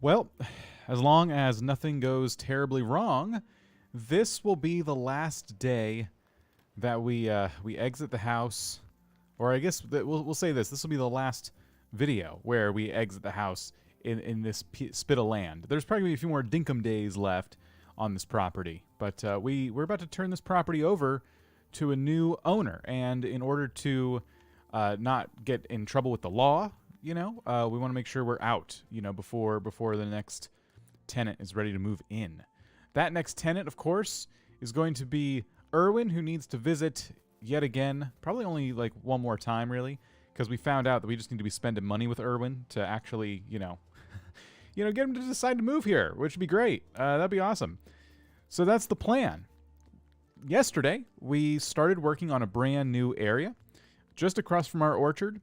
Well, as long as nothing goes terribly wrong, this will be the last day that we exit the house. Or I guess that we'll say this. This will be the last video where we exit the house in this spit of land. There's probably a few more Dinkum days left on this property. But we're about to turn this property over to a new owner. And in order to not get in trouble with the law, we want to make sure we're out, before the next tenant is ready to move in. That next tenant, of course, is going to be Erwin, who needs to visit yet again, probably only like one more time, really, because we found out that we just need to be spending money with Erwin to actually, get him to decide to move here, which would be great. That'd be awesome. So that's the plan. Yesterday, we started working on a brand new area just across from our orchard.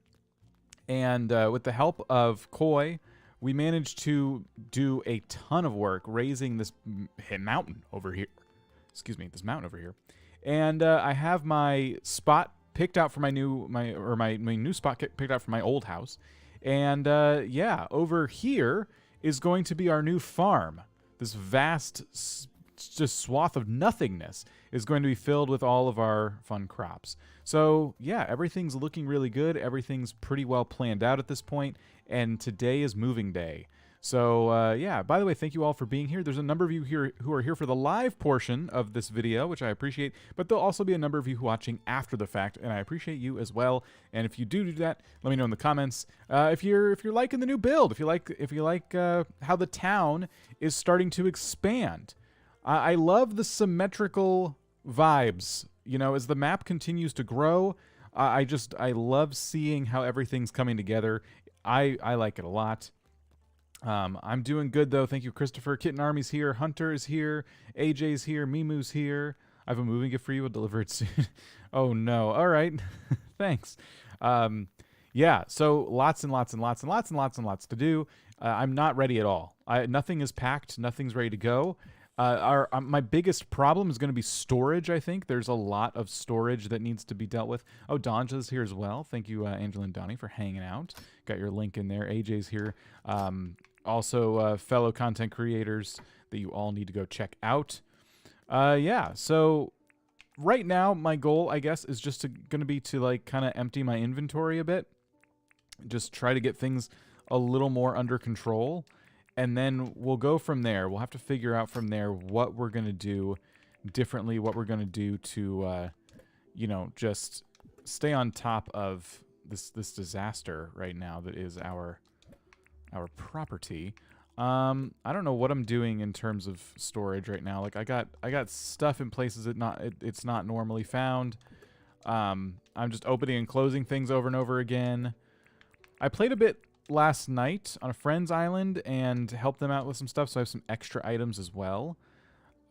And with the help of Koi, we managed to do a ton of work raising this mountain over here. Excuse me, this mountain over here. And I have my spot picked out for my new spot picked out for my old house. And yeah, over here is going to be our new farm. This vast just swath of nothingness is going to be filled with all of our fun crops. So yeah, everything's looking really good. Everything's pretty well planned out at this point, and today is moving day. So yeah, by the way, thank you all for being here. There's a number of you here who are here for the live portion of this video, which I appreciate, but there'll also be a number of you watching after the fact, and I appreciate you as well. And if you do that, let me know in the comments. If you're liking the new build, if you like how the town is starting to expand. I love the symmetrical vibes, as the map continues to grow. I love seeing how everything's coming together. I like it a lot. I'm doing good, though. Thank you, Christopher. Kitten Army's here. Hunter is here. AJ's here. Mimu's here. I have a moving gift for you. I'll deliver it soon. Oh, no. All right. Thanks. Yeah, so lots and lots and lots and lots and lots and lots to do. I'm not ready at all. Nothing is packed. Nothing's ready to go. My biggest problem is going to be storage, I think. There's a lot of storage that needs to be dealt with. Oh, Donja's here as well. Thank you, Angela and Donnie, for hanging out. Got your link in there. AJ's here. Also, fellow content creators that you all need to go check out. Yeah, so right now, my goal, I guess, is just going to be to, like, kind of empty my inventory a bit. Just try to get things a little more under control. And then we'll go from there. We'll have to figure out from there what we're going to do differently, what we're going to do to, just stay on top of this disaster right now that is our property. I don't know what I'm doing in terms of storage right now. Like I got stuff in places it's not normally found. I'm just opening and closing things over and over again. I played a bit last night on a friend's island and helped them out with some stuff, so I have some extra items as well,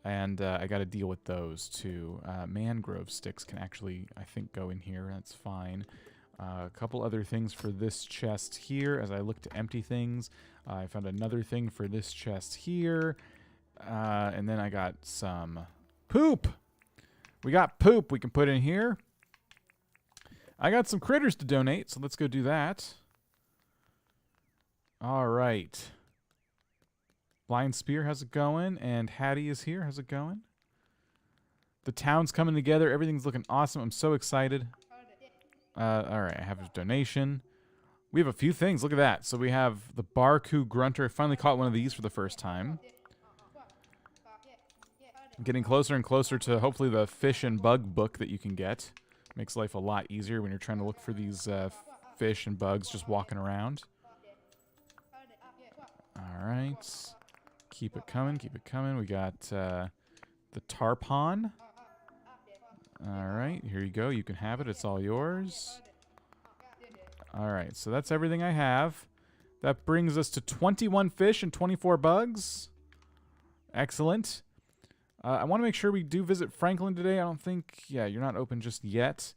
and I got to deal with those too. Mangrove sticks can actually, I think, go in here. That's fine. A couple other things for this chest here as I look to empty things. I found another thing for this chest here, and then I got some poop. We got poop we can put in here. I got some critters to donate, so let's go do that. All right. Blind Spear, how's it going? And Hattie is here. How's it going? The town's coming together. Everything's looking awesome. I'm so excited. All right, I have a donation. We have a few things. Look at that. So we have the Barku Grunter. I finally caught one of these for the first time. I'm getting closer and closer to hopefully the fish and bug book that you can get. Makes life a lot easier when you're trying to look for these fish and bugs just walking around. All right. Keep it coming. Keep it coming. We got the tarpon. All right. Here you go. You can have it. It's all yours. All right. So that's everything I have. That brings us to 21 fish and 24 bugs. Excellent. I want to make sure we do visit Franklin today. I don't think... Yeah, you're not open just yet.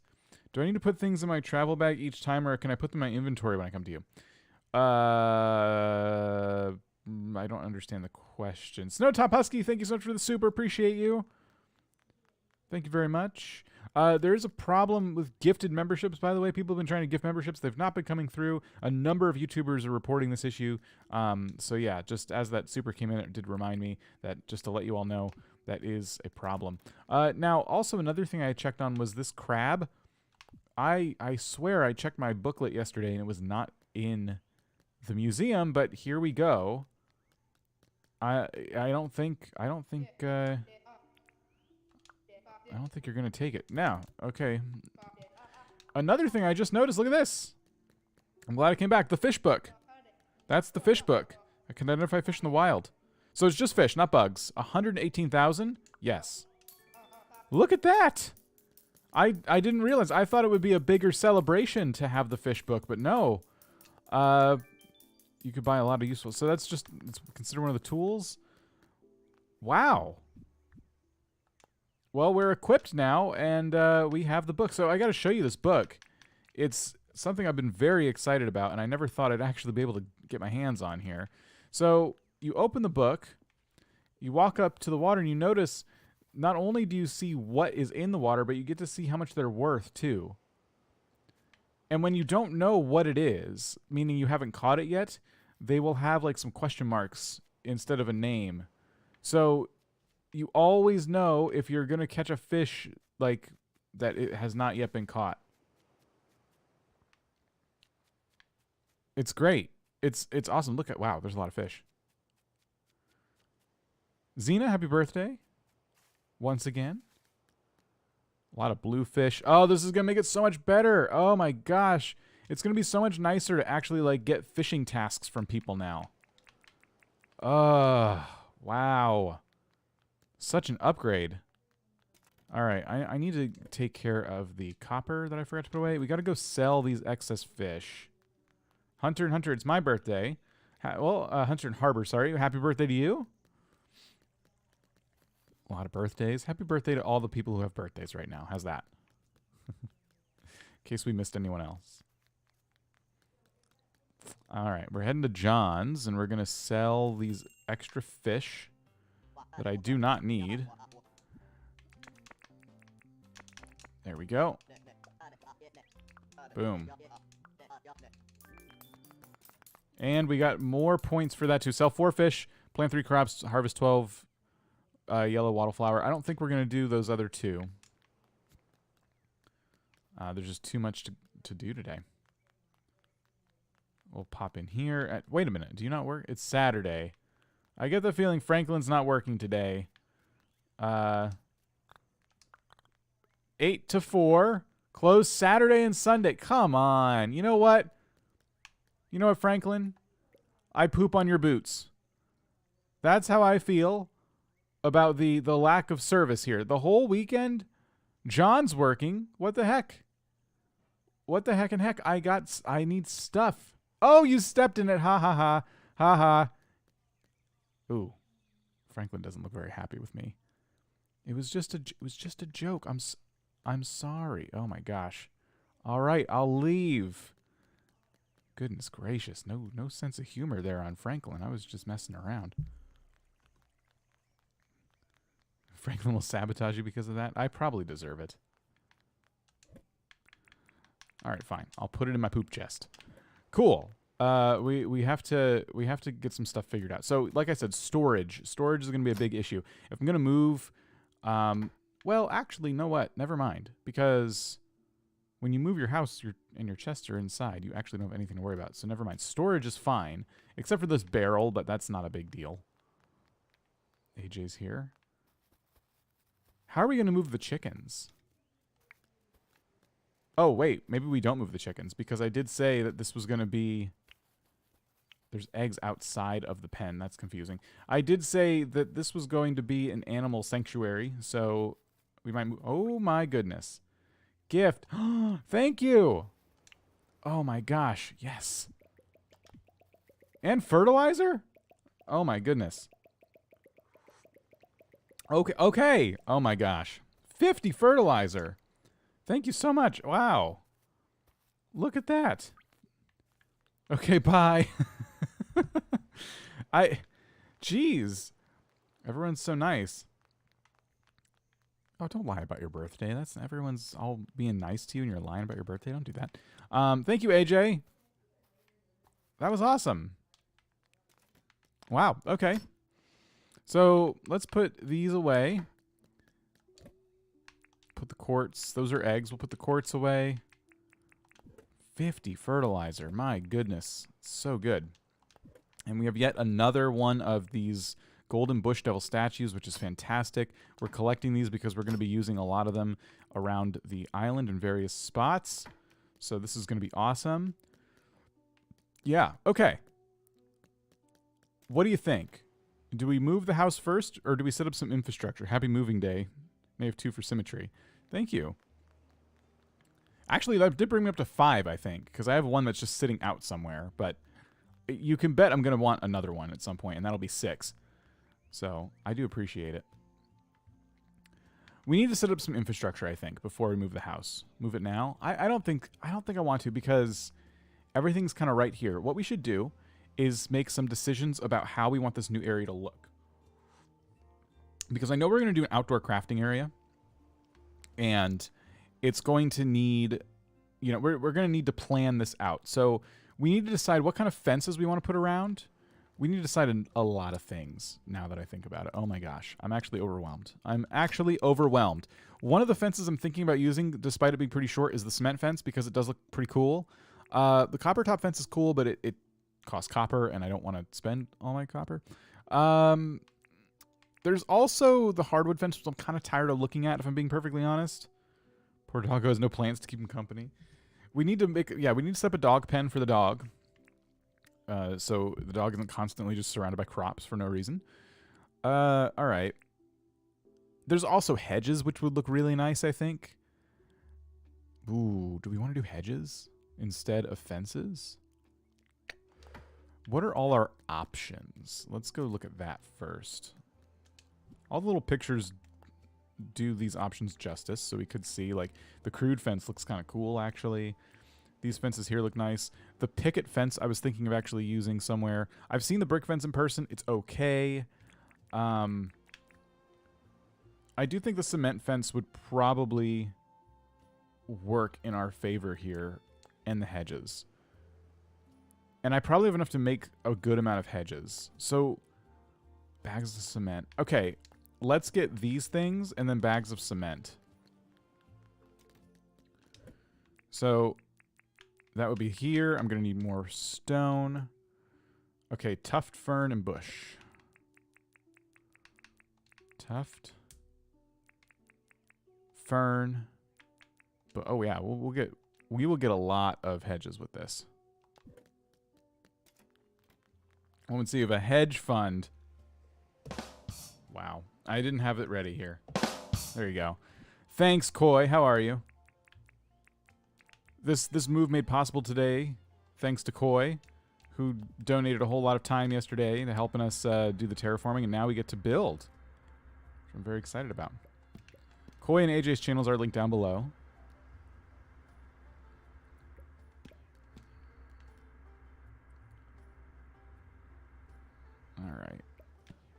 Do I need to put things in my travel bag each time, or can I put them in my inventory when I come to you? I don't understand the question. Snowtop Husky, thank you so much for the super. Appreciate you. Thank you very much. There is a problem with gifted memberships, by the way. People have been trying to gift memberships. They've not been coming through. A number of YouTubers are reporting this issue. So yeah, just as that super came in, it did remind me that just to let you all know that is a problem. Now, also another thing I checked on was this crab. I swear I checked my booklet yesterday and it was not in the museum, but here we go. I don't think you're gonna take it. Now, okay. Another thing I just noticed, look at this. I'm glad it came back. The fish book. That's the fish book. I can identify fish in the wild. So it's just fish, not bugs. 118,000? Yes. Look at that. I didn't realize. I thought it would be a bigger celebration to have the fish book, but no. You could buy a lot of useful. So that's just, it's considered one of the tools. Wow. Well, we're equipped now, and we have the book. So I got to show you this book. It's something I've been very excited about, and I never thought I'd actually be able to get my hands on here. So you open the book, you walk up to the water, and you notice not only do you see what is in the water, but you get to see how much they're worth, too. And when you don't know what it is, meaning you haven't caught it yet, they will have like some question marks instead of a name. So you always know if you're going to catch a fish like that it has not yet been caught. It's great. It's awesome. Look at, wow, there's a lot of fish. Xena, happy birthday. Once again. A lot of blue fish. Oh, this is going to make it so much better. Oh my gosh. It's going to be so much nicer to actually like get fishing tasks from people now. Wow. Such an upgrade. All right, I need to take care of the copper that I forgot to put away. We got to go sell these excess fish. Hunter and Hunter, it's my birthday. Hunter and Harbor, sorry. Happy birthday to you. A lot of birthdays. Happy birthday to all the people who have birthdays right now. How's that? In case we missed anyone else. All right, we're heading to John's, and we're going to sell these extra fish that I do not need. There we go. Boom. And we got more points for that too. Sell 4 fish, plant 3 crops, harvest 12 yellow wattleflower. I don't think we're going to do those other 2. There's just too much to do today. We'll pop in here. Wait a minute. Do you not work? It's Saturday. I get the feeling Franklin's not working today. 8 to 4. Closed Saturday and Sunday. Come on. You know what? You know what, Franklin? I poop on your boots. That's how I feel about the lack of service here. The whole weekend, John's working. What the heck? What the heck and heck? I need stuff. Oh, you stepped in it. Ha ha ha. Ha ha. Ooh. Franklin doesn't look very happy with me. It was just a joke. I'm sorry. Oh my gosh. All right, I'll leave. Goodness gracious. No sense of humor there on Franklin. I was just messing around. Franklin will sabotage you because of that? I probably deserve it. All right, fine. I'll put it in my poop chest. Cool. We have to get some stuff figured out. So, like I said, storage. Storage is going to be a big issue. If I'm going to move, well, actually, you know what? Never mind. Because when you move your house, your chests are inside. You actually don't have anything to worry about. So never mind. Storage is fine, except for this barrel, but that's not a big deal. AJ's here. How are we going to move the chickens? Oh, wait. Maybe we don't move the chickens, because I did say that this was going to be... There's eggs outside of the pen. That's confusing. I did say that this was going to be an animal sanctuary, so we might move... Oh, my goodness. Gift. Thank you. Oh, my gosh. Yes. And fertilizer? Oh, my goodness. Okay. Oh, my gosh. 50 fertilizer. Thank you so much. Wow. Look at that. Okay, bye. Jeez. Everyone's so nice. Oh, don't lie about your birthday. That's everyone's all being nice to you and you're lying about your birthday. Don't do that. Thank you, AJ. That was awesome. Wow. Okay. So let's put these away. Put the quartz. Those are eggs. We'll put the quartz away. 50 fertilizer. My goodness. So good. And we have yet another one of these golden bush devil statues, which is fantastic. We're collecting these because we're going to be using a lot of them around the island in various spots. So this is going to be awesome. Yeah. Okay. What do you think? Do we move the house first, or do we set up some infrastructure? Happy moving day. May have 2 for Symmetry. Thank you. Actually, that did bring me up to 5, I think, because I have one that's just sitting out somewhere. But you can bet I'm going to want another one at some point, and that'll be 6. So I do appreciate it. We need to set up some infrastructure, I think, before we move the house. Move it now? I don't think I want to, because everything's kind of right here. What we should do is make some decisions about how we want this new area to look. Because I know we're going to do an outdoor crafting area. And it's going to need, you know, we're going to need to plan this out. So we need to decide what kind of fences we want to put around. We need to decide a lot of things now that I think about it. Oh my gosh, I'm actually overwhelmed. I'm actually overwhelmed. One of the fences I'm thinking about using, despite it being pretty short, is the cement fence because it does look pretty cool. The copper top fence is cool, but it costs copper, and I don't want to spend all my copper. There's also the hardwood fence, which I'm kind of tired of looking at, if I'm being perfectly honest. Poor doggo has no plants to keep him company. We need to we need to set up a dog pen for the dog. So the dog isn't constantly just surrounded by crops for no reason. All right. There's also hedges, which would look really nice, I think. Ooh, do we want to do hedges instead of fences? What are all our options? Let's go look at that first. All the little pictures do these options justice, so we could see, like, the crude fence looks kind of cool, actually. These fences here look nice. The picket fence I was thinking of actually using somewhere. I've seen the brick fence in person. It's okay. I do think the cement fence would probably work in our favor here, and the hedges. And I probably have enough to make a good amount of hedges. So, bags of cement. Okay, let's get these things and then bags of cement. So, that would be here. I'm going to need more stone. Okay, tuft, fern, and bush. Tuft. Fern. But oh yeah, we will get a lot of hedges with this. Let's see if a hedge fund. Wow, I didn't have it ready here. There you go. Thanks, Koi. How are you? This move made possible today, thanks to Koi, who donated a whole lot of time yesterday to helping us do the terraforming, and now we get to build, which I'm very excited about. Koi and AJ's channels are linked down below. All right.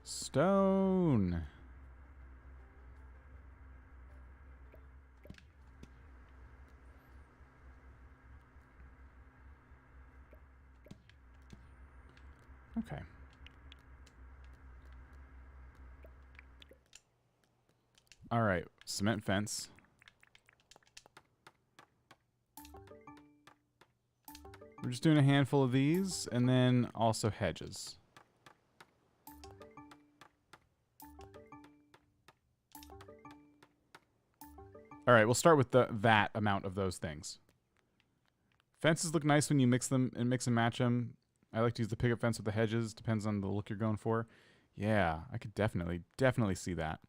Stone. Okay. All right. Cement fence. We're just doing a handful of these, and then also hedges. All right, we'll start with that amount of those things. Fences look nice when you mix them and mix and match them. I like to use the picket fence with the hedges. Depends on the look you're going for. Yeah, I could definitely see that.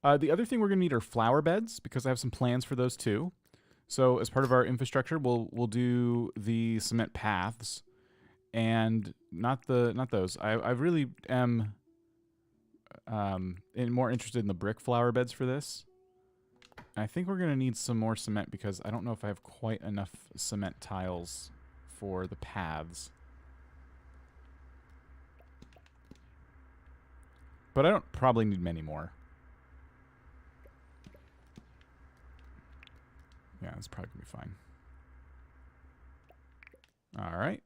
The other thing we're going to need are flower beds, because I have some plans for those too. So as part of our infrastructure, we'll do the cement paths, and not those. I really am more interested in the brick flower beds for this. I think we're going to need some more cement, because I don't know if I have quite enough cement tiles for the paths. But I don't probably need many more. that's probably going to be fine. All right.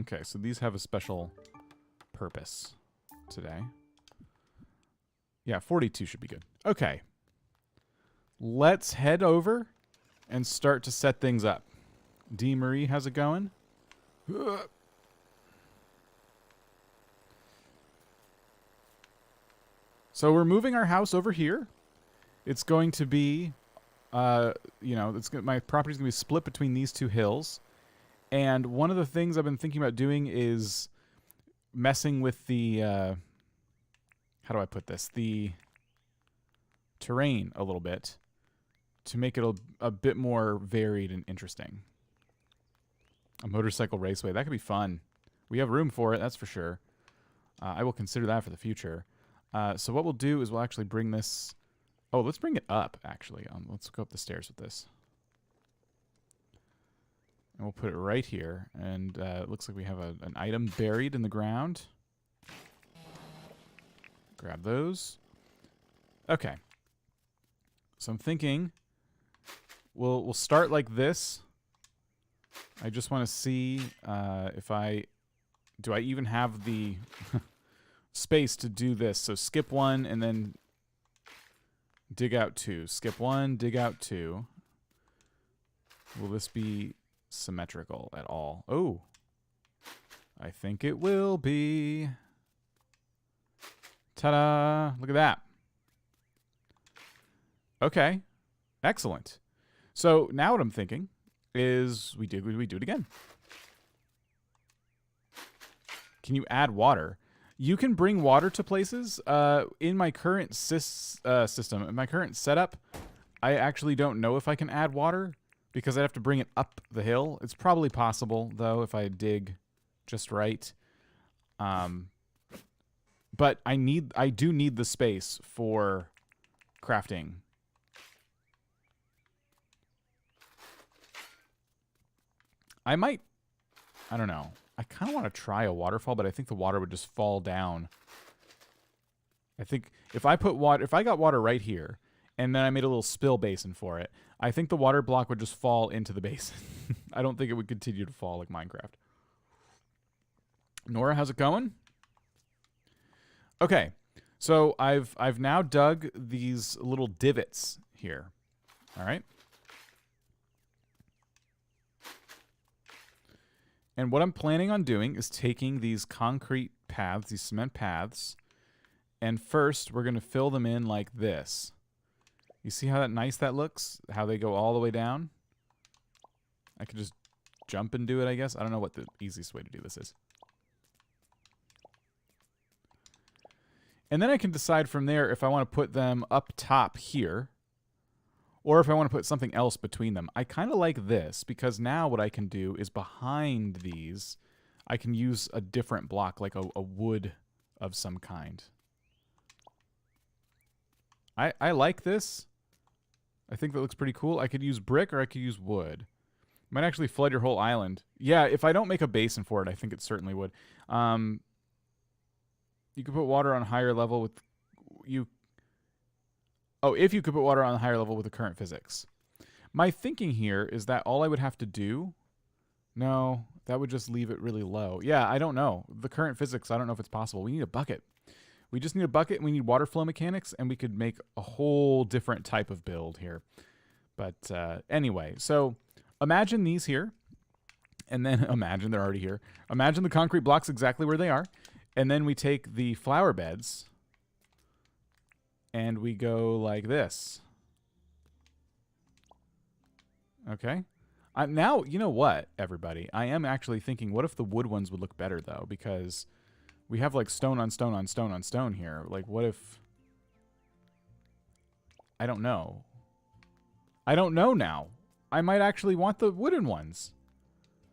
Okay, so these have a special purpose today. Yeah, 42 should be good. Okay. Let's head over and start to set things up. D. Marie, how's it going? So we're moving our house over here. It's going to be, my property's going to be split between these two hills. And one of the things I've been thinking about doing is messing with the, how do I put this? The terrain a little bit to make it a bit more varied and interesting. A motorcycle raceway. That could be fun. We have room for it, that's for sure. I will consider that for the future. So what we'll do is we'll actually bring this... Oh, let's bring it up, actually. Let's go up the stairs with this. And we'll put it right here. And it looks like we have an item buried in the ground. Grab those. Okay. So I'm thinking we'll start like this. I just want to see if do I even have the space to do this. So skip one and then dig out two. Skip one, dig out two. Will this be symmetrical at all? Oh, I think it will be. Ta-da! Look at that. Okay, excellent. So now what I'm thinking is we do it again. Can you add water? You can bring water to places. In my current system, in my current setup, I actually don't know if I can add water because I'd have to bring it up the hill. It's probably possible, though, if I dig just right. But I do need the space for crafting. I don't know. I kind of want to try a waterfall, but I think the water would just fall down. I think if I got water right here, and then I made a little spill basin for it, I think the water block would just fall into the basin. I don't think it would continue to fall like Minecraft. Nora, how's it going? Okay, so I've now dug these little divots here. All right. And what I'm planning on doing is taking these concrete paths, these cement paths, and first we're going to fill them in like this. You see how nice that looks? How they go all the way down? I could just jump and do it, I guess. I don't know what the easiest way to do this is. And then I can decide from there if I want to put them up top here or if I want to put something else between them. I kind of like this because now what I can do is behind these, I can use a different block, like a wood of some kind. I like this. I think that looks pretty cool. I could use brick or I could use wood. Might actually flood your whole island. Yeah, if I don't make a basin for it, I think it certainly would. You could put water on a higher level with if you could put water on a higher level with the current physics. My thinking here is that all I would have to do... No, that would just leave it really low. Yeah, I don't know. The current physics, I don't know if it's possible. We need a bucket. We just need a bucket, and we need water flow mechanics, and we could make a whole different type of build here. But anyway, so imagine these here, and then imagine they're already here. Imagine the concrete blocks exactly where they are, and then we take the flower beds, and we go like this. Okay. Now, you know what, everybody? I am actually thinking, what if the wood ones would look better, though? Because we have, like, stone on stone on stone on stone here. Like, what if... I don't know. I don't know now. I might actually want the wooden ones.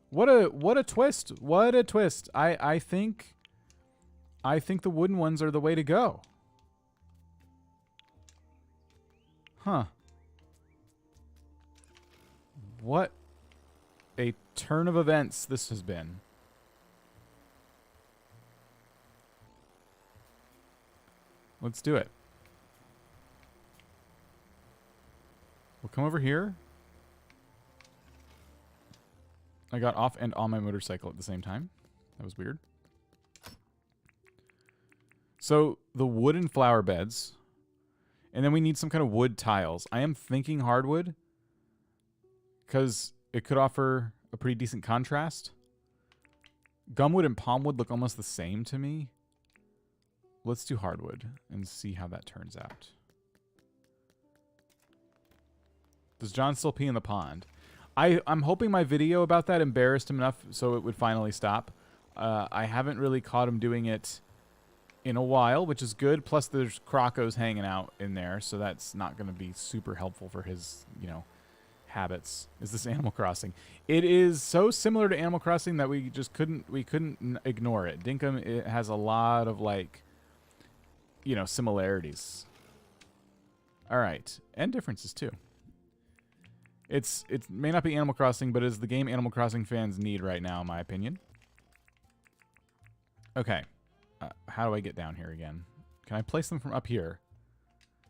What a twist. What a twist. I think the wooden ones are the way to go. Huh. What a turn of events this has been. Let's do it. come over here. I got off and on my motorcycle at the same time. That was weird. So the wooden flower beds. And then we need some kind of wood tiles. I am thinking hardwood. Because it could offer a pretty decent contrast. Gumwood and palmwood look almost the same to me. Let's do hardwood and see how that turns out. Does John still pee in the pond? I'm hoping my video about that embarrassed him enough so it would finally stop. I haven't really caught him doing it in a while, which is good. Plus, there's crocos hanging out in there, so that's not going to be super helpful for his, you know, habits. Is this Animal Crossing? It is so similar to Animal Crossing that we just couldn't ignore it. Dinkum, it has a lot of, like, you know, similarities. All right, and differences too. It may not be Animal Crossing, but is the game Animal Crossing fans need right now, in my opinion. Okay. How do I get down here again? Can I place them from up here?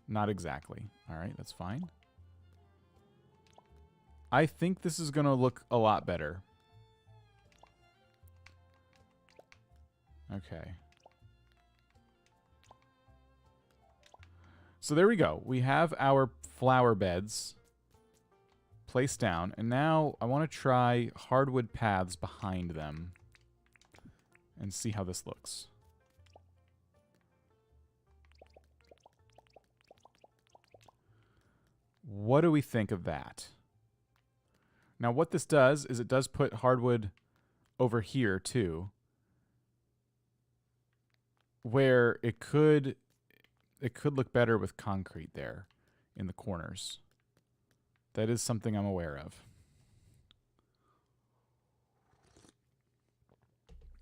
Not exactly. All right, that's fine. I think this is going to look a lot better. Okay. So there we go. We have our flower beds placed down, and now I want to try hardwood paths behind them and see how this looks. What do we think of that? Now what this does is it does put hardwood over here too, where it could look better with concrete there in the corners. That is something I'm aware of.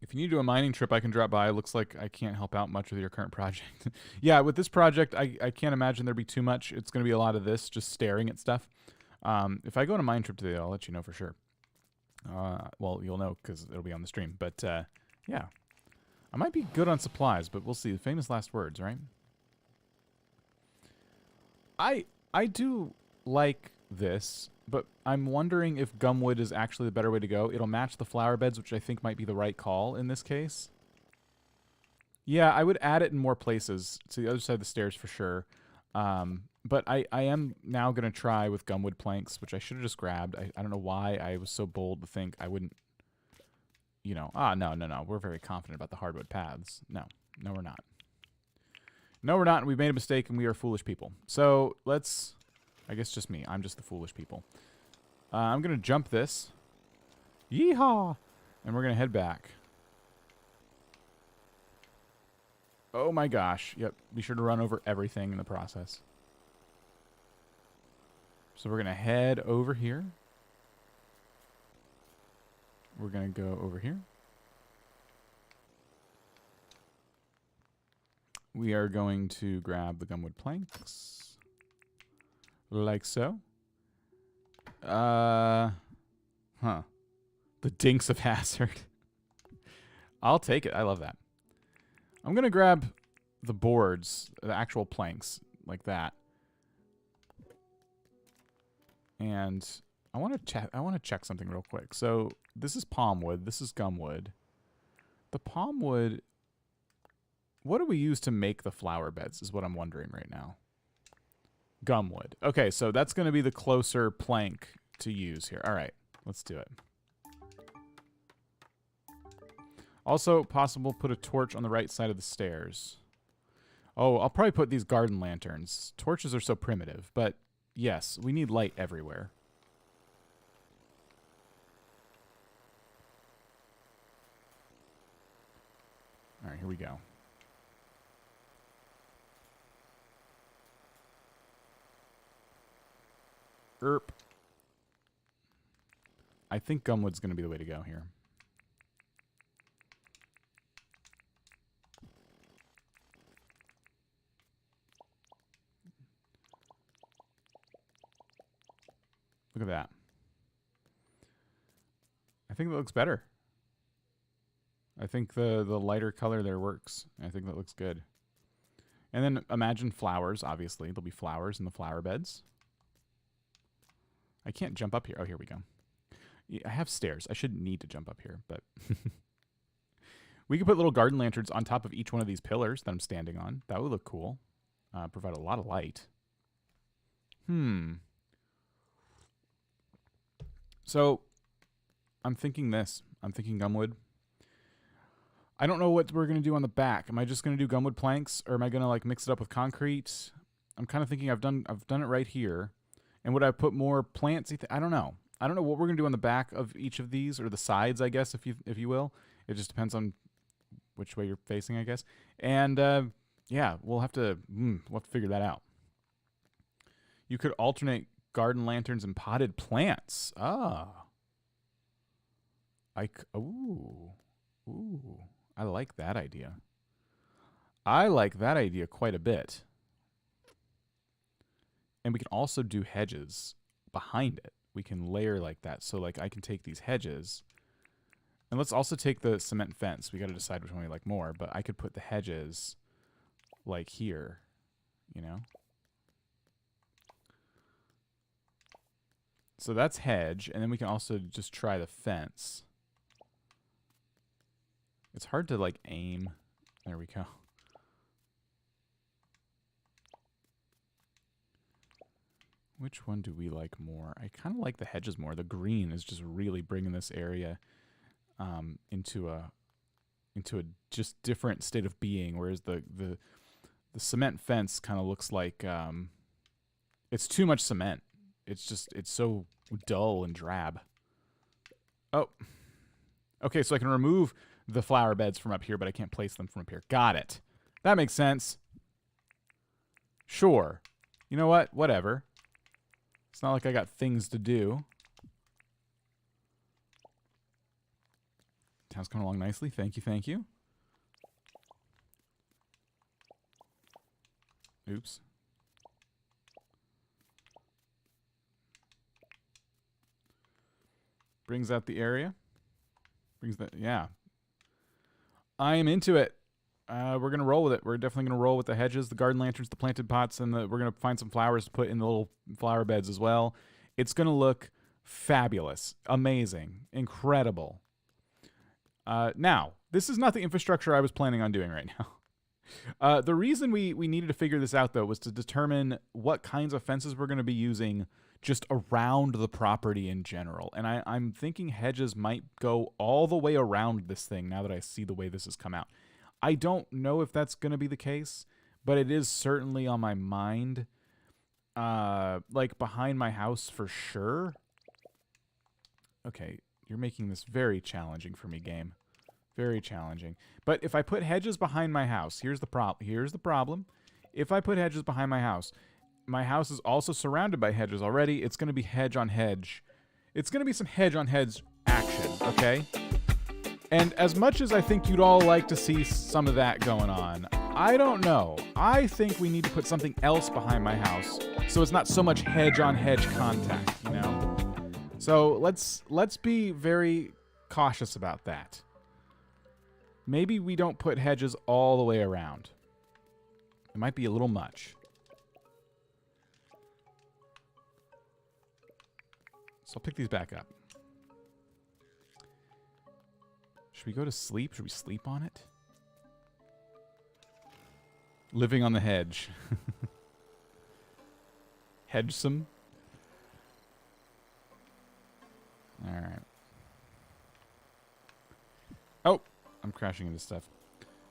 If you need to do a mining trip, I can drop by. It looks like I can't help out much with your current project. Yeah, with this project, I can't imagine there'd be too much. It's going to be a lot of this, just staring at stuff. If I go on a mine trip today, I'll let you know for sure. Well, you'll know because it'll be on the stream. But, yeah. I might be good on supplies, but we'll see. Famous last words, right? I do like this, but I'm wondering if gumwood is actually the better way to go. It'll match the flower beds, which I think might be the right call in this case. Yeah, I would add it in more places to the other side of the stairs for sure. But I am now going to try with gumwood planks, which I should have just grabbed. I don't know why I was so bold to think I wouldn't, you know. No. We're very confident about the hardwood paths. No, we're not. No, we're not, and we've made a mistake, and we are foolish people. So let's... I guess just me. I'm just the foolish people. I'm going to jump this. Yeehaw! And we're going to head back. Oh my gosh. Yep. Be sure to run over everything in the process. So we're going to head over here. We're going to go over here. We are going to grab the gumwood planks. Like so. The Dinks of Hazard. I'll take it. I love that. I'm going to grab the boards, the actual planks, like that. And I want to check something real quick. So this is palmwood. This is gumwood. The palmwood, what do we use to make the flower beds is what I'm wondering right now. Gumwood. Okay, so that's going to be the closer plank to use here. All right, let's do it. Also, possible put a torch on the right side of the stairs. Oh, I'll probably put these garden lanterns. Torches are so primitive, but yes, we need light everywhere. All right, here we go. Erp. I think gumwood's going to be the way to go here. Look at that. I think that looks better. I think the lighter color there works. I think that looks good. And then imagine flowers, obviously. There'll be flowers in the flower beds. I can't jump up here. Oh, here we go. Yeah, I have stairs. I shouldn't need to jump up here, but we could put little garden lanterns on top of each one of these pillars that I'm standing on. That would look cool. Provide a lot of light. So I'm thinking this. I'm thinking gumwood. I don't know what we're going to do on the back. Am I just going to do gumwood planks, or am I going to like mix it up with concrete? I'm kind of thinking I've done it right here. And would I put more plants? I don't know. I don't know what we're going to do on the back of each of these, or the sides, I guess, if you will. It just depends on which way you're facing, I guess. And yeah, we'll have to figure that out. You could alternate garden lanterns and potted plants. Ah. Ooh. I like that idea. I like that idea quite a bit. And we can also do hedges behind it. We can layer like that. So like I can take these hedges, and let's also take the cement fence. We got to decide which one we like more, but I could put the hedges like here, you know? So that's hedge, and then we can also just try the fence. It's hard to like aim. There we go. Which one do we like more? I kind of like the hedges more. The green is just really bringing this area into a just different state of being, whereas the cement fence kind of looks like it's too much cement. It's so dull and drab. Oh. Okay, so I can remove the flower beds from up here, but I can't place them from up here. Got it. That makes sense. Sure. You know what? Whatever. It's not like I got things to do. Town's coming along nicely. Thank you, thank you. Oops. Brings out the area. Brings that, yeah. I am into it. We're going to roll with it. We're definitely going to roll with the hedges, the garden lanterns, the planted pots, and we're going to find some flowers to put in the little flower beds as well. It's going to look fabulous, amazing, incredible. Now, this is not the infrastructure I was planning on doing right now. The reason we needed to figure this out, though, was to determine what kinds of fences we're going to be using just around the property in general. And I'm thinking hedges might go all the way around this thing now that I see the way this has come out. I don't know if that's going to be the case, but it is certainly on my mind. Like behind my house for sure. Okay, you're making this very challenging for me, game. Very challenging. But if I put hedges behind my house, here's the problem. If I put hedges behind my house is also surrounded by hedges already. It's going to be hedge on hedge. It's going to be some hedge on hedge action, okay? And as much as I think you'd all like to see some of that going on, I don't know. I think we need to put something else behind my house so it's not so much hedge on hedge contact, you know? So let's be very cautious about that. Maybe we don't put hedges all the way around. It might be a little much. So I'll pick these back up. Should we go to sleep? Should we sleep on it? Living on the hedge. Hedge some. All right. Oh, I'm crashing into stuff.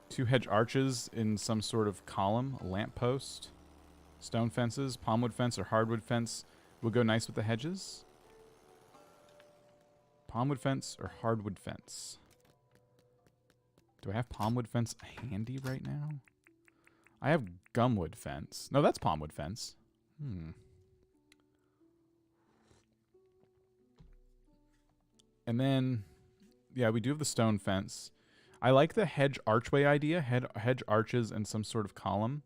2 hedge arches in some sort of column, a lamp post, stone fences, palmwood fence or hardwood fence would go nice with the hedges. Palmwood fence or hardwood fence? Do I have palmwood fence handy right now? I have gumwood fence. No, that's palmwood fence. And then, yeah, we do have the stone fence. I like the hedge archway idea. Hedge arches and some sort of column.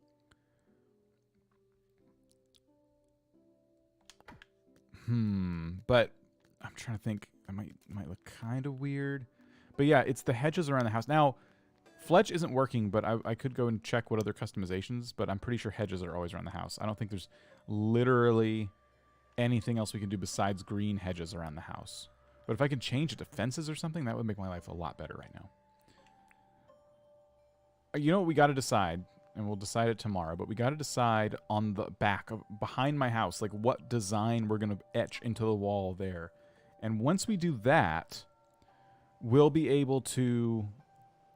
But I'm trying to think. It might look kind of weird. But yeah, it's the hedges around the house. Now, Fletch isn't working, but I could go and check what other customizations, but I'm pretty sure hedges are always around the house. I don't think there's literally anything else we can do besides green hedges around the house. But if I could change it to fences or something, that would make my life a lot better right now. You know what we got to decide, and we'll decide it tomorrow, but we got to decide on the back, behind my house, like what design we're going to etch into the wall there. And once we do that, we'll be able to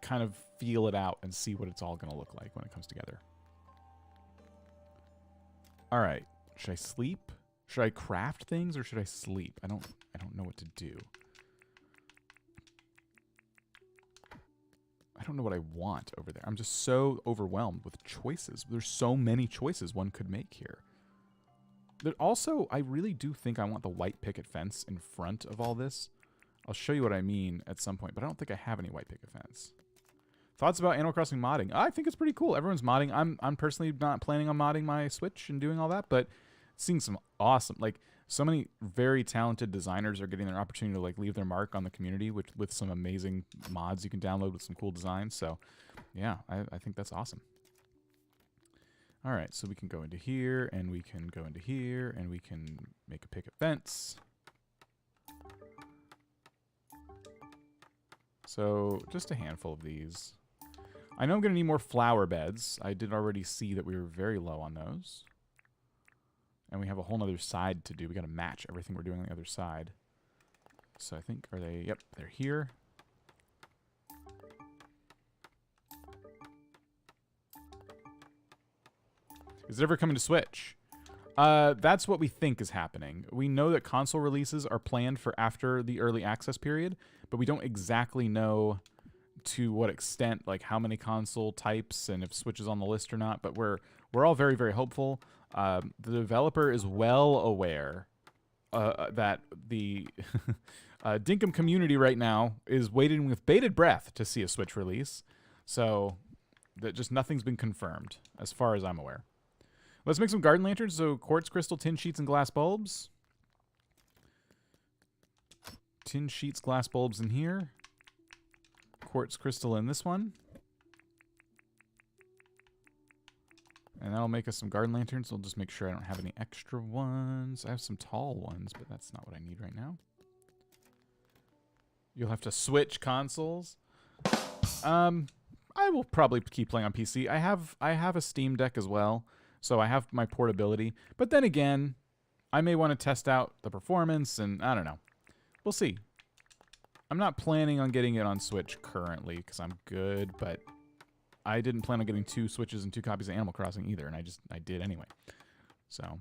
kind of feel it out and see what it's all going to look like when it comes together. All right. Should I sleep? Should I craft things or should I sleep? I don't know what to do. I don't know what I want over there. I'm just so overwhelmed with choices. There's so many choices one could make here. But also, I really do think I want the white picket fence in front of all this. I'll show you what I mean at some point, but I don't think I have any white picket fence. Thoughts about Animal Crossing modding? I think it's pretty cool. Everyone's modding. I'm personally not planning on modding my Switch and doing all that, but seeing some awesome, like, so many very talented designers are getting their opportunity to, like, leave their mark on the community with some amazing mods you can download with some cool designs. So, yeah, I think that's awesome. All right, so we can go into here, and we can go into here, and we can make a picket fence. So, just a handful of these. I know I'm going to need more flower beds. I did already see that we were very low on those. And we have a whole other side to do. We got to match everything we're doing on the other side. So I think, are they, yep, they're here. Is it ever coming to Switch? That's what we think is happening. We know that console releases are planned for after the early access period, but we don't exactly know to what extent, like how many console types and if Switch is on the list or not, but we're all very, very hopeful. The developer is well aware that the Dinkum community right now is waiting with bated breath to see a Switch release. So that just nothing's been confirmed as far as I'm aware. Let's make some garden lanterns. So quartz crystal, tin sheets, and glass bulbs. Tin sheets, glass bulbs in here. Quartz crystal in this one. And that'll make us some garden lanterns. We'll just make sure I don't have any extra ones. I have some tall ones, but that's not what I need right now. You'll have to switch consoles. I will probably keep playing on PC. I have a Steam Deck as well, so I have my portability. But then again, I may want to test out the performance, and I don't know. We'll see. I'm not planning on getting it on Switch currently because I'm good, but I didn't plan on getting 2 Switches and 2 copies of Animal Crossing either, and I did anyway. So,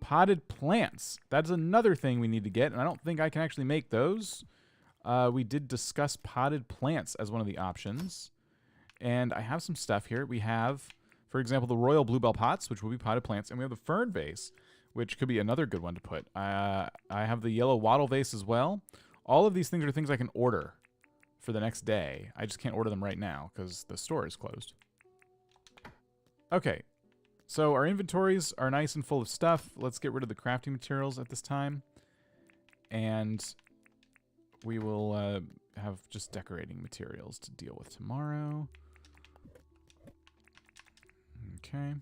potted plants. That's another thing we need to get, and I don't think I can actually make those. We did discuss potted plants as one of the options, and I have some stuff here. We have, for example, the royal bluebell pots, which will be potted plants, and we have the fern vase, which could be another good one to put. I have the yellow wattle vase as well. All of these things are things I can order for the next day. I just can't order them right now because the store is closed. Okay, so our inventories are nice and full of stuff. Let's get rid of the crafting materials at this time. And we will have just decorating materials to deal with tomorrow. Okay.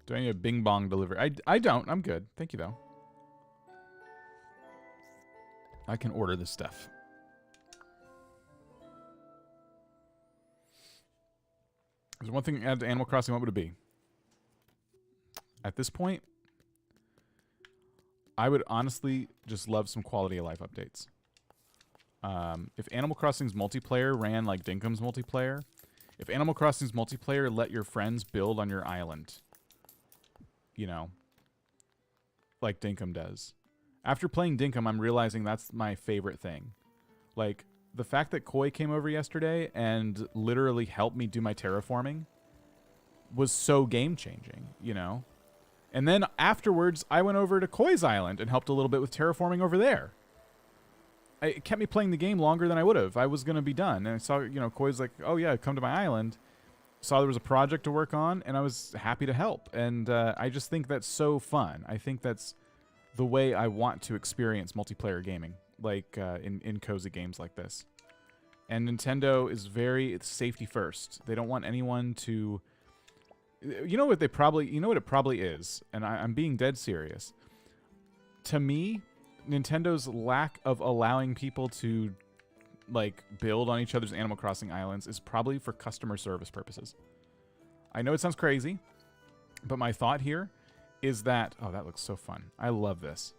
Do I need a bing bong delivery? I don't. I'm good. Thank you, though. I can order this stuff. There's one thing to add to Animal Crossing. What would it be? At this point, I would honestly just love some quality of life updates. If Animal Crossing's multiplayer ran like Dinkum's multiplayer, if Animal Crossing's multiplayer let your friends build on your island, you know, like Dinkum does. After playing Dinkum, I'm realizing that's my favorite thing. Like, the fact that Koi came over yesterday and literally helped me do my terraforming was so game-changing, you know? And then afterwards, I went over to Koi's island and helped a little bit with terraforming over there. It kept me playing the game longer than I would have. I was going to be done. And I saw, you know, Koi's like, oh, yeah, come to my island. Saw there was a project to work on, and I was happy to help. And I just think that's so fun. I think that's the way I want to experience multiplayer gaming, like in cozy games like this. And Nintendo is very safety first. They don't want anyone to You know what they probably, you know what it probably is, and I'm being dead serious. To me, Nintendo's lack of allowing people to like build on each other's Animal Crossing islands is probably for customer service purposes. I know it sounds crazy, but my thought here is that, oh, that looks so fun. I love this.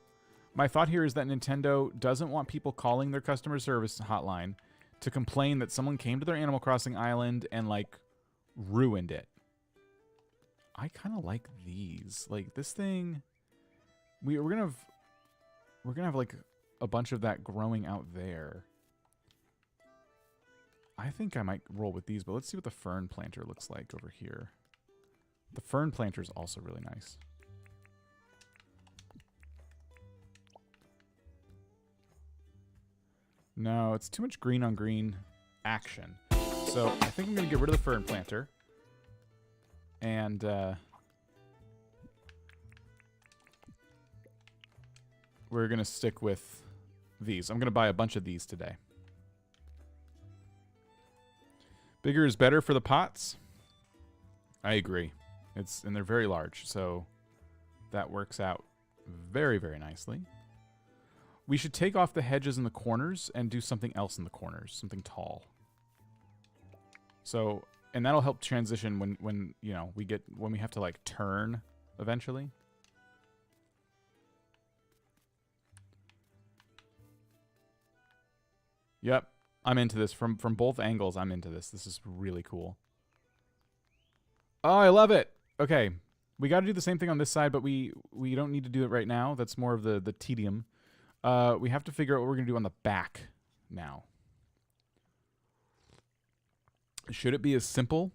My thought here is that Nintendo doesn't want people calling their customer service hotline to complain that someone came to their Animal Crossing island and like ruined it. I kind of like these. Like this thing, we're gonna have like a bunch of that growing out there. I think I might roll with these, but let's see what the fern planter looks like over here. The fern planter is also really nice. No, it's too much green on green action. So I think I'm going to get rid of the fern planter. And we're going to stick with these. I'm going to buy a bunch of these today. Bigger is better for the pots. I agree. And they're very large, so that works out very, very nicely. We should take off the hedges in the corners and do something else in the corners, something tall. So, and that'll help transition when you know, when we have to like turn eventually. Yep, I'm into this from both angles. I'm into this. This is really cool. Oh, I love it. Okay, we got to do the same thing on this side, but we don't need to do it right now. That's more of the tedium. We have to figure out what we're going to do on the back now. Should it be as simple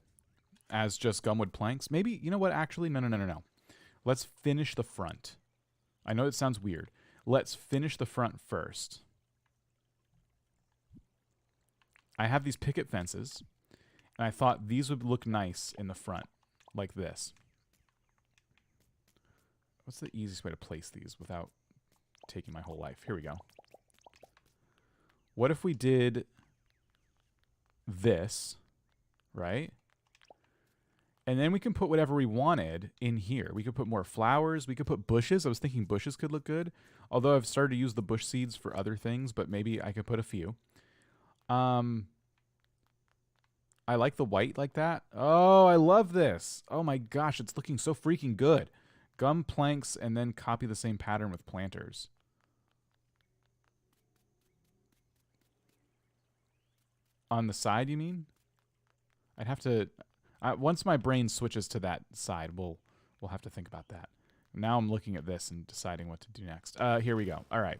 as just gumwood planks? Maybe, you know what, actually, no. Let's finish the front. I know it sounds weird. Let's finish the front first. I have these picket fences, and I thought these would look nice in the front, like this. What's the easiest way to place these without taking my whole life? Here we go. What if we did this, right? And then we can put whatever we wanted in here. We could put more flowers. We could put bushes. I was thinking bushes could look good. Although I've started to use the bush seeds for other things, but maybe I could put a few. I like the white like that. Oh, I love this. Oh my gosh, it's looking so freaking good. Gum planks and then copy the same pattern with planters. On the side, you mean? I'd have to... once my brain switches to that side, we'll have to think about that. Now I'm looking at this and deciding what to do next. Here we go. All right.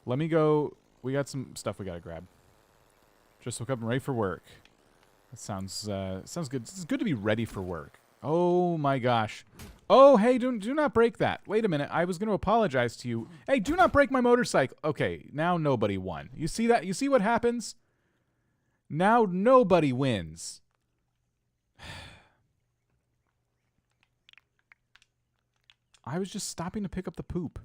Let me go... We got some stuff we got to grab. Just woke up and ready for work. That sounds good. It's good to be ready for work. Oh my gosh. Oh, hey, do not break that. Wait a minute. I was going to apologize to you. Hey, do not break my motorcycle. Okay, now nobody won. You see that? You see what happens? Now nobody wins. I was just stopping to pick up the poop,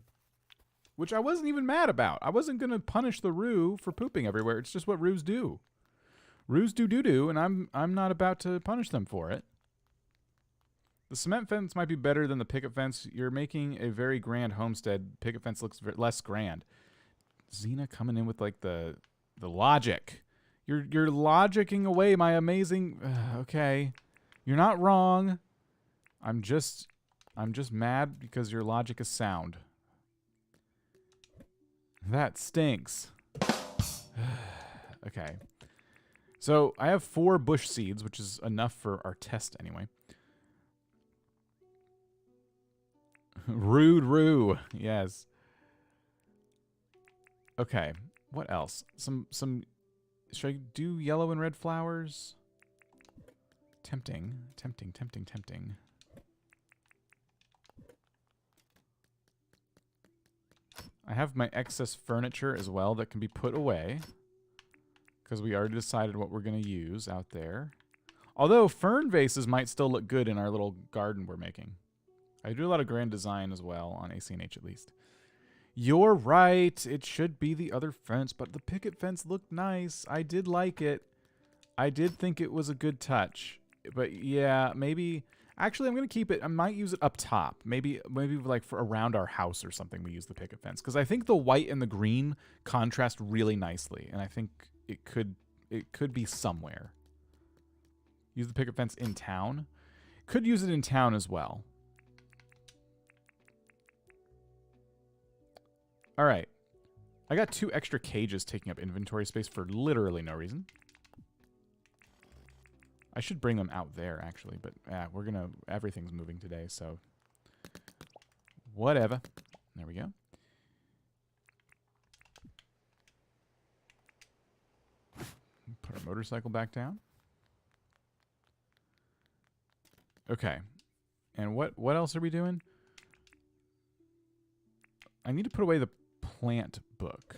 which I wasn't even mad about. I wasn't going to punish the Roo for pooping everywhere. It's just what Roos do. Roos do, and I'm not about to punish them for it. The cement fence might be better than the picket fence. You're making a very grand homestead. Picket fence looks less grand. Xena coming in with like the logic. You're logicking away my amazing... okay. You're not wrong. I'm just mad because your logic is sound. That stinks. Okay. So I have 4 bush seeds, which is enough for our test anyway. Rude Roo. Yes. Okay. What else? Some should I do yellow and red flowers? Tempting. I have my excess furniture as well that can be put away, because we already decided what we're going to use out there. Although fern vases might still look good in our little garden we're making. I do a lot of grand design as well, on ACNH at least. You're right. It should be the other fence, but the picket fence looked nice. I did like it. I did think it was a good touch. But yeah, maybe Actually, I'm going to keep it. I might use it up top. Maybe like for around our house or something we use the picket fence. Because I think the white and the green contrast really nicely. And I think it could be somewhere. Use the picket fence in town. Could use it in town as well. All right. I got 2 extra cages taking up inventory space for literally no reason. I should bring them out there, actually, but everything's moving today, so whatever. There we go. Put our motorcycle back down. Okay. And what else are we doing? I need to put away the plant book.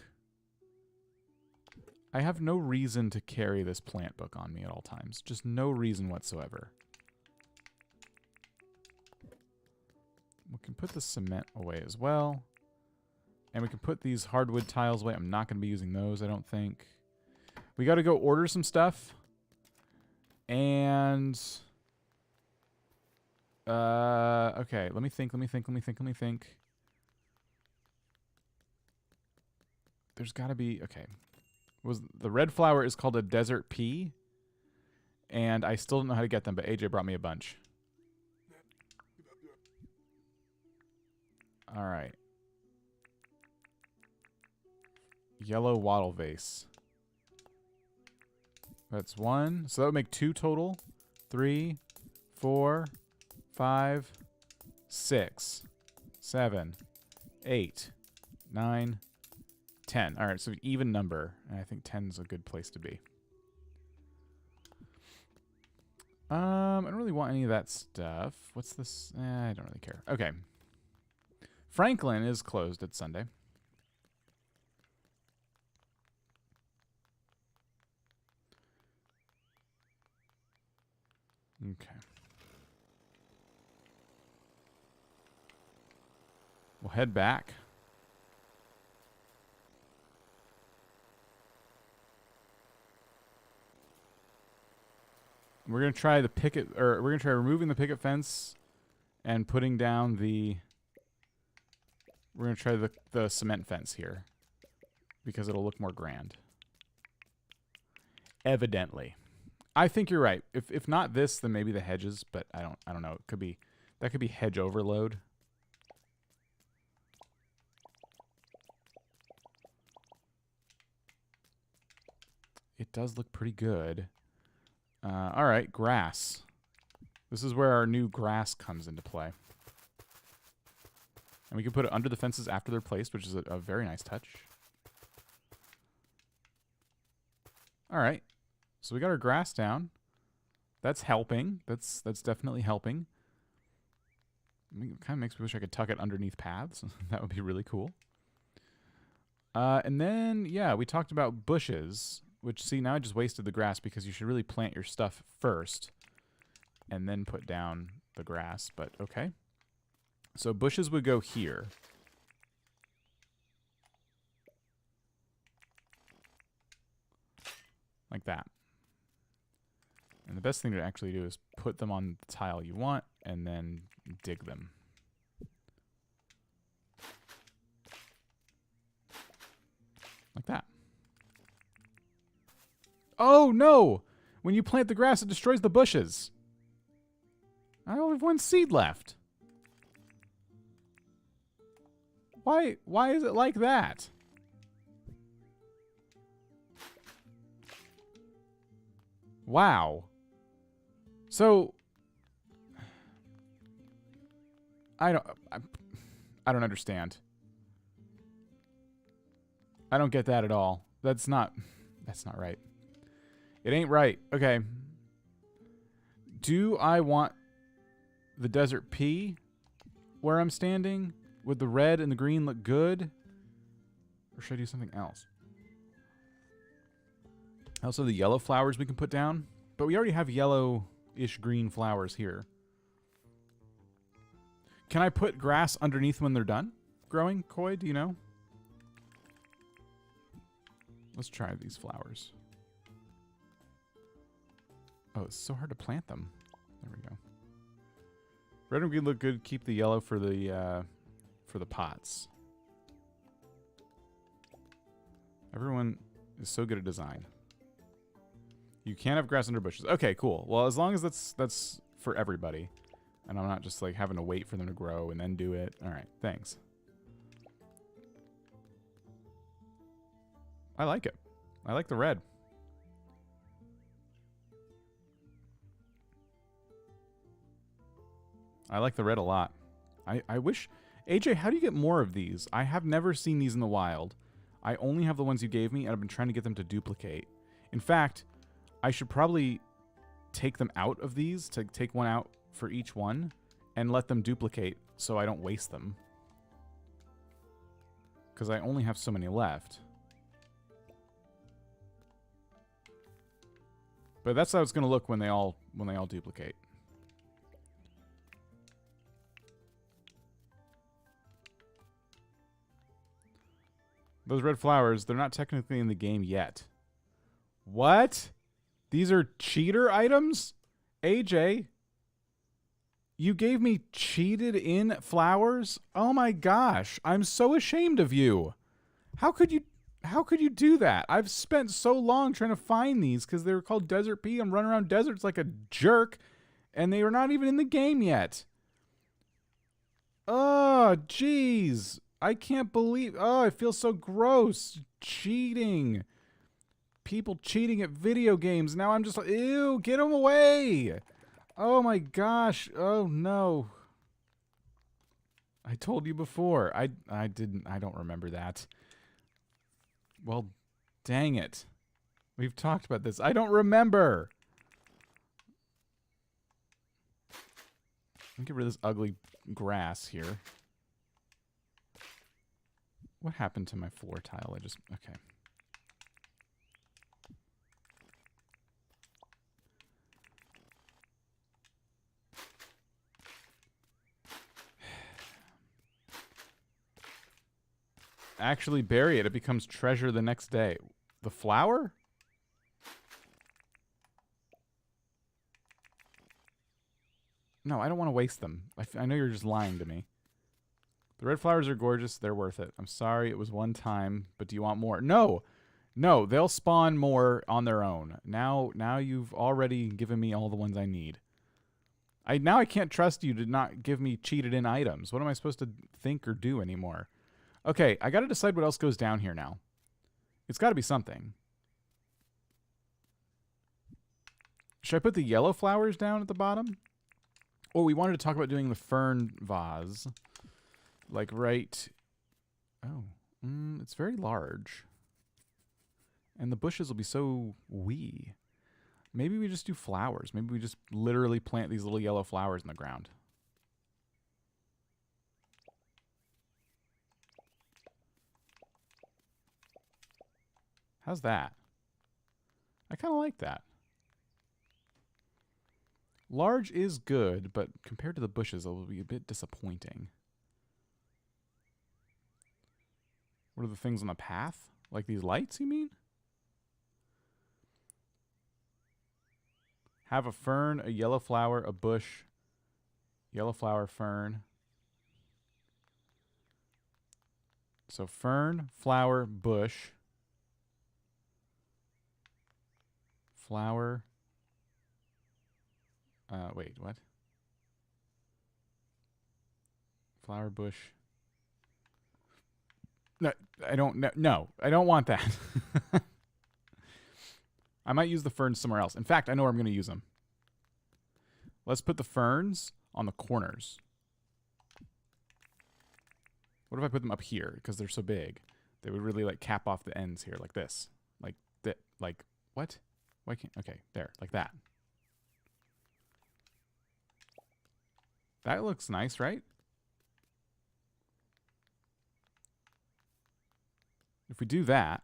I have no reason to carry this plant book on me at all times. Just no reason whatsoever. We can put the cement away as well. And we can put these hardwood tiles away. I'm not going to be using those, I don't think. We got to go order some stuff. And... okay, let me think. There's got to be... Okay. The red flower is called a desert pea, and I still don't know how to get them, but AJ brought me a bunch. All right. Yellow wattle vase. That's 1. So that would make 2 total. 3, 4, 5, 6, 7, 8, 9, 10. All right, so even number. And I think 10 is a good place to be. I don't really want any of that stuff. What's this? I don't really care. Okay. Franklin is closed at Sunday. Okay. We'll head back. We're going to try the picket, or we're going to try removing the picket fence and putting down the, we're going to try the cement fence here because it'll look more grand. Evidently. I think you're right. If not this, then maybe the hedges, but I don't know. It could be, that could be hedge overload. It does look pretty good. All right, grass. This is where our new grass comes into play. And we can put it under the fences after they're placed, which is a very nice touch. All right. So we got our grass down. That's helping. That's definitely helping. I mean, it kind of makes me wish I could tuck it underneath paths. That would be really cool. And then, yeah, we talked about bushes. Which, see, now I just wasted the grass because you should really plant your stuff first and then put down the grass, but okay. So bushes would go here. Like that. And the best thing to actually do is put them on the tile you want and then dig them. Like that. Oh, no! When you plant the grass, it destroys the bushes. I only have 1 seed left. Why is it like that? Wow. So... I don't understand. I don't get that at all. That's not right. It ain't right. Okay. Do I want the desert pea where I'm standing? Would the red and the green look good? Or should I do something else? Also, the yellow flowers we can put down. But we already have yellow-ish green flowers here. Can I put grass underneath when they're done growing, Koi? Do you know? Let's try these flowers. Oh, it's so hard to plant them. There we go. Red and green look good. Keep the yellow for the pots. Everyone is so good at design. You can't have grass under bushes. Okay, cool. Well, as long as that's for everybody, and I'm not just like having to wait for them to grow and then do it. All right, thanks. I like it. I like the red. I like the red a lot. I wish... AJ, how do you get more of these? I have never seen these in the wild. I only have the ones you gave me, and I've been trying to get them to duplicate. In fact, I should probably take them out of these, to take one out for each one, and let them duplicate so I don't waste them. Because I only have so many left. But that's how it's going to look when they all duplicate. Those red flowers, they're not technically in the game yet. What? These are cheater items? AJ, you gave me cheated in flowers? Oh my gosh, I'm so ashamed of you. How could you do that? I've spent so long trying to find these because they were called Desert Pea. I'm running around deserts like a jerk, and they were not even in the game yet. Oh, jeez. I can't believe... Oh, I feel so gross. Cheating. People cheating at video games. Now I'm just like, ew, get them away. Oh my gosh. Oh no. I told you before. I don't remember that. Well, dang it. We've talked about this. I don't remember. Let me get rid of this ugly grass here. What happened to my floor tile? Okay. Actually bury it. It becomes treasure the next day. The flower? No, I don't want to waste them. I know you're just lying to me. The red flowers are gorgeous. They're worth it. I'm sorry it was one time, but do you want more? No. No, they'll spawn more on their own. Now you've already given me all the ones I need. Now I can't trust you to not give me cheated in items. What am I supposed to think or do anymore? Okay, I got to decide what else goes down here now. It's got to be something. Should I put the yellow flowers down at the bottom? Oh, we wanted to talk about doing the fern vase. Like right... Oh. It's very large. And the bushes will be so wee. Maybe we just do flowers. Maybe we just literally plant these little yellow flowers in the ground. How's that? I kind of like that. Large is good, but compared to the bushes, it will be a bit disappointing. What are the things on the path? Like these lights, you mean? Have a fern, a yellow flower, a bush, yellow flower, fern. So fern, flower, bush, flower. Wait, what? Flower, bush. No, I don't know. No, I don't want that. I might use the ferns somewhere else. In fact, I know where I'm going to use them. Let's put the ferns on the corners. What if I put them up here? Because they're so big. They would really like cap off the ends here like this. Like that. Like, what? Why can't... Okay, there. Like that. That looks nice, right? If we do that...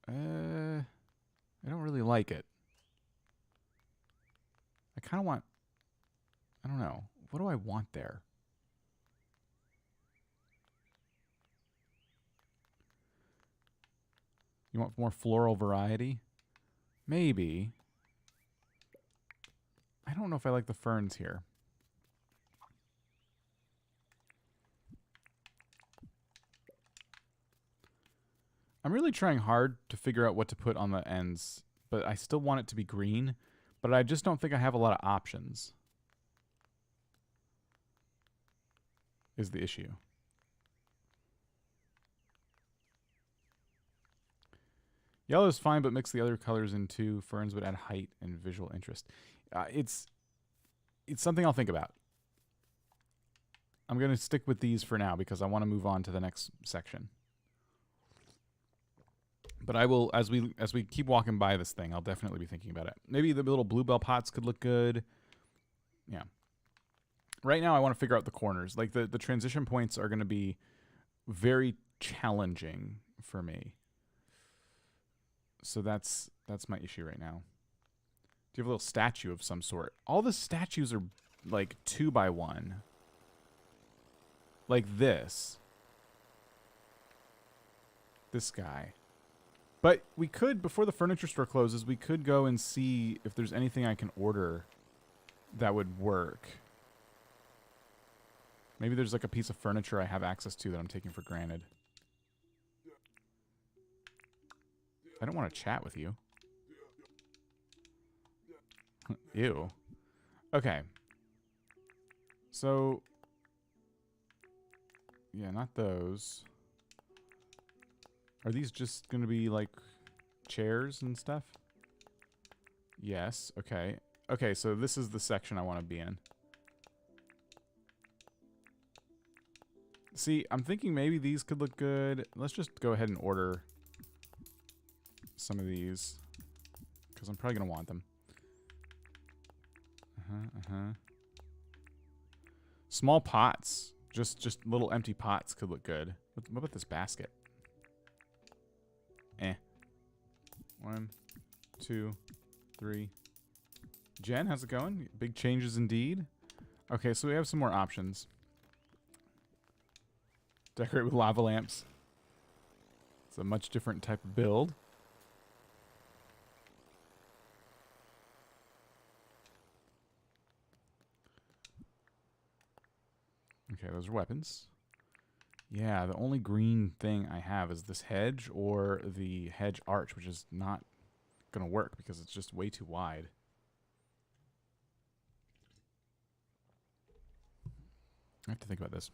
I don't really like it. I kind of want... I don't know. What do I want there? You want more floral variety? Maybe. don't know if I like the ferns here. I'm really trying hard to figure out what to put on the ends, but I still want it to be green, but I just don't think I have a lot of options. Is the issue. Yellow is fine, but mix the other colors in too. Ferns would add height and visual interest. It's something I'll think about. I'm going to stick with these for now because I want to move on to the next section. But I will, as we keep walking by this thing, I'll definitely be thinking about it. Maybe the little bluebell pots could look good. Yeah. Right now, I want to figure out the corners. Like, the transition points are going to be very challenging for me. So that's my issue right now. Do you have a little statue of some sort? All the statues are, like, 2x1. Like this. This guy. But we could, before the furniture store closes, we could go and see if there's anything I can order that would work. Maybe there's like a piece of furniture I have access to that I'm taking for granted. I don't want to chat with you. Ew. Okay. So, yeah, not those. Are these just going to be, like, chairs and stuff? Yes. Okay. Okay, so this is the section I want to be in. See, I'm thinking maybe these could look good. Let's just go ahead and order some of these, because I'm probably going to want them. Small pots. Just little empty pots could look good. What about this basket? 1, 2, 3. Jen, how's it going? Big changes indeed. Okay, so we have some more options. Decorate with lava lamps. It's a much different type of build. Okay, those are weapons. Yeah, the only green thing I have is this hedge or the hedge arch, which is not going to work because it's just way too wide. I have to think about this.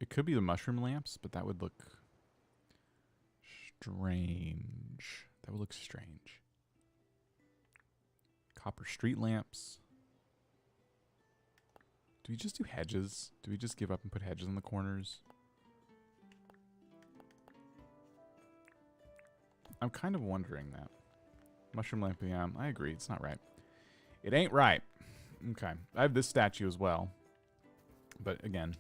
It could be the mushroom lamps, but that would look strange. That would look strange. Copper street lamps. Do we just do hedges? Do we just give up and put hedges in the corners? I'm kind of wondering that. Mushroom lamp, yeah, I agree. It's not right. It ain't right. Okay. I have this statue as well. But again.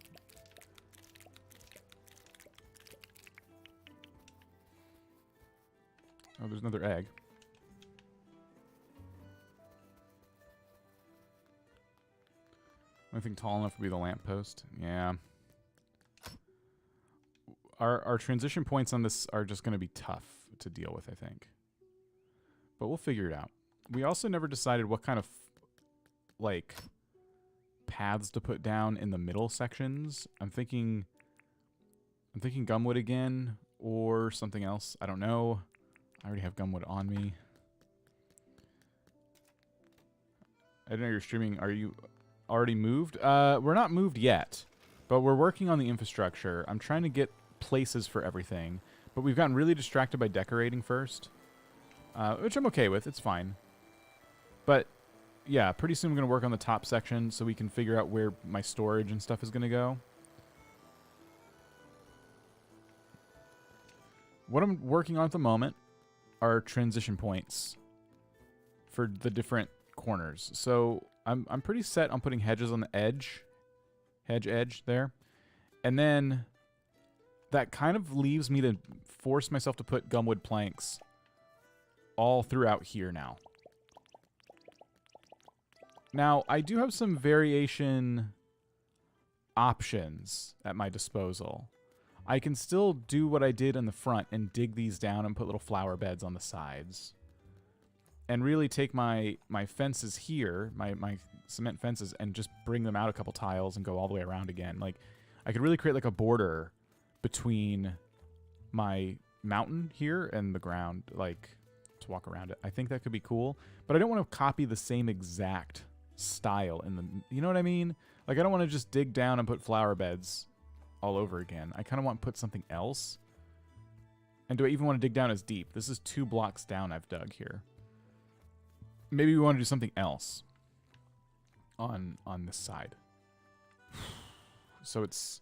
Oh, there's another egg. Anything tall enough to be the lamppost? Yeah. Our transition points on this are just going to be tough to deal with, I think. But we'll figure it out. We also never decided what kind of, like, paths to put down in the middle sections. I'm thinking gumwood again, or something else. I don't know. I already have gumwood on me. I don't know you're streaming. Are you already moved? We're not moved yet, but we're working on the infrastructure. I'm trying to get places for everything, but we've gotten really distracted by decorating first, which I'm okay with. It's fine. But yeah, pretty soon I'm going to work on the top section so we can figure out where my storage and stuff is going to go. What I'm working on at the moment are transition points for the different corners. So I'm pretty set on putting hedges on the edge. Edge there. And then that kind of leaves me to force myself to put gumwood planks all throughout here now. Now, I do have some variation options at my disposal. I can still do what I did in the front and dig these down and put little flower beds on the sides. And really take my fences here, my cement fences, and just bring them out a couple tiles and go all the way around again. Like, I could really create like a border between my mountain here and the ground, like, to walk around it. I think that could be cool. But I don't want to copy the same exact style in the... You know what I mean? Like, I don't want to just dig down and put flower beds all over again. I kind of want to put something else. And do I even want to dig down as deep? This is 2 blocks down I've dug here. Maybe we want to do something else on this side. So it's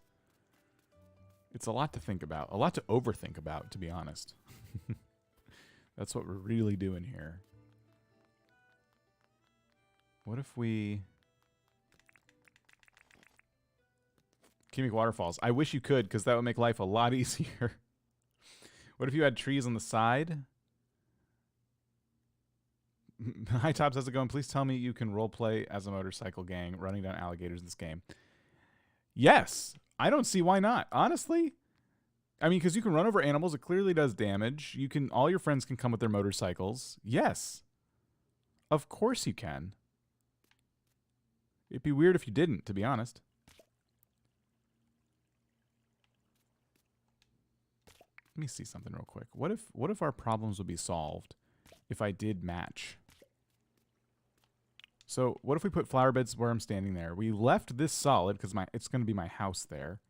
a lot to think about. A lot to overthink about, to be honest. That's what we're really doing here. What if we... Can you make waterfalls? I wish you could, because that would make life a lot easier. What if you had trees on the side? Hi, Tops, how's it going? Please tell me you can roleplay as a motorcycle gang running down alligators in this game. Yes! I don't see why not. Honestly, I mean, because you can run over animals. It clearly does damage. You can... All your friends can come with their motorcycles. Yes. Of course you can. It'd be weird if you didn't, to be honest. Let me see something real quick. What if our problems would be solved if I did match? So what if we put flower beds where I'm standing there? We left this solid because it's going to be my house there.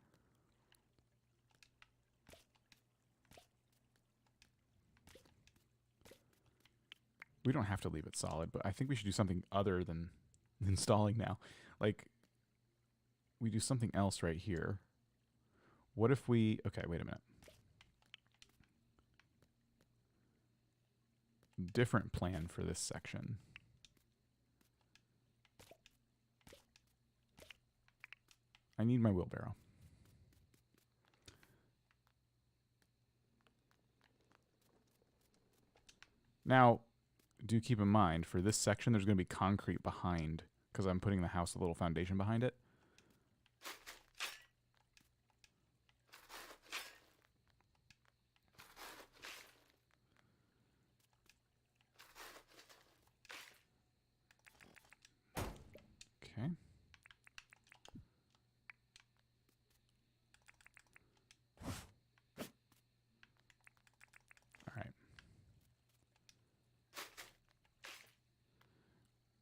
We don't have to leave it solid, but I think we should do something other than installing now. Like, we do something else right here. What if we... Okay, wait a minute. Different plan for this section. I need my wheelbarrow. Now, do keep in mind, for this section, there's going to be concrete behind, because I'm putting the house a little foundation behind it. Okay.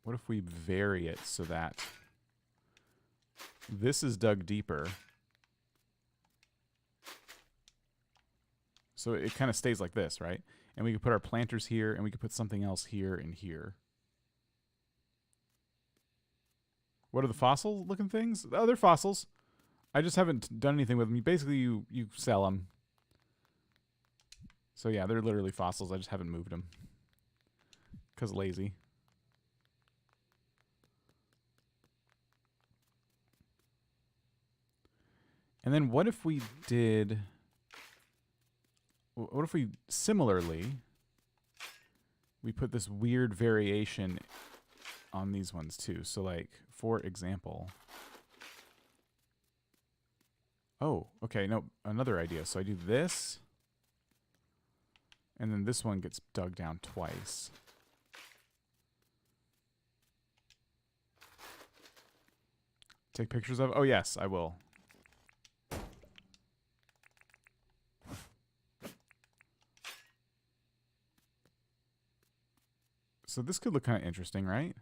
What if we vary it so that this is dug deeper? So it kind of stays like this, right? And we could put our planters here, and we could put something else here and here. What are the fossil-looking things? Oh, they're fossils. I just haven't done anything with them. Basically, you sell them. So yeah, they're literally fossils. I just haven't moved them. Because lazy. And then what if we did... What if we, similarly, we put this weird variation on these ones too? So like, for example... Oh, okay, no, another idea. So I do this, and then this one gets dug down twice. Take pictures of... Oh yes, I will. So this could look kind of interesting, right?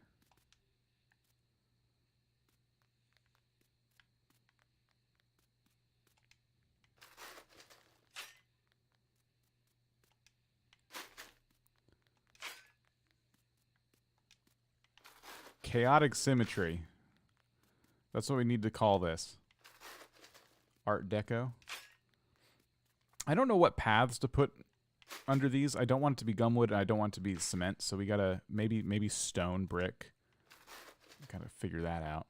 Chaotic symmetry. That's what we need to call this. Art Deco. I don't know what paths to put under these. I don't want it to be gumwood, and I don't want it to be cement, so we gotta maybe stone, brick. Gotta figure that out.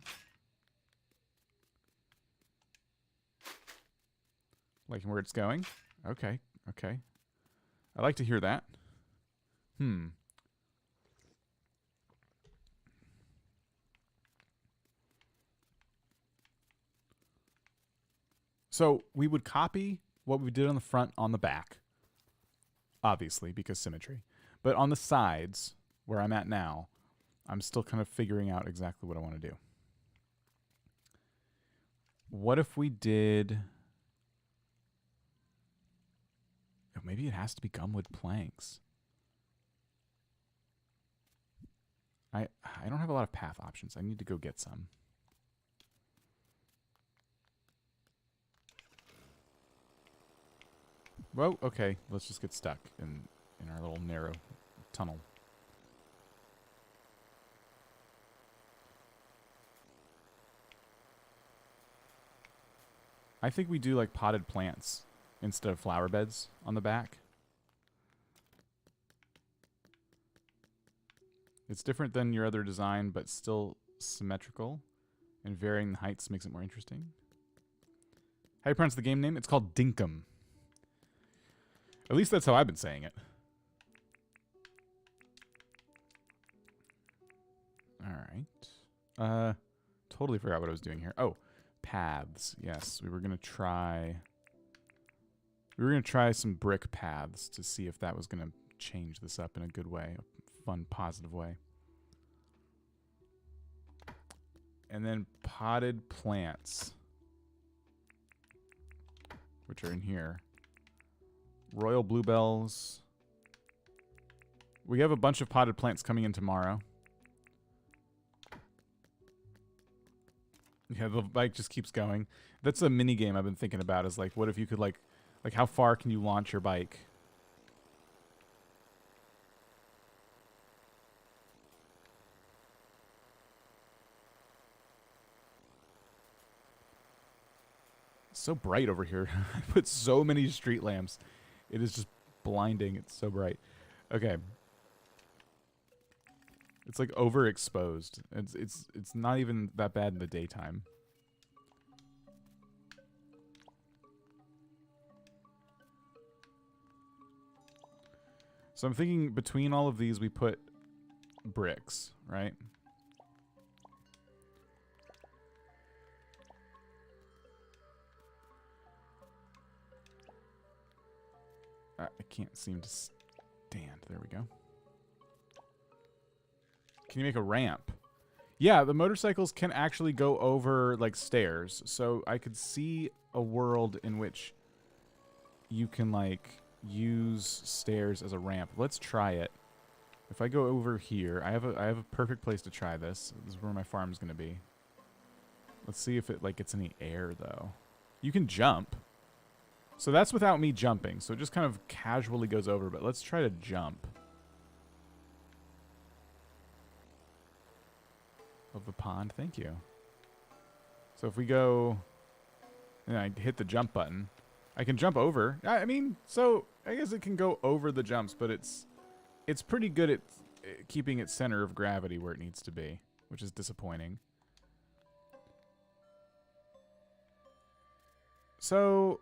Liking where it's going? Okay, okay. I like to hear that. So we would copy what we did on the front, on the back. Obviously, because symmetry. But on the sides, where I'm at now, I'm still kind of figuring out exactly what I want to do. What if we did... Oh, maybe it has to be gumwood planks. I don't have a lot of path options. I need to go get some. Whoa, okay. Let's just get stuck in our little narrow tunnel. I think we do like potted plants instead of flower beds on the back. It's different than your other design, but still symmetrical. And varying the heights makes it more interesting. How do you pronounce the game name? It's called Dinkum. At least that's how I've been saying it. Alright. Totally forgot what I was doing here. Oh, paths. Yes, we were going to try some brick paths to see if that was going to change this up in a good way, a fun, positive way. And then potted plants, which are in here. Royal bluebells. We have a bunch of potted plants coming in tomorrow. Yeah, the bike just keeps going. That's a mini game I've been thinking about, is like, what if you could like how far can you launch your bike? It's so bright over here. I put so many street lamps. It is just blinding. It's so bright. Okay. It's like overexposed. It's not even that bad in the daytime. So I'm thinking between all of these we put bricks, right? I can't seem to stand. There we go. Can you make a ramp? Yeah, the motorcycles can actually go over, like, stairs. So I could see a world in which you can, like, use stairs as a ramp. Let's try it. If I go over here, I have a perfect place to try this. This is where my farm is going to be. Let's see if it, like, gets any air, though. You can jump. So that's without me jumping. So it just kind of casually goes over. But let's try to jump. Of the pond. Thank you. So if we go... and I hit the jump button, I can jump over. I mean, so I guess it can go over the jumps, but it's pretty good at keeping its center of gravity where it needs to be, which is disappointing. So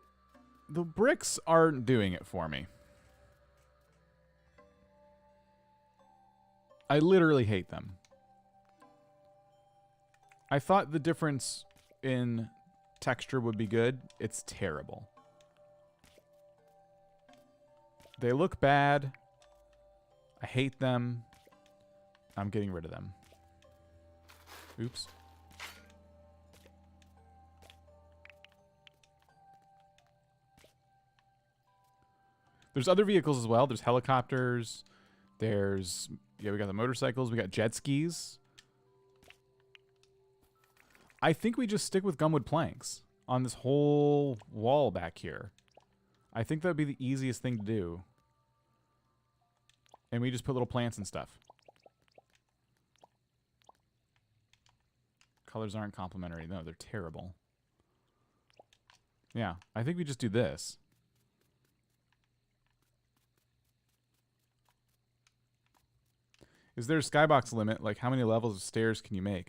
the bricks aren't doing it for me. I literally hate them. I thought the difference in texture would be good. It's terrible. They look bad. I hate them. I'm getting rid of them. Oops. There's other vehicles as well. There's helicopters. There's... yeah, we got the motorcycles. We got jet skis. I think we just stick with gumwood planks on this whole wall back here. I think that would be the easiest thing to do. And we just put little plants and stuff. Colors aren't complementary. No, they're terrible. Yeah, I think we just do this. Is there a skybox limit? Like, how many levels of stairs can you make?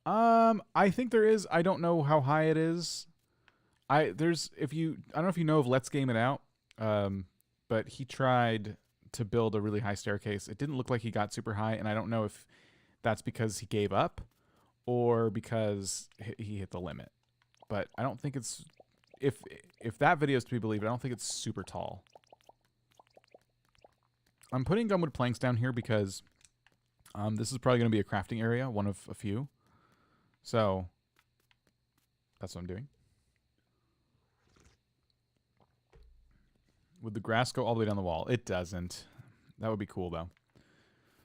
I think there is. I don't know how high it is. I don't know if you know of Let's Game It Out, but he tried to build a really high staircase. It didn't look like he got super high, and I don't know if that's because he gave up or because he hit the limit. But I don't think it's if that video is to be believed, I don't think it's super tall. I'm putting gumwood planks down here because this is probably going to be a crafting area, one of a few. So that's what I'm doing. Would the grass go all the way down the wall? It doesn't. That would be cool, though.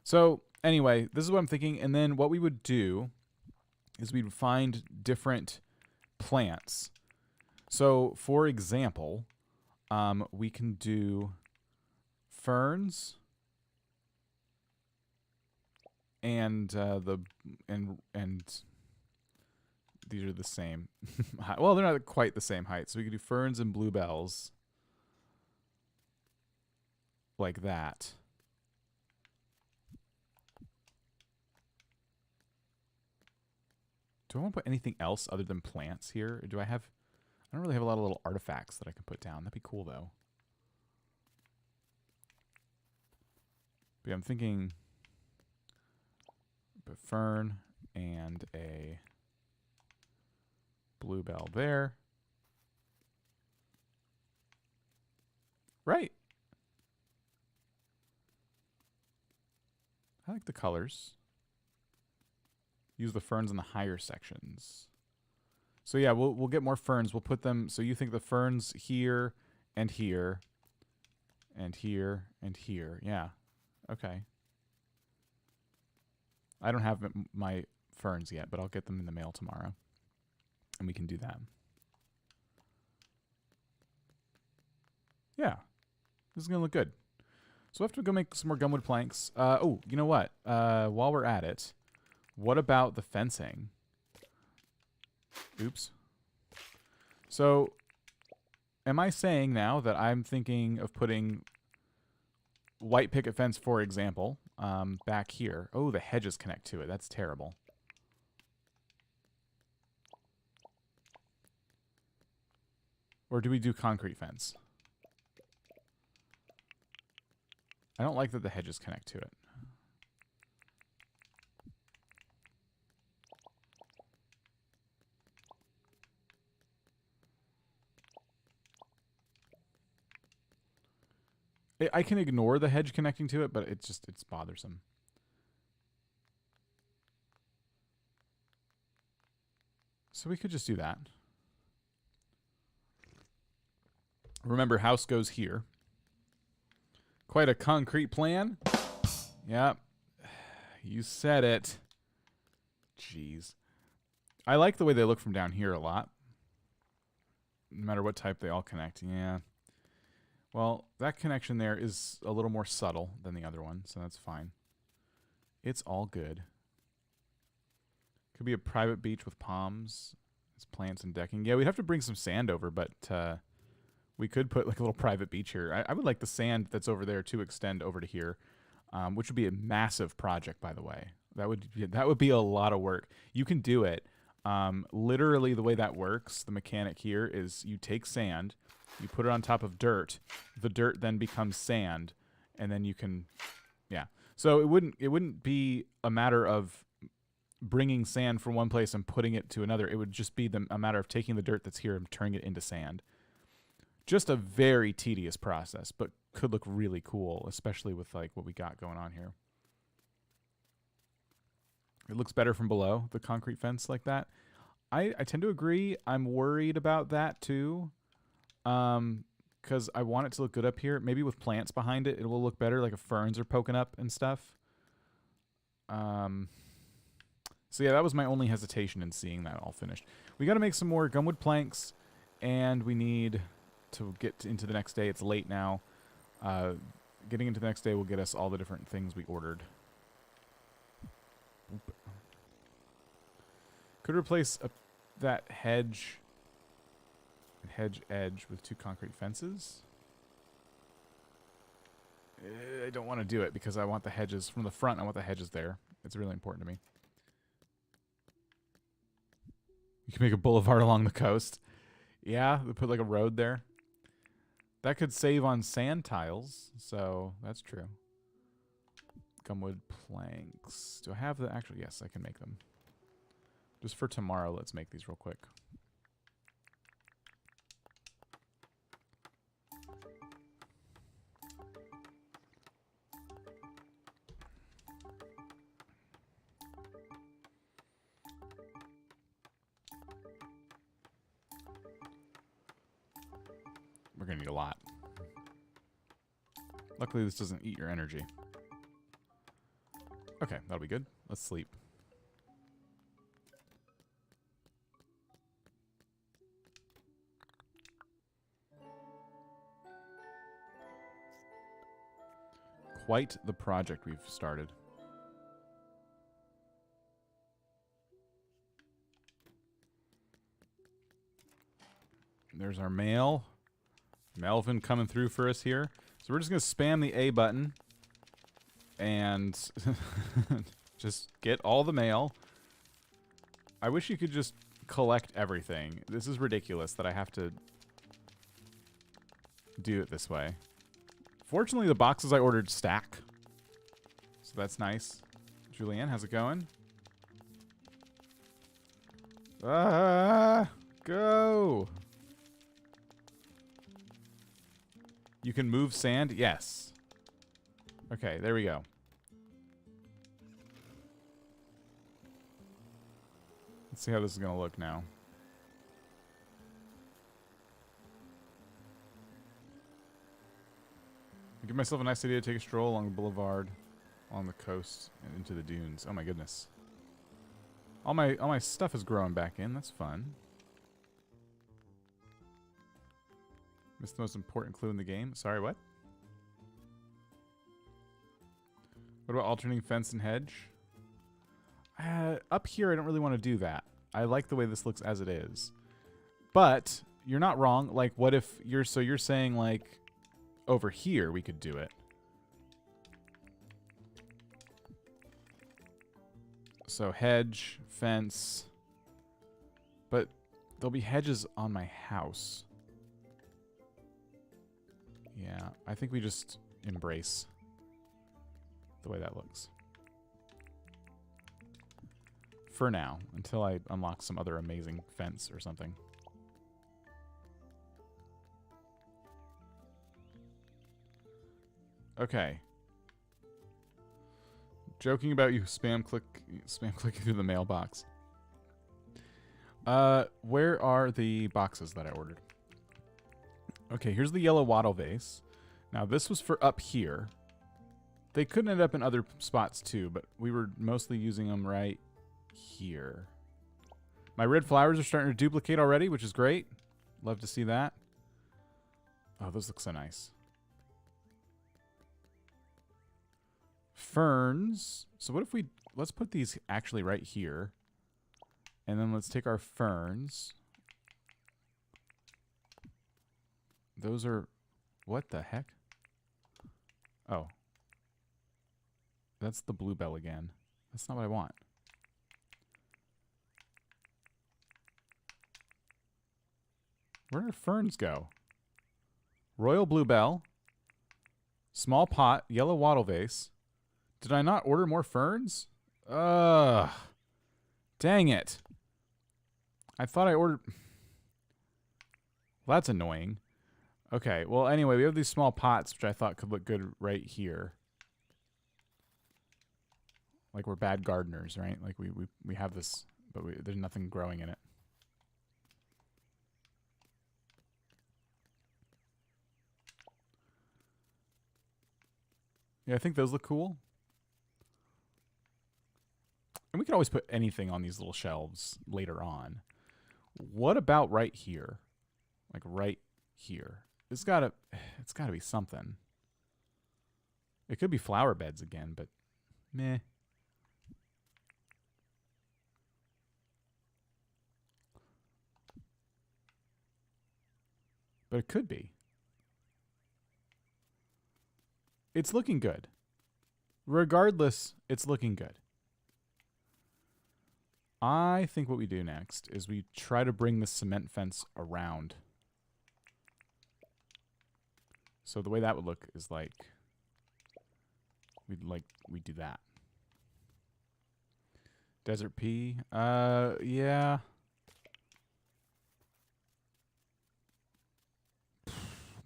So anyway, this is what I'm thinking. And then what we would do is we'd find different plants. So, for example, we can do ferns and these are the same. Well, they're not quite the same height. So we could do ferns and bluebells like that. Do I want to put anything else other than plants here? Or do I have... I don't really have a lot of little artifacts that I can put down. That'd be cool, though. But yeah, I'm thinking... a fern and a bluebell there. Right. I like the colors. Use the ferns in the higher sections. So yeah, we'll get more ferns. We'll put them. So you think the ferns here and here and here and here. Yeah. Okay. I don't have my ferns yet, but I'll get them in the mail tomorrow. And we can do that. Yeah. This is going to look good. So we have to go make some more gumwood planks. Oh, you know what? While we're at it, what about the fencing? Oops. So, am I saying now that I'm thinking of putting white picket fence, for example, back here? Oh, the hedges connect to it. That's terrible. Or do we do concrete fence? I don't like that the hedges connect to it. I can ignore the hedge connecting to it, but it's bothersome. So we could just do that. Remember, house goes here. Quite a concrete plan. Yep. You said it. Jeez. I like the way they look from down here a lot. No matter what type, they all connect. Yeah. Well, that connection there is a little more subtle than the other one, so that's fine. It's all good. Could be a private beach with palms. It's plants and decking. Yeah, we'd have to bring some sand over, but we could put like a little private beach here. I would like the sand that's over there to extend over to here, which would be a massive project, by the way. That would be a lot of work. You can do it. Literally, the way that works, the mechanic here is you take sand, you put it on top of dirt. The dirt then becomes sand, and then you can, yeah. So it wouldn't be a matter of bringing sand from one place and putting it to another. It would just be a matter of taking the dirt that's here and turning it into sand. Just a very tedious process, but could look really cool, especially with like what we got going on here. It looks better from below, the concrete fence like that. I tend to agree. I'm worried about that too. Because I want it to look good up here. Maybe with plants behind it, it will look better, like if ferns are poking up and stuff. So yeah, that was my only hesitation in seeing that all finished. We got to make some more gumwood planks, and we need to get into the next day. It's late now. Getting into the next day will get us all the different things we ordered. Oop. Could replace that hedge edge with 2 concrete fences. I don't want to do it because I want the hedges from the front. I want the hedges there. It's really important to me. You can make a boulevard along the coast. Yeah, they put like a road there. That could save on sand tiles, so that's true. Gumwood planks. Do I have the actual? Yes, I can make them. Just for tomorrow, let's make these real quick. we're going to need a lot. Luckily, this doesn't eat your energy. Okay, that'll be good. Let's sleep. Quite the project we've started. There's our mail. Melvin coming through for us here. So we're just going to spam the A button and just get all the mail. I wish you could just collect everything. This is ridiculous that I have to do it this way. Fortunately, the boxes I ordered stack. So that's nice. Julianne, how's it going? Go! You can move sand? Yes. Okay, there we go. Let's see how this is going to look now. I give myself a nice idea to take a stroll along the boulevard, along the coast, and into the dunes. Oh my goodness. All my stuff is growing back in. That's fun. Missed the most important clue in the game. Sorry, what? What about alternating fence and hedge? Up here, I don't really want to do that. I like the way this looks as it is. But you're not wrong. Like, what if you're saying like over here we could do it. So hedge, fence, but there'll be hedges on my house. Yeah, I think we just embrace the way that looks. For now, until I unlock some other amazing fence or something. Okay. Joking about you spam clicking through the mailbox. Where are the boxes that I ordered? Okay, here's the yellow wattle vase. Now this was for up here. They could end up in other spots too, but we were mostly using them right here. My red flowers are starting to duplicate already, which is great. Love to see that. Oh, those look so nice. Ferns. So what if we... Let's put these actually right here. And then let's take our ferns. Those are... What the heck? Oh. That's the bluebell again. That's not what I want. Where do ferns go? Royal bluebell. Small pot. Yellow wattle vase. Did I not order more ferns? Ugh. Dang it. I thought I ordered... Well, that's annoying. Okay, well, anyway, we have these small pots, which I thought could look good right here. Like we're bad gardeners, right? Like we have this, but there's nothing growing in it. Yeah, I think those look cool. And we could always put anything on these little shelves later on. What about right here? Like right here. It's gotta be something. It could be flower beds again, but meh. But it could be. It's looking good. Regardless, it's looking good. I think what we do next is we try to bring the cement fence around. So the way that would look is like we do that. Desert pea. Yeah.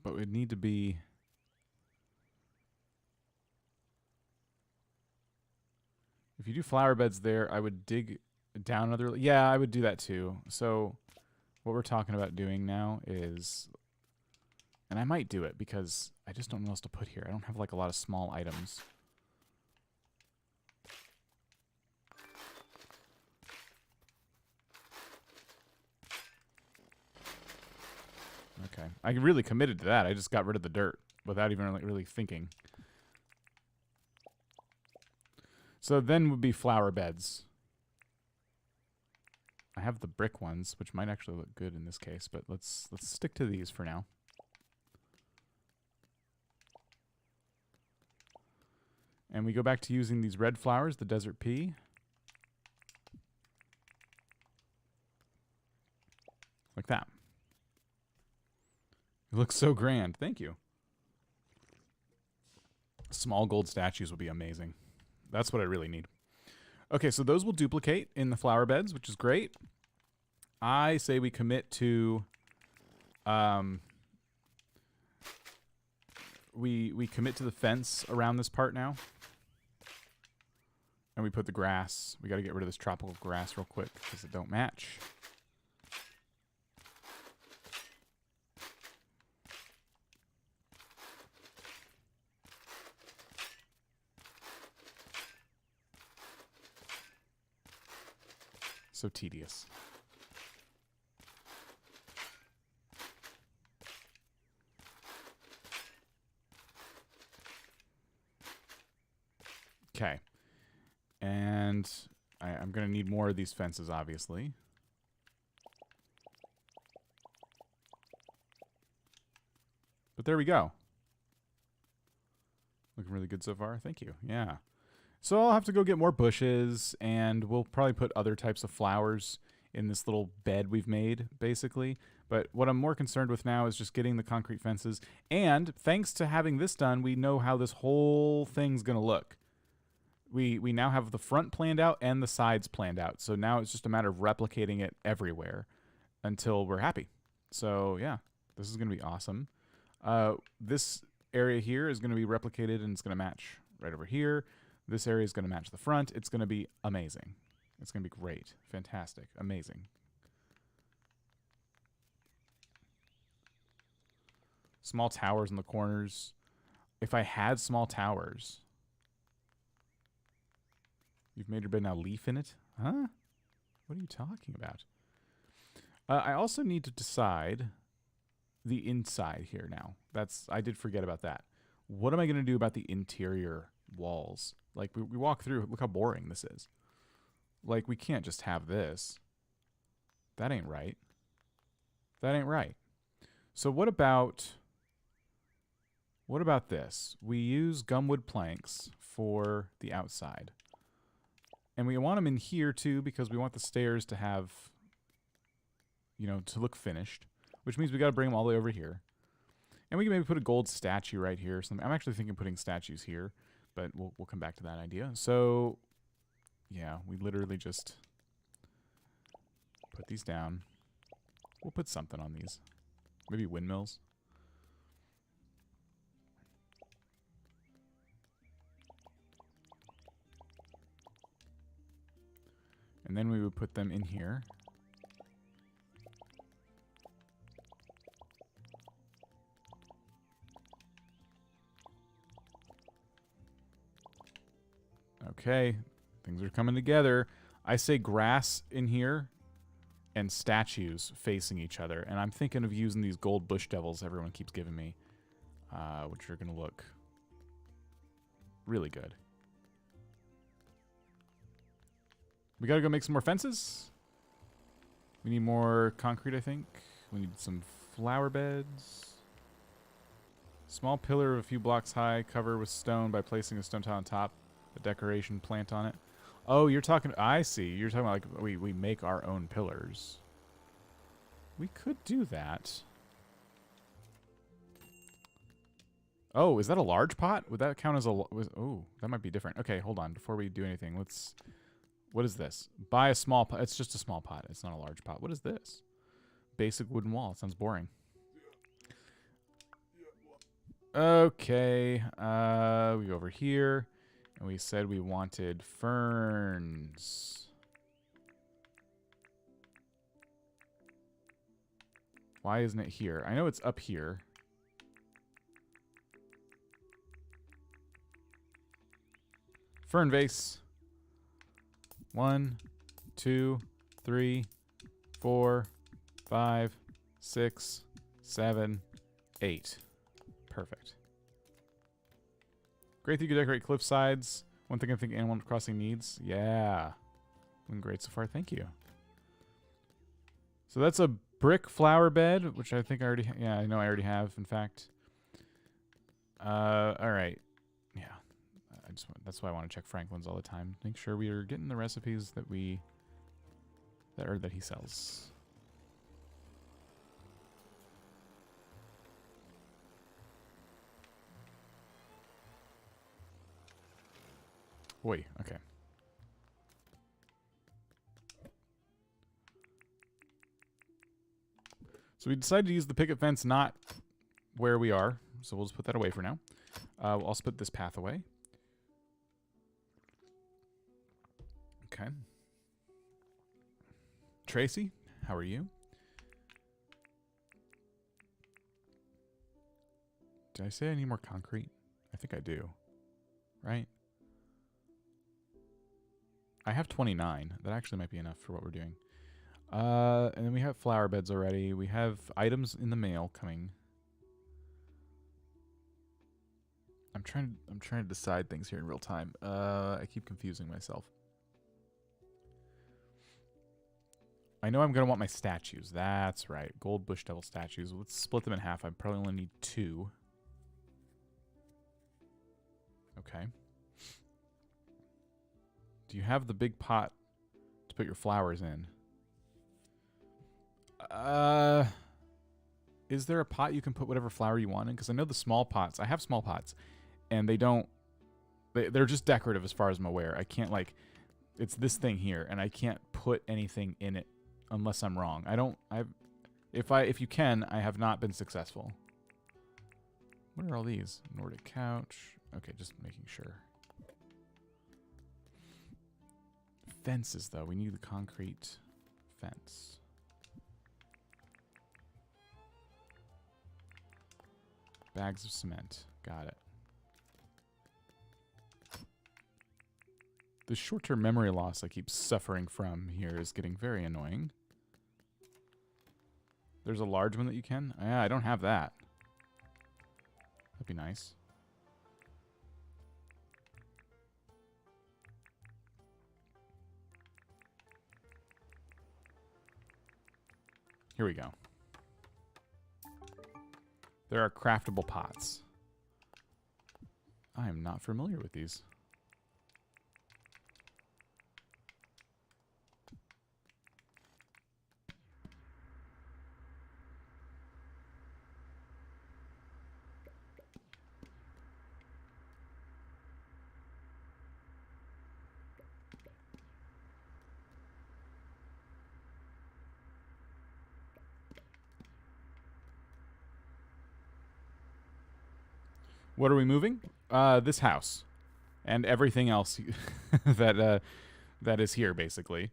But we'd need to be... If you do flower beds there, I would dig down another... Yeah, I would do that too. So what we're talking about doing now is And I might do it because I just don't know what else to put here. I don't have like a lot of small items. Okay. I really committed to that. I just got rid of the dirt without even like really thinking. So then would be flower beds. I have the brick ones, which might actually look good in this case, but let's stick to these for now. And we go back to using these red flowers, the desert pea. Like that. It looks so grand. Thank you. Small gold statues would be amazing. That's what I really need. Okay, so those will duplicate in the flower beds, which is great. I say we commit to... we commit to the fence around this part now. And we put the grass. We got to get rid of this tropical grass real quick because it don't match. So tedious. Okay. And I'm going to need more of these fences, obviously. But there we go. Looking really good so far. Thank you. Yeah. So I'll have to go get more bushes, and we'll probably put other types of flowers in this little bed we've made, basically. But what I'm more concerned with now is just getting the concrete fences. And thanks to having this done, we know how this whole thing's going to look. We now have the front planned out and the sides planned out. So now it's just a matter of replicating it everywhere until we're happy. So yeah, this is going to be awesome. This area here is going to be replicated, and it's going to match right over here. This area is going to match the front. It's going to be amazing. It's going to be great. Fantastic. Amazing. Small towers in the corners. If I had small towers... You've made your bed now leaf in it? Huh? What are you talking about? I also need to decide the inside here now. I did forget about that. What am I going to do about the interior walls? Like, we walk through, look how boring this is. Like, we can't just have this. That ain't right. That ain't right. So what about this? We use gumwood planks for the outside. And we want them in here, too, because we want the stairs to have, you know, to look finished. Which means we got to bring them all the way over here. And we can maybe put a gold statue right here or something. I'm actually thinking putting statues here, but we'll come back to that idea. So, yeah, we literally just put these down. We'll put something on these. Maybe windmills. And then we would put them in here. Okay, things are coming together. I say grass in here and statues facing each other. And I'm thinking of using these gold bush devils everyone keeps giving me, which are going to look really good. We got to go make some more fences. We need more concrete, I think. We need some flower beds. Small pillar of a few blocks high, cover with stone by placing a stone tile on top. A decoration plant on it. Oh, you're talking... I see. You're talking about like we make our own pillars. We could do that. Oh, is that a large pot? Would that count as a... Oh, that might be different. Okay, hold on. Before we do anything, let's... What is this? Buy a small pot. It's just a small pot. It's not a large pot. What is this? Basic wooden wall. It sounds boring. Okay. We go over here. And we said we wanted ferns. Why isn't it here? I know it's up here. Fern vase. 1, 2, 3, 4, 5, 6, 7, 8. Perfect. Great that you can decorate cliff sides. One thing I think Animal Crossing needs. Yeah. Doing great so far. Thank you. So that's a brick flower bed, which I think I already... yeah, I know I already have, in fact. All right. Yeah. That's why I want to check Franklin's all the time. Make sure we are getting the recipes that that he sells. Oi, okay. So we decided to use the picket fence not where we are, so we'll just put that away for now. We'll also put this path away. Okay. Tracy, how are you? Did I say I need more concrete? I think I do. Right? I have 29. That actually might be enough for what we're doing. And then we have flower beds already. We have items in the mail coming. I'm trying to decide things here in real time. I keep confusing myself. I know I'm going to want my statues. That's right. Gold bush devil statues. Let's split them in half. I probably only need 2. Okay. Do you have the big pot to put your flowers in? Is there a pot you can put whatever flower you want in? Because I know the small pots. I have small pots. And they don't... They're just decorative as far as I'm aware. I can't, like... It's this thing here. And I can't put anything in it unless I'm wrong. If you can, I have not been successful. What are all these? Nordic couch. Okay, just making sure. Fences, though. We need the concrete fence. Bags of cement. Got it. The short-term memory loss I keep suffering from here is getting very annoying. There's a large one that you can? Yeah, I don't have that. That'd be nice. Here we go. There are craftable pots. I am not familiar with these. What are we moving? This house. And everything else that is here, basically.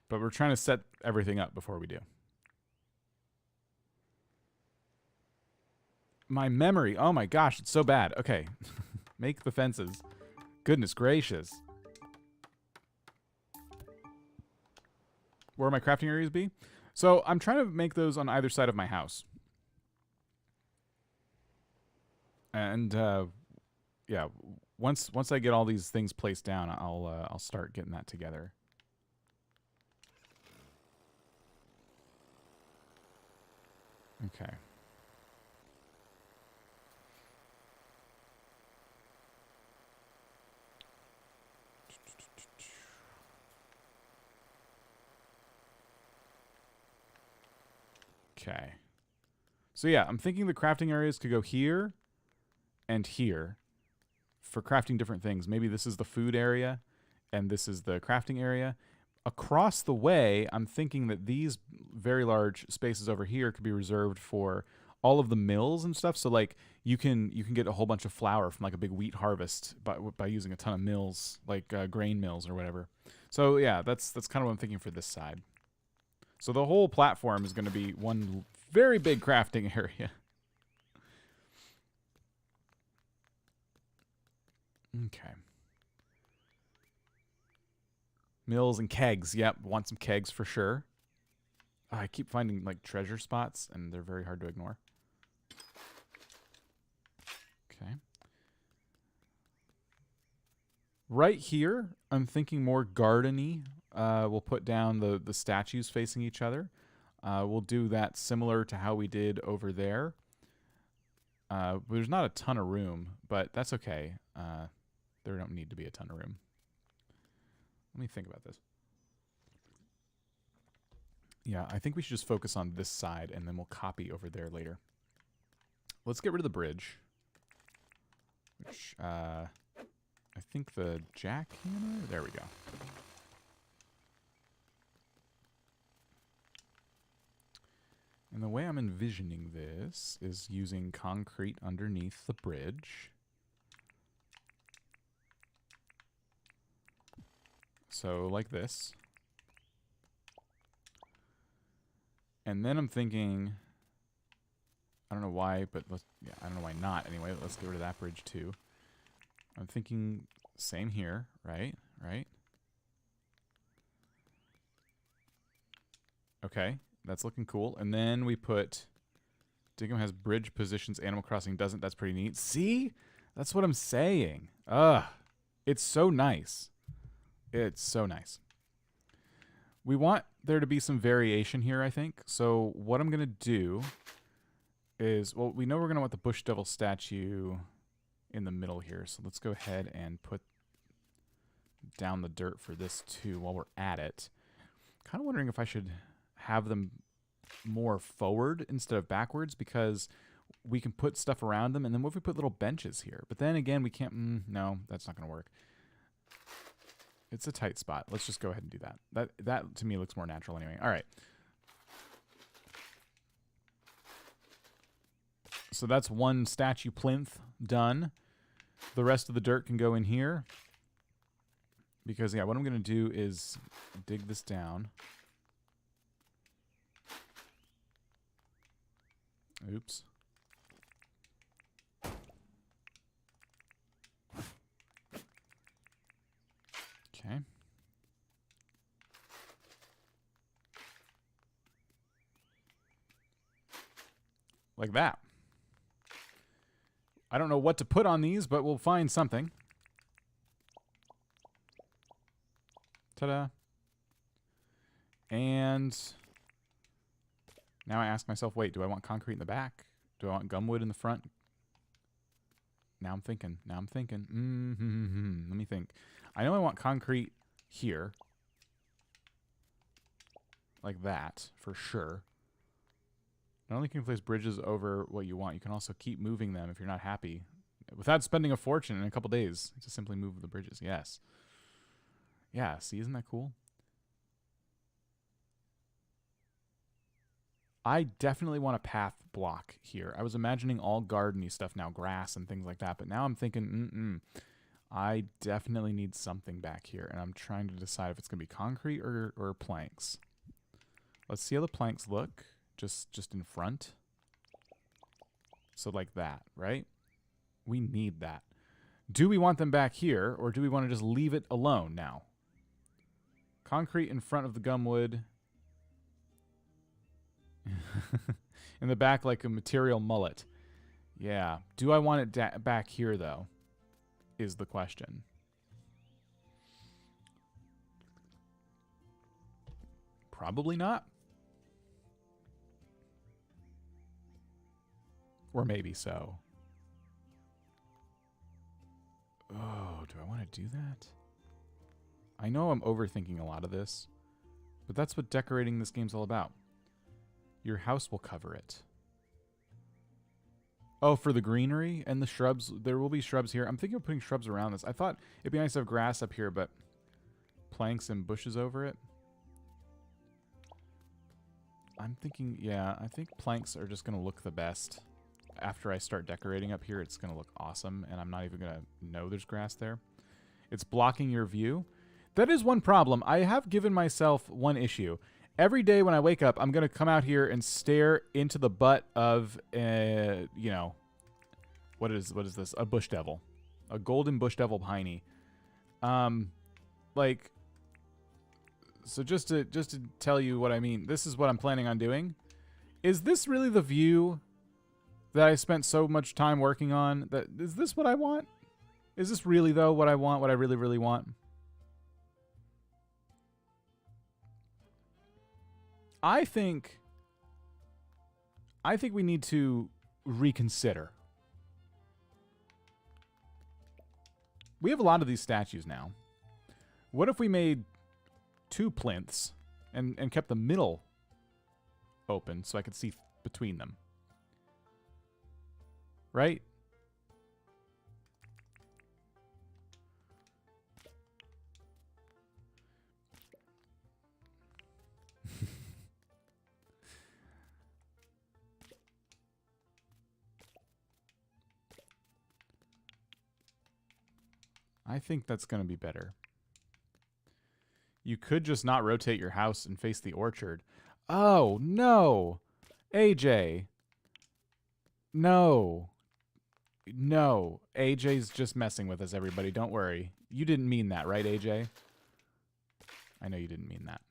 But we're trying to set everything up before we do. My memory. Oh my gosh, it's so bad. Okay. Make the fences. Goodness gracious. Where my crafting areas be? So I'm trying to make those on either side of my house. And yeah, once I get all these things placed down, I'll start getting that together. Okay. Okay. So yeah, I'm thinking the crafting areas could go here and here for crafting different things. Maybe this is the food area and this is the crafting area. Across the way, I'm thinking that these very large spaces over here could be reserved for all of the mills and stuff. So like you can get a whole bunch of flour from like a big wheat harvest by using a ton of mills, like grain mills or whatever. So yeah, that's kind of what I'm thinking for this side. So the whole platform is going to be one very big crafting area. Okay. Mills and kegs. Yep, want some kegs for sure. Oh, I keep finding like treasure spots, and they're very hard to ignore. Okay. Right here, I'm thinking more garden-y. We'll put down the statues facing each other. We'll do that similar to how we did over there. There's not a ton of room, but that's okay. There don't need to be a ton of room. Let me think about this. Yeah, I think we should just focus on this side, and then we'll copy over there later. Let's get rid of the bridge. Which, I think the jackhammer? There we go. And the way I'm envisioning this is using concrete underneath the bridge. So, like this. And then I'm thinking, I don't know why, but I don't know why not. Anyway, let's get rid of that bridge too. I'm thinking same here, right? Right? Okay, that's looking cool. And then we put, Dinkum has bridge positions, Animal Crossing doesn't. That's pretty neat. See? That's what I'm saying. Ugh. It's so nice. It's so nice. We want there to be some variation here, I think. So what I'm going to do is, well, we know we're going to want the Bush Devil statue in the middle here. So let's go ahead and put down the dirt for this too while we're at it. Kind of wondering if I should have them more forward instead of backwards, because we can put stuff around them. And then what if we put little benches here? But then again, we can't, no, that's not going to work. It's a tight spot. Let's just go ahead and do that. That to me looks more natural anyway. All right. So that's one statue plinth done. The rest of the dirt can go in here. Because, yeah, what I'm going to do is dig this down. Oops. Okay. Like that. I don't know what to put on these, but we'll find something. Ta-da. And now I ask myself, wait, do I want concrete in the back? Do I want gumwood in the front? Now I'm thinking. Let me think. I know I want concrete here. Like that, for sure. Not only can you place bridges over what you want, you can also keep moving them if you're not happy. Without spending a fortune in a couple days to simply move the bridges. Yes. Yeah, see, isn't that cool? I definitely want a path block here. I was imagining all garden-y stuff now, grass and things like that, but now I'm thinking, I definitely need something back here, and I'm trying to decide if it's going to be concrete or planks. Let's see how the planks look, just in front. So like that, right? We need that. Do we want them back here, or do we want to just leave it alone now? Concrete in front of the gumwood. In the back like a material mullet. Yeah. Do I want it back here, though? Is the question. Probably not. Or maybe so. Oh, do I want to do that? I know I'm overthinking a lot of this, but that's what decorating this game's all about. Your house will cover it. Oh, for the greenery and the shrubs, there will be shrubs here. I'm thinking of putting shrubs around this. I thought it'd be nice to have grass up here, but planks and bushes over it. I'm thinking, yeah, I think planks are just going to look the best. After I start decorating up here, it's going to look awesome, and I'm not even going to know there's grass there. It's blocking your view. That is one problem. I have given myself one issue. Every day when I wake up, I'm going to come out here and stare into the butt of, you know, what is this? A bush devil. A golden bush devil piney. Like, so just to tell you what I mean, this is what I'm planning on doing. Is this really the view that I spent so much time working on? Is this what I want? Is this really, though, what I want, what I really, really want? I think we need to reconsider. We have a lot of these statues now. What if we made 2 plinths and kept the middle open so I could see between them? Right? I think that's going to be better. You could just not rotate your house and face the orchard. Oh, no. AJ. No. No. AJ's just messing with us, everybody. Don't worry. You didn't mean that, right, AJ? I know you didn't mean that.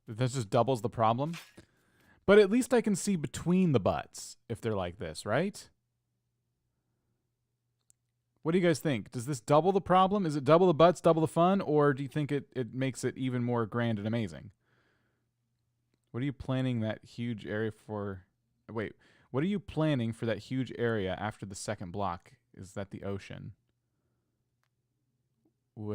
That just doubles the problem. But at least I can see between the butts if they're like this, right? What do you guys think? Does this double the problem? Is it double the butts, double the fun? Or do you think it makes it even more grand and amazing? What are you planning that huge area for? Wait, what are you planning for that huge area after the second block? Is that the ocean? What?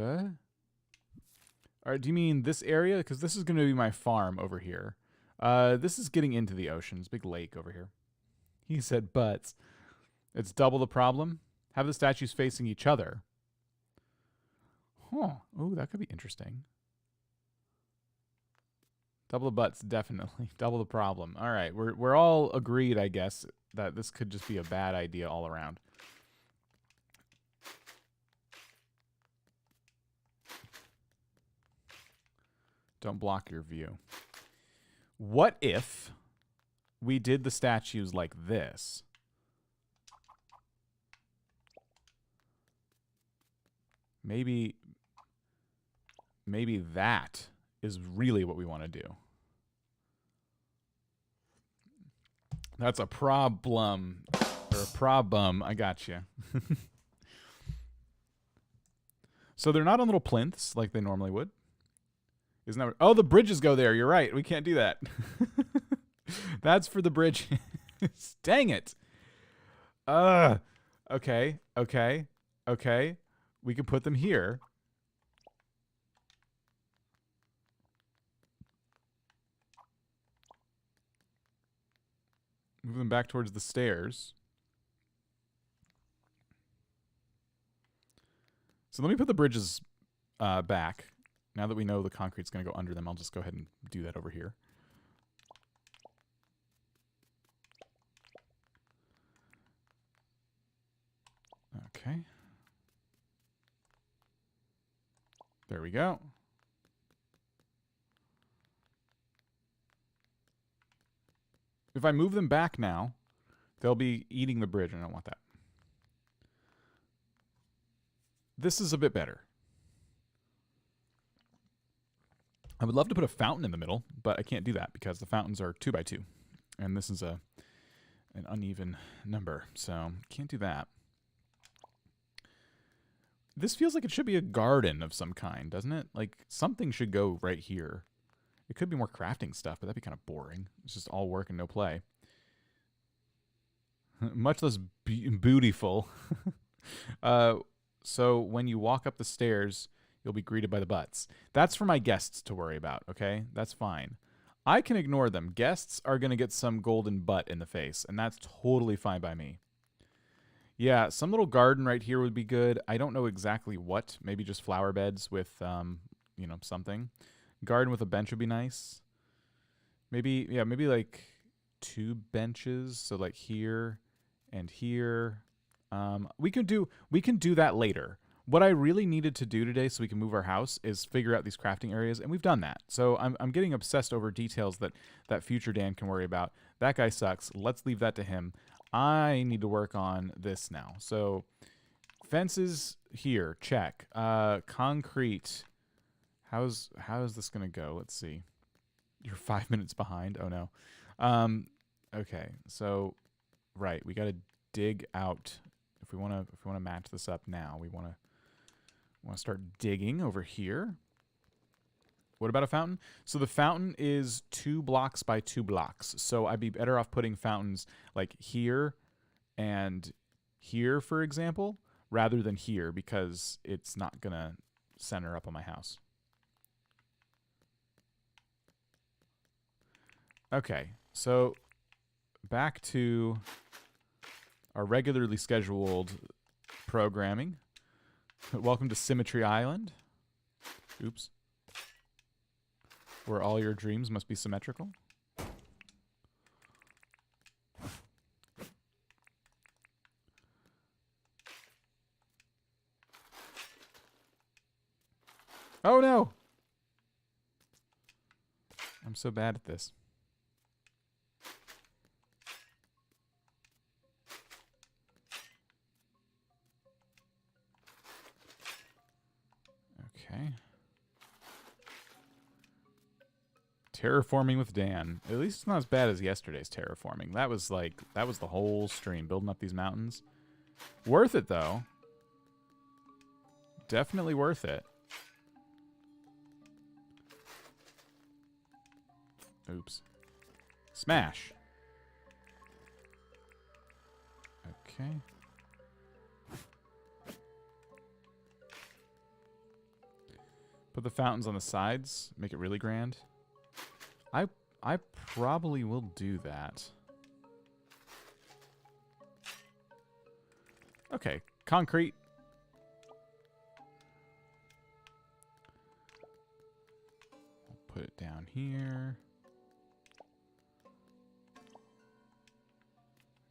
All right, do you mean this area? Because this is going to be my farm over here. This is getting into the ocean. It's a big lake over here. He said butts. It's double the problem. Have the statues facing each other. Huh. Ooh, that could be interesting. Double the butts, definitely. Double the problem. All right, we're all agreed, I guess, that this could just be a bad idea all around. Don't block your view. What if we did the statues like this? Maybe that is really what we want to do. That's a problem. Or a problem. I got you. So they're not on little plinths like they normally would. Isn't that? Oh, the bridges go there. You're right. We can't do that. That's for the bridge. Dang it. Okay. We can put them here. Move them back towards the stairs. So let me put the bridges back. Now that we know the concrete's going to go under them, I'll just go ahead and do that over here. Okay. There we go. If I move them back now, they'll be eating the bridge, and I don't want that. This is a bit better. I would love to put a fountain in the middle, but I can't do that because the fountains are 2 by 2, and this is an uneven number, so can't do that. This feels like it should be a garden of some kind, doesn't it? Like, something should go right here. It could be more crafting stuff, but that'd be kind of boring. It's just all work and no play. Much less beautiful. So when you walk up the stairs, you'll be greeted by the butts. That's for my guests to worry about, okay? That's fine. I can ignore them. Guests are going to get some golden butt in the face, and that's totally fine by me. Yeah, some little garden right here would be good. I don't know exactly what. Maybe just flower beds with, you know, something. Garden with a bench would be nice. Maybe, yeah, maybe like 2 benches. So like here and here. We can do that later. What I really needed to do today so we can move our house is figure out these crafting areas, and we've done that. So I'm getting obsessed over details that future Dan can worry about. That guy sucks. Let's leave that to him. I need to work on this now. So fences here, check. Concrete. How is this gonna go? Let's see. You're 5 minutes behind. Oh no. Okay. So right, we gotta dig out. If we wanna match this up now, we wanna start digging over here. What about a fountain? So the fountain is 2 blocks by 2 blocks. So I'd be better off putting fountains like here and here, for example, rather than here, because it's not gonna center up on my house. Okay, so back to our regularly scheduled programming. Welcome to Symmetry Island. Oops. Where all your dreams must be symmetrical. Oh no! I'm so bad at this. Okay. Terraforming with Dan. At least it's not as bad as yesterday's terraforming. That was the whole stream, building up these mountains. Worth it, though. Definitely worth it. Oops. Smash. Okay. Put the fountains on the sides. Make it really grand. I probably will do that. Okay. Concrete. I'll put it down here.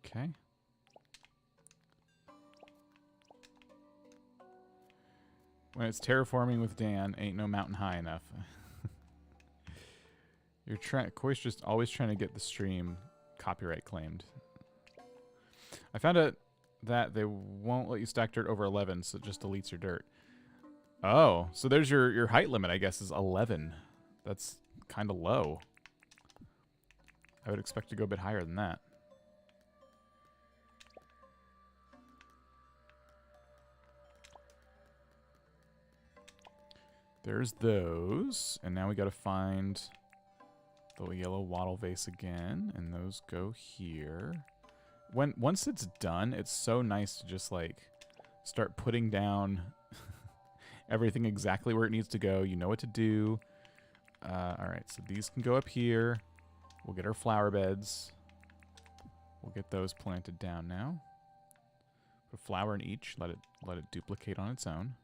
Okay. When it's terraforming with Dan, ain't no mountain high enough. Koi's just always trying to get the stream copyright claimed. I found out that they won't let you stack dirt over 11, so it just deletes your dirt. Oh, so there's your height limit, I guess, is 11. That's kind of low. I would expect to go a bit higher than that. There's those. And now we got to find the yellow wattle vase again. And those go here. Once it's done, it's so nice to just, like, start putting down everything exactly where it needs to go. You know what to do. Alright, so these can go up here. We'll get our flower beds. We'll get those planted down now. Put a flower in each. Let it duplicate on its own.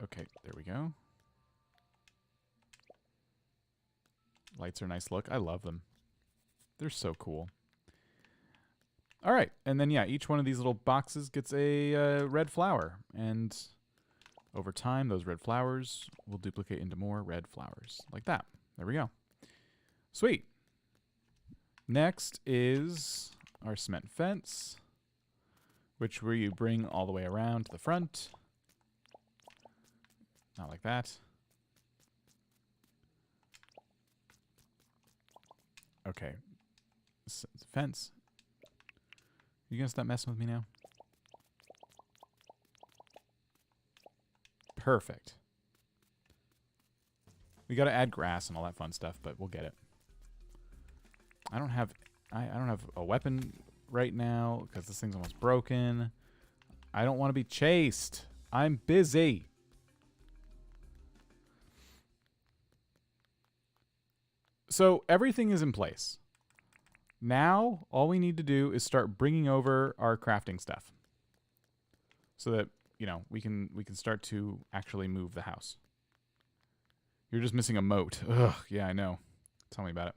Okay, there we go. Lights are a nice look. I love them. They're so cool. All right, and then, yeah, each one of these little boxes gets a red flower. And over time, those red flowers will duplicate into more red flowers. Like that. There we go. Sweet. Next is our cement fence, which we bring all the way around to the front. Not like that. Okay. Fence. You gonna stop messing with me now? Perfect. We gotta add grass and all that fun stuff, but we'll get it. I don't have a weapon right now because this thing's almost broken. I don't want to be chased. I'm busy. So everything is in place. Now, all we need to do is start bringing over our crafting stuff, so that, you know, we can start to actually move the house. You're just missing a moat. Ugh, yeah, I know. Tell me about it.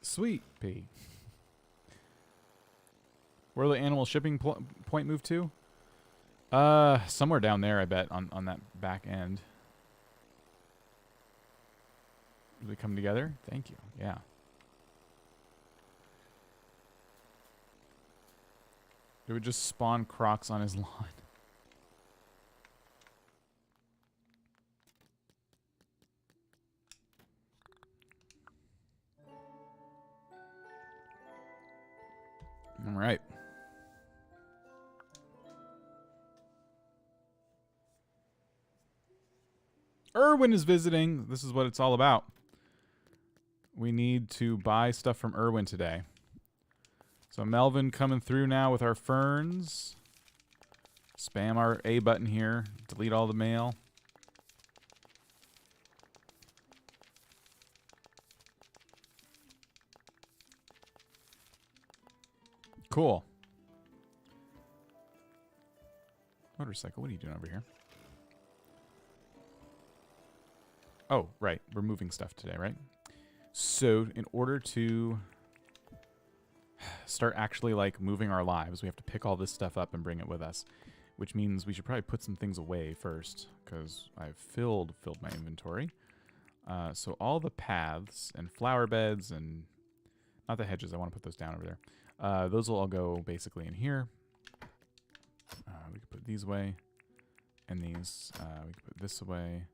Sweet pea. Where will the animal shipping point move to? Somewhere down there, I bet, on that back end. Do we come together? Thank you. Yeah. It would just spawn crocs on his lawn. All right. Irwin is visiting. This is what it's all about. We need to buy stuff from Irwin today. So Melvin coming through now with our ferns. Spam our A button here. Delete all the mail. Cool. Motorcycle, what are you doing over here? Oh, right. We're moving stuff today, right? So in order to start actually like moving our lives, we have to pick all this stuff up and bring it with us, which means we should probably put some things away first because I've filled my inventory. So all the paths and flower beds and not the hedges, I want to put those down over there. Those will all go basically in here. We can put these away and these. We can put this away.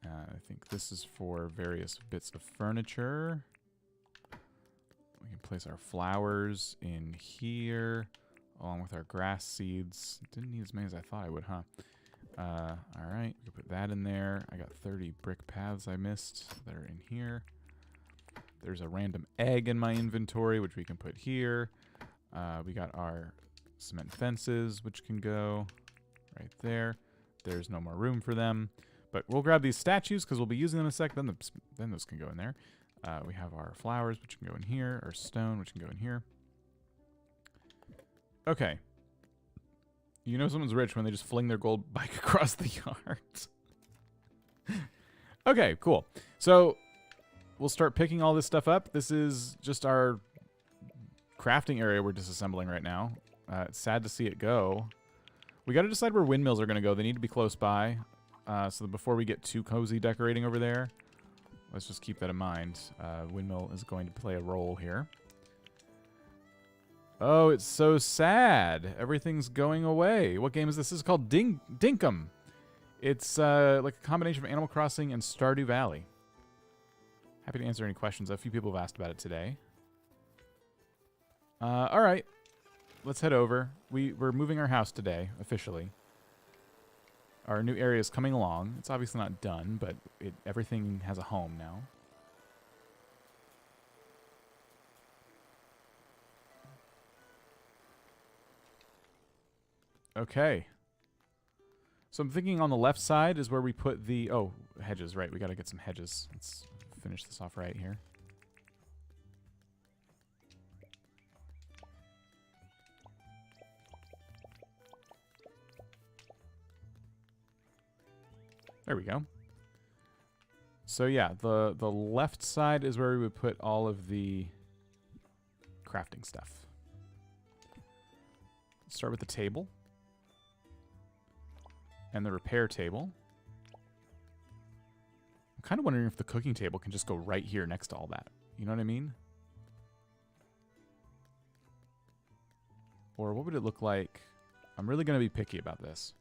I think this is for various bits of furniture. We can place our flowers in here, along with our grass seeds. Didn't need as many as I thought I would, huh? All right, we can put that in there. I got 30 brick paths I missed that are in here. There's a random egg in my inventory, which we can put here. We got our cement fences, which can go right there. There's no more room for them. But we'll grab these statues because we'll be using them in a sec. Then those can go in there. We have our flowers, which can go in here. Our stone, which can go in here. Okay. You know someone's rich when they just fling their gold bike across the yard. Okay, cool. So we'll start picking all this stuff up. This is just our crafting area we're disassembling right now. It's sad to see it go. We got to decide where windmills are going to go. They need to be close by. So before we get too cozy decorating over there, let's just keep that in mind. Windmill is going to play a role here. Oh, it's so sad. Everything's going away. What game is this? This is called Dinkum. It's like a combination of Animal Crossing and Stardew Valley. Happy to answer any questions. A few people have asked about it today. All right. Let's head over. We're moving our house today, officially. Our new area is coming along. It's obviously not done, but everything has a home now. Okay. So I'm thinking on the left side is where we put the... Oh, hedges, right. We got to get some hedges. Let's finish this off right here. There we go. So yeah, the left side is where we would put all of the crafting stuff. Let's start with the table. And the repair table. I'm kind of wondering if the cooking table can just go right here next to all that. You know what I mean? Or what would it look like? I'm really going to be picky about this.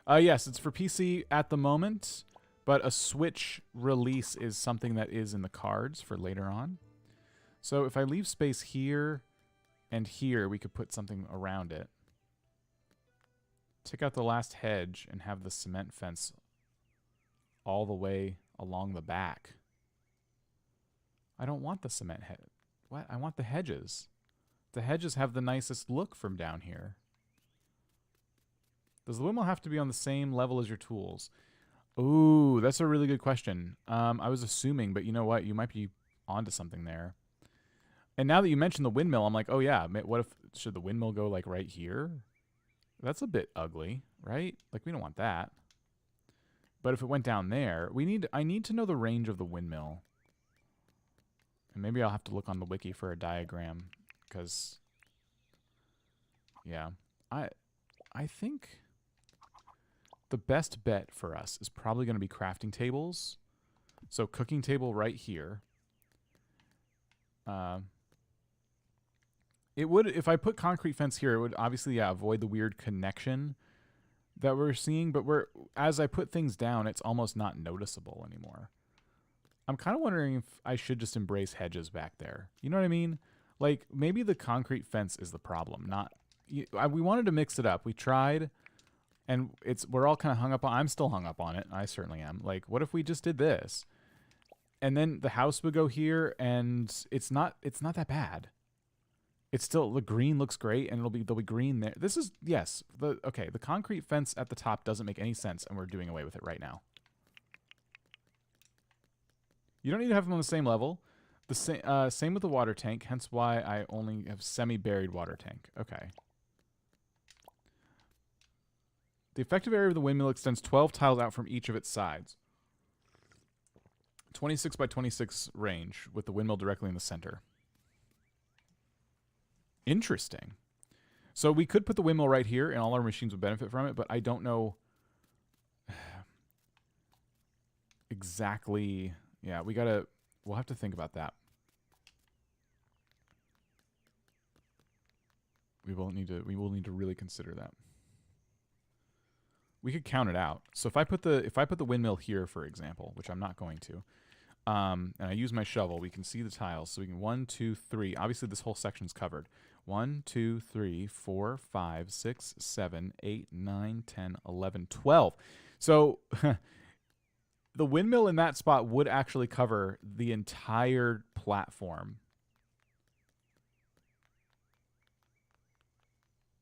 Yes, it's for PC at the moment, but a Switch release is something that is in the cards for later on. So if I leave space here and here, we could put something around it. Take out the last hedge and have the cement fence all the way along the back. I don't want the cement head. What? I want the hedges. The hedges have the nicest look from down here. Does the windmill have to be on the same level as your tools? Ooh, that's a really good question. I was assuming, but you know what? You might be onto something there. And now that you mentioned the windmill, I'm like, oh yeah, what if, should the windmill go like right here? That's a bit ugly, right? Like we don't want that. But if it went down there, I need to know the range of the windmill. And maybe I'll have to look on the wiki for a diagram, because Yeah. I think the best bet for us is probably going to be crafting tables. So cooking table right here. It would, if I put concrete fence here, it would obviously, yeah, avoid the weird connection that we're seeing. But as I put things down, it's almost not noticeable anymore. I'm kind of wondering if I should just embrace hedges back there. You know what I mean? Like, maybe the concrete fence is the problem, not... we wanted to mix it up. We tried, and we're all kind of hung up on... I'm still hung up on it. I certainly am. Like, what if we just did this? And then the house would go here, and it's not that bad. It's still... The green looks great, and there'll be green there. This is... Yes. Okay, the concrete fence at the top doesn't make any sense, and we're doing away with it right now. You don't need to have them on the same level. The same with the water tank, hence why I only have semi-buried water tank. Okay. The effective area of the windmill extends 12 tiles out from each of its sides. 26 by 26 range, with the windmill directly in the center. Interesting. So we could put the windmill right here, and all our machines would benefit from it, but I don't know exactly... Yeah, we'll have to think about that. We will need to really consider that. We could count it out. So if I put the windmill here, for example, which I'm not going to, and I use my shovel, we can see the tiles. So we can 1, 2, 3. Obviously, this whole section's covered. 1, 2, 3, 4, 5, 6, 7, 8, 9, 10, 11, 12. So the windmill in that spot would actually cover the entire platform.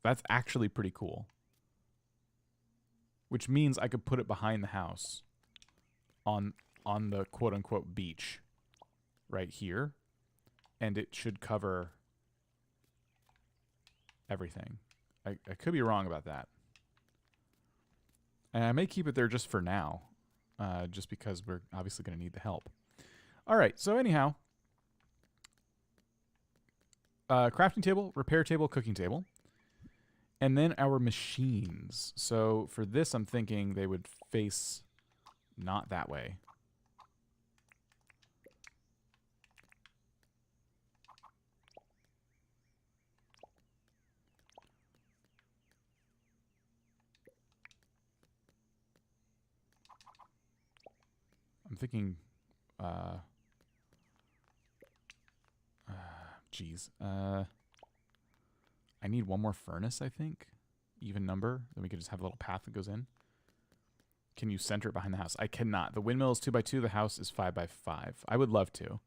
That's actually pretty cool. Which means I could put it behind the house on the quote-unquote beach right here. And it should cover everything. I could be wrong about that. And I may keep it there just for now. Just because we're obviously going to need the help. All right, so anyhow. Crafting table, repair table, cooking table. And then our machines. So for this, I'm thinking they would face not that way. I'm thinking, geez. I need one more furnace, I think. Even number. Then we could just have a little path that goes in. Can you center it behind the house? I cannot. The windmill is 2 by 2. The house is 5 by 5. I would love to.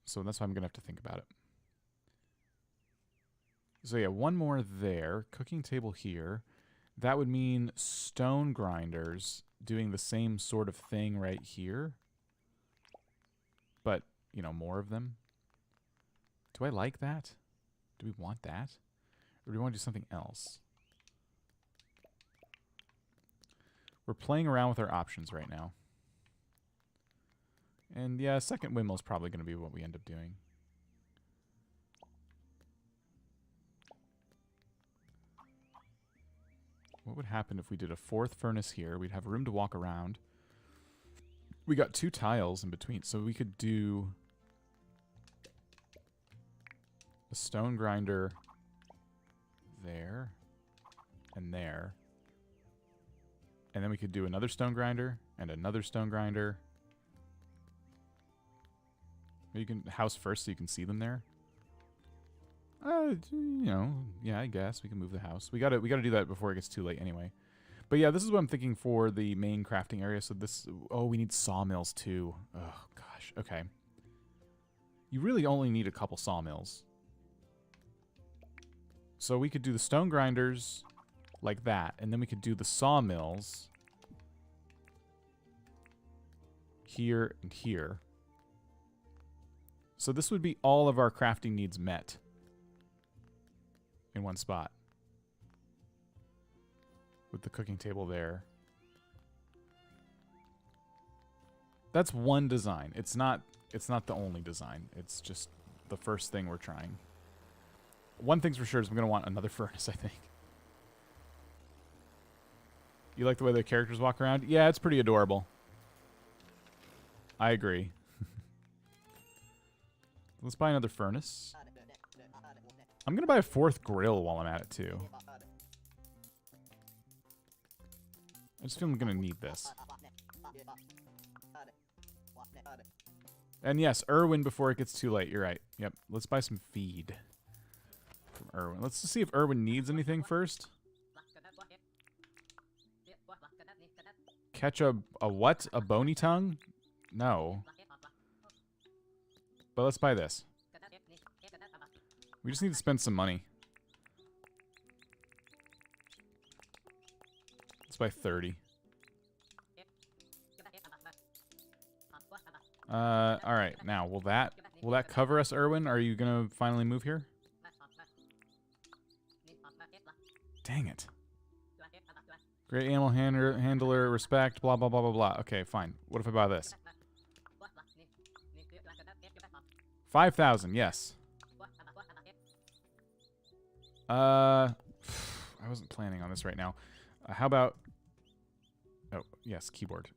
So that's why I'm going to have to think about it. So yeah, one more there. Cooking table here. That would mean stone grinders doing the same sort of thing right here. But, you know, more of them. Do I like that? Do we want that? Or do we want to do something else? We're playing around with our options right now. And yeah, second windmill is probably going to be what we end up doing. What would happen if we did a 4th furnace here? We'd have room to walk around. We got 2 tiles in between, so we could do a stone grinder there and there. And then we could do another stone grinder and another stone grinder. You can house first so you can see them there. You know, yeah, I guess we can move the house. We gotta do that before it gets too late anyway. But yeah, this is what I'm thinking for the main crafting area. So this, oh, we need sawmills too. Oh gosh, okay. You really only need a couple sawmills. So we could do the stone grinders like that, and then we could do the sawmills here and here. So this would be all of our crafting needs met in one spot. With the cooking table there. That's one design. It's not the only design. It's just the first thing we're trying. one thing's for sure is I'm going to want another furnace, I think. You like the way the characters walk around? Yeah, it's pretty adorable. I agree. Let's buy another furnace. I'm going to buy a 4th grill while I'm at it, too. I just feel I'm going to need this. And yes, Irwin before it gets too late. You're right. Yep. Let's buy some feed from Irwin. Let's see if Irwin needs anything first. Catch a what? A bony tongue? No. But let's buy this. We just need to spend some money. Let's buy 30. Alright, now, will that cover us, Irwin? Are you gonna finally move here? Dang it. Great animal handler, respect, blah, blah, blah, blah, blah. Okay, fine. What if I buy this? 5,000, yes. I wasn't planning on this right now. How about... Oh, yes, keyboard.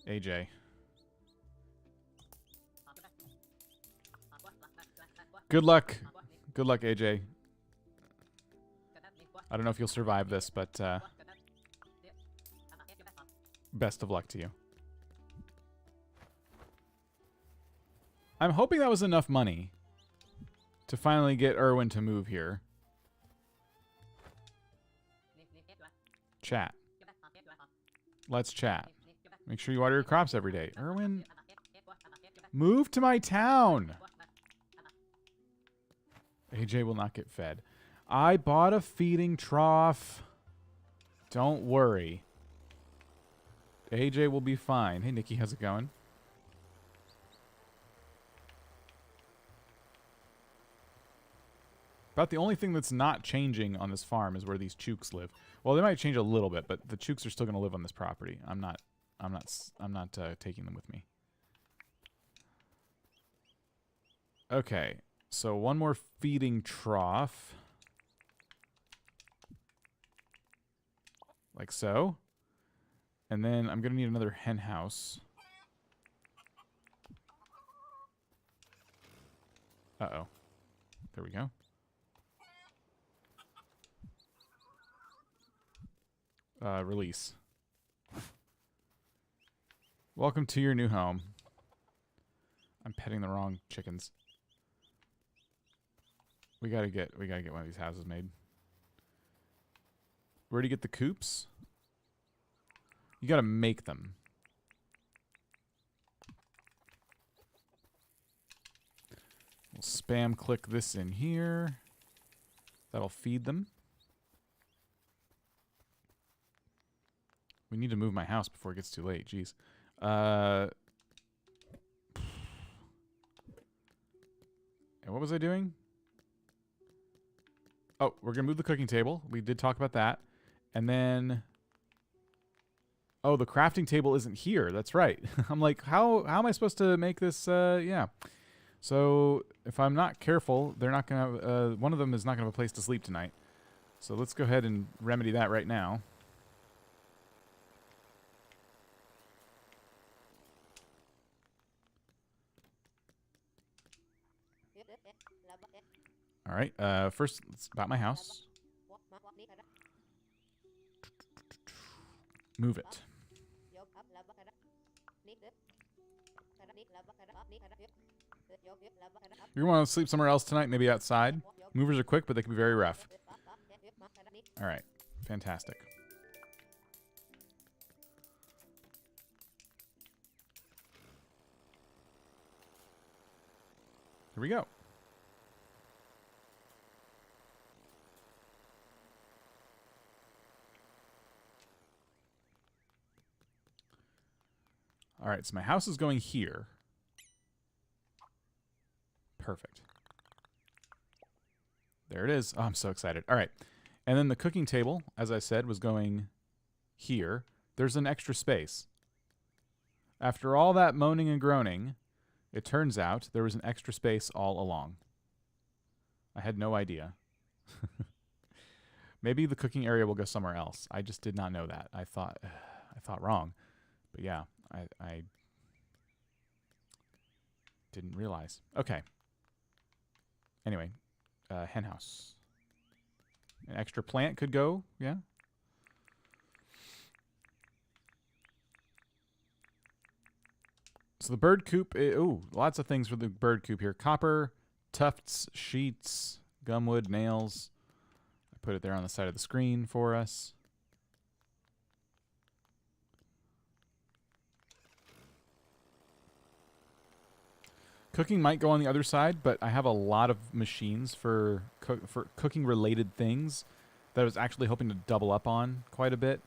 AJ. Good luck. Good luck, AJ. I don't know if you'll survive this, but best of luck to you. I'm hoping that was enough money to finally get Irwin to move here. Chat. Let's chat. Make sure you water your crops every day. Irwin, move to my town. AJ will not get fed. I bought a feeding trough. Don't worry. AJ will be fine. Hey, Nikki, how's it going? About the only thing that's not changing on this farm is where these chooks live. Well, they might change a little bit, but the chooks are still going to live on this property. I'm not taking them with me. Okay, so one more feeding trough. Like so. And then I'm going to need another hen house. Uh-oh. There we go. Release. Welcome to your new home. I'm petting the wrong chickens. We gotta get one of these houses made. Where do you get the coops? You gotta make them. We'll spam click this in here. That'll feed them. We need to move my house before it gets too late. Jeez. And what was I doing? Oh, we're going to move the cooking table. We did talk about that. And then... Oh, the crafting table isn't here. That's right. I'm like, how am I supposed to make this? Yeah. So if I'm not careful, they're not going to... one of them is not going to have a place to sleep tonight. So let's go ahead and remedy that right now. All right. First, it's about my house. Move it. You want to sleep somewhere else tonight? Maybe outside? Movers are quick, but they can be very rough. All right. Fantastic. Here we go. All right, so my house is going here. Perfect. There it is. Oh, I'm so excited. All right. And then the cooking table, as I said, was going here. There's an extra space. After all that moaning and groaning, it turns out there was an extra space all along. I had no idea. Maybe the cooking area will go somewhere else. I just did not know that. I thought wrong. But yeah, I didn't realize. Okay. Anyway, hen house. An extra plant could go, yeah. So the bird coop, ooh, lots of things for the bird coop here. Copper, tufts, sheets, gumwood, nails. I put it there on the side of the screen for us. Cooking might go on the other side, but I have a lot of machines for cooking related things that I was actually hoping to double up on quite a bit.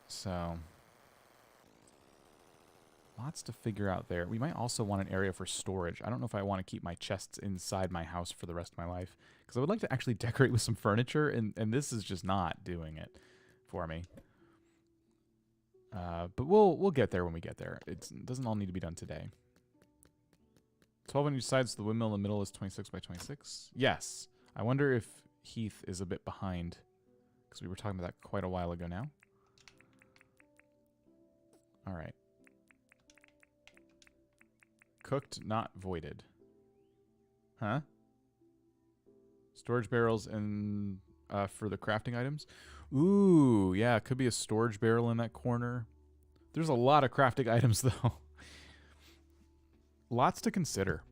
So lots to figure out there. We might also want an area for storage. I don't know if I want to keep my chests inside my house for the rest of my life, because I would like to actually decorate with some furniture, and this is just not doing it for me. But we'll get there when we get there. It doesn't all need to be done today. 12 on each side, so the windmill in the middle is 26 by 26. Yes. I wonder if Heath is a bit behind, because we were talking about that quite a while ago now. All right. Cooked, not voided. Huh? Storage barrels and for the crafting items. Ooh, yeah, it could be a storage barrel in that corner. There's a lot of crafting items, though. Lots to consider.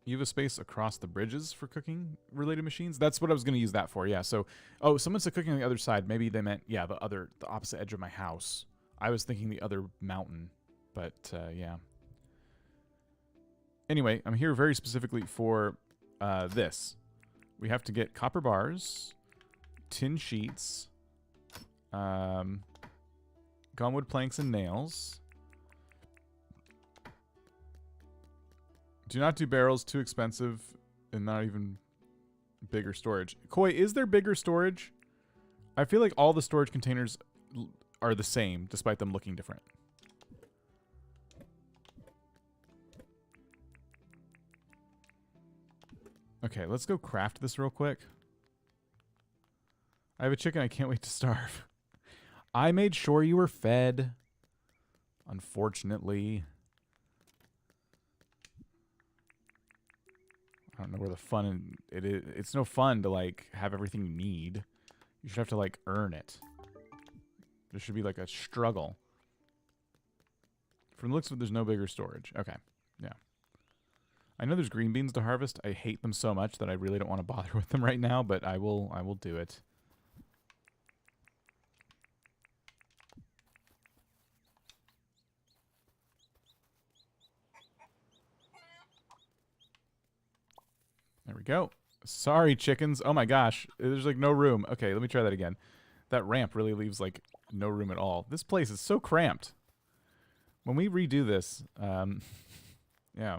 You have a space across the bridges for cooking related machines? That's what I was going to use that for, yeah. So, oh, someone said cooking on the other side. Maybe they meant, yeah, the opposite edge of my house. I was thinking the other mountain, but yeah. Anyway, I'm here very specifically for this. We have to get copper bars, tin sheets, gumwood planks and nails. Do not do barrels, too expensive, and not even bigger storage. Koi, is there bigger storage? I feel like all the storage containers are the same, despite them looking different. Okay, let's go craft this real quick. I have a chicken, I can't wait to starve. I made sure you were fed. Unfortunately. I don't know where the fun in it is. It's no fun to, like, have everything you need. You should have to, like, earn it. There should be, like, a struggle. From the looks of it, there's no bigger storage. Okay, yeah. I know there's green beans to harvest. I hate them so much that I really don't want to bother with them right now, but I will do it. There we go. Sorry, chickens. Oh my gosh. There's like no room. Okay, let me try that again. That ramp really leaves like no room at all. This place is so cramped. When we redo this, yeah.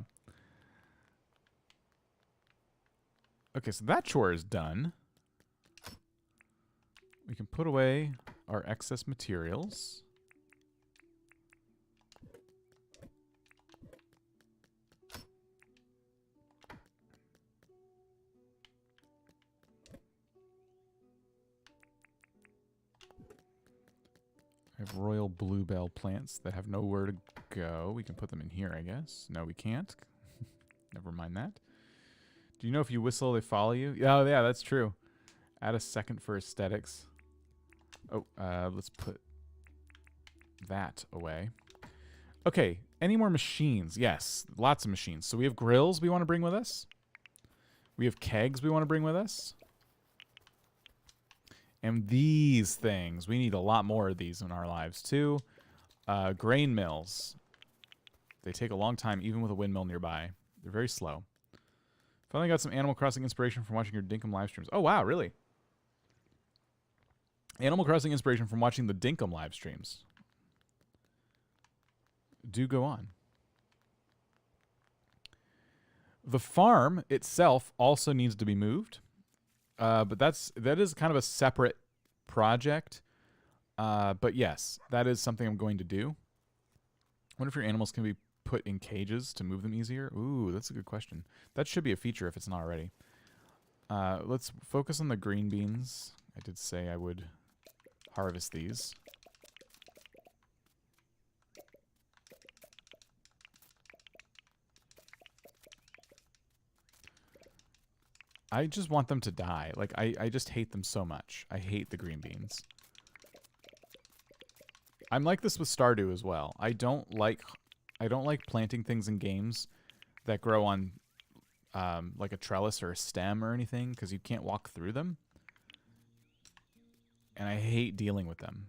Okay, so that chore is done. We can put away our excess materials. I have royal bluebell plants that have nowhere to go. We can put them in here, I guess. No, we can't. Never mind that. Do you know if you whistle, they follow you? Oh, yeah, that's true. Add a second for aesthetics. Oh, let's put that away. Okay, any more machines? Yes, lots of machines. So we have grills we want to bring with us. We have kegs we want to bring with us. And these things, we need a lot more of these in our lives too. Grain mills. They take a long time, even with a windmill nearby. They're very slow. Finally got some Animal Crossing inspiration from watching your Dinkum live streams. Oh, wow, really? Animal Crossing inspiration from watching the Dinkum live streams. Do go on. The farm itself also needs to be moved. But that is kind of a separate project. But yes, that is something I'm going to do. I wonder if your animals can be put in cages to move them easier? Ooh, that's a good question. That should be a feature if it's not already. Let's focus on the green beans. I did say I would harvest these. I just want them to die. Like, I just hate them so much. I hate the green beans. I'm like this with Stardew as well. I don't like planting things in games that grow on like a trellis or a stem or anything, because you can't walk through them. And I hate dealing with them.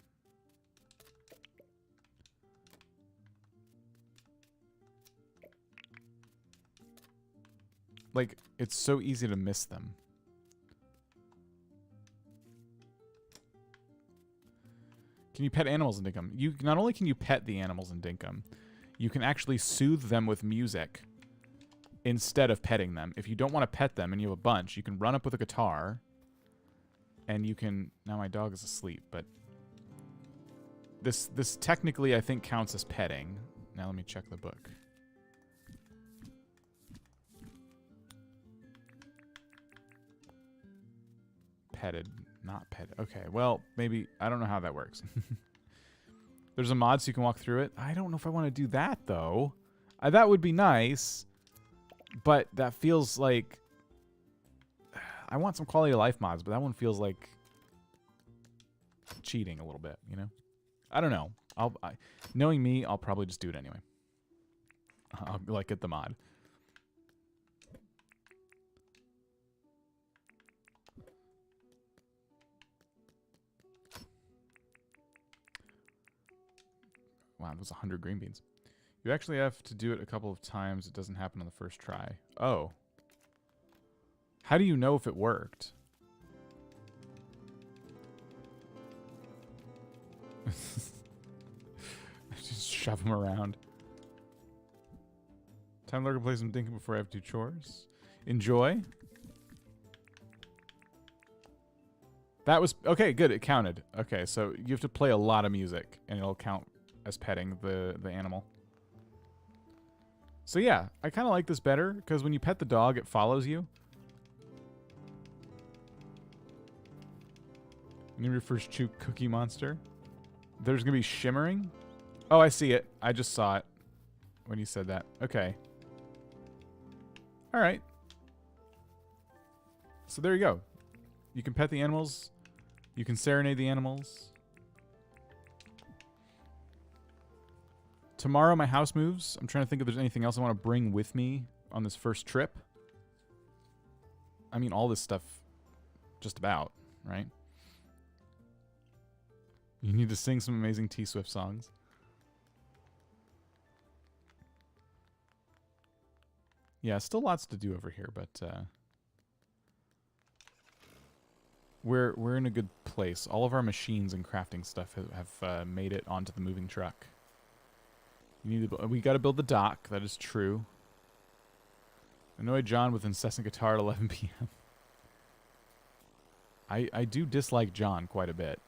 Like, it's so easy to miss them. Can you pet animals in Dinkum? You not only can you pet the animals in Dinkum, you can actually soothe them with music instead of petting them. If you don't want to pet them and you have a bunch, you can run up with a guitar and you can... Now my dog is asleep, but this technically I think counts as petting. Now let me check the book. Petted, not petted. Okay, well, maybe... I don't know how that works. There's a mod so you can walk through it. I don't know if I want to do that, though. That would be nice, but that feels like... I want some quality of life mods, but that one feels like cheating a little bit, you know? I don't know. Knowing me, I'll probably just do it anyway. I'll, like, get the mod. Wow, that was 100 green beans. You actually have to do it a couple of times. It doesn't happen on the first try. Oh. How do you know if it worked? Just shove them around. Time to play some Dinkum before I have to do chores. Enjoy. That was... Okay, good. It counted. Okay, so you have to play a lot of music, and it'll count as petting the animal. So yeah, I kind of like this better, because when you pet the dog, it follows you. Name your first chew cookie monster. There's going to be shimmering. Oh, I see it. I just saw it when you said that. Okay. All right. So there you go. You can pet the animals. You can serenade the animals. Tomorrow my house moves. I'm trying to think if there's anything else I want to bring with me on this first trip. I mean, all this stuff just about, right? You need to sing some amazing T-Swift songs. Yeah, still lots to do over here, but we're in a good place. All of our machines and crafting stuff have made it onto the moving truck. You need to, we got to build the dock. That is true. Annoy John with incessant guitar at 11 p.m. I do dislike John quite a bit.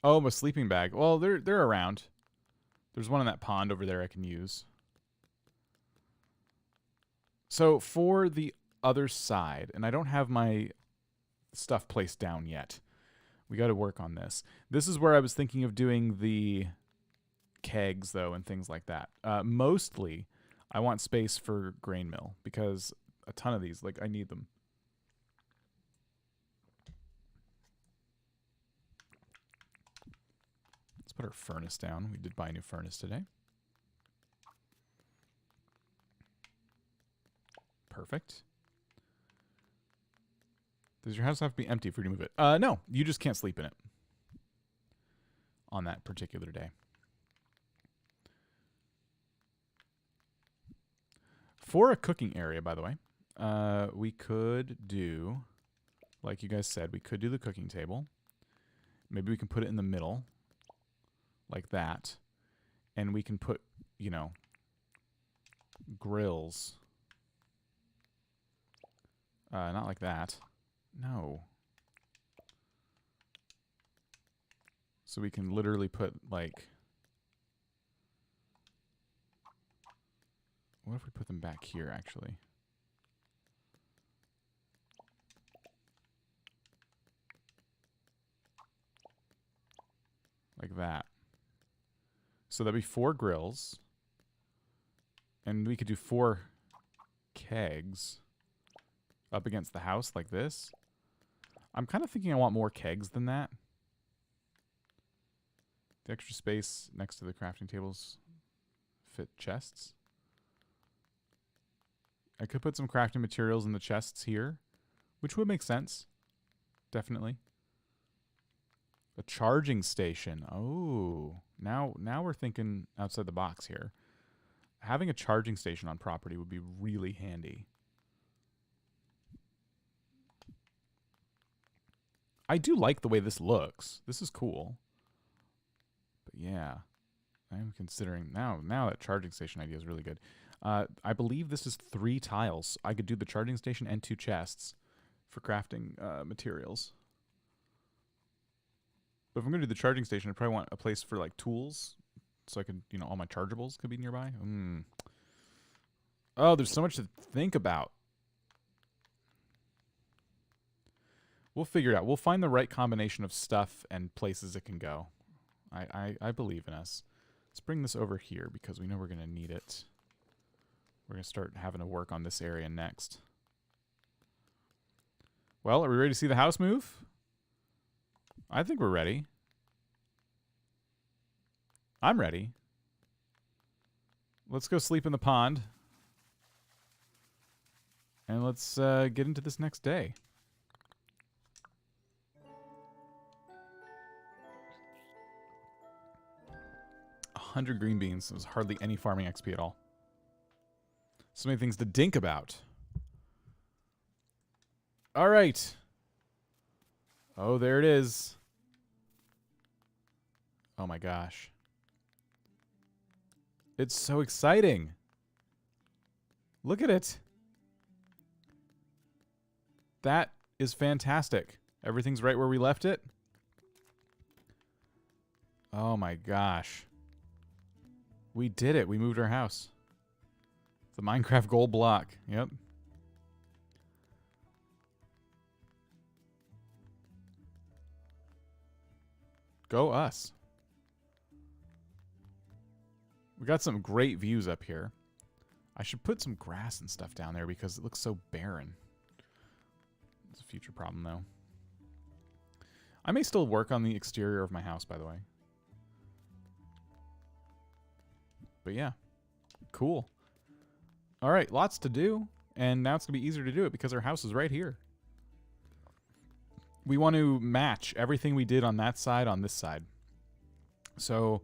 Oh, a sleeping bag. Well, they're around. There's one in that pond over there I can use. So for the other side, and I don't have my stuff placed down yet. We got to work on this. This is where I was thinking of doing the kegs, though, and things like that. Mostly, I want space for grain mill, because a ton of these, like, I need them. Let's put our furnace down. We did buy a new furnace today. Perfect. Does your house have to be empty for you to move it? No, you just can't sleep in it on that particular day. For a cooking area, by the way, we could do, like you guys said, we could do the cooking table. Maybe we can put it in the middle, like that. And we can put, you know, grills. Not like that. No. So we can literally put, like... What if we put them back here, actually? Like that. So that'd be 4 grills. And we could do 4 kegs up against the house like this. I'm kind of thinking I want more kegs than that. The extra space next to the crafting tables fit chests. I could put some crafting materials in the chests here, which would make sense. Definitely. A charging station. Oh, now we're thinking outside the box here. Having a charging station on property would be really handy. I do like the way this looks. This is cool. But yeah, I'm considering now that charging station idea is really good. I believe this is 3 tiles. I could do the charging station and 2 chests for crafting materials. But if I'm going to do the charging station, I probably want a place for like tools. So I could, you know, all my chargeables could be nearby. Oh, there's so much to think about. We'll figure it out. We'll find the right combination of stuff and places it can go. I believe in us. Let's bring this over here because we know we're going to need it. We're going to start having to work on this area next. Well, are we ready to see the house move? I think we're ready. I'm ready. Let's go sleep in the pond. And let's get into this next day. 100 green beans. There's hardly any farming XP at all. So many things to dink about. All right. Oh, there it is. Oh my gosh. It's so exciting. Look at it. That is fantastic. Everything's right where we left it. Oh my gosh. We did it. We moved our house. The Minecraft gold block. Yep. Go us. We got some great views up here. I should put some grass and stuff down there because it looks so barren. It's a future problem, though. I may still work on the exterior of my house, by the way. But yeah, cool. All right, lots to do. And now it's going to be easier to do it because our house is right here. We want to match everything we did on that side on this side. So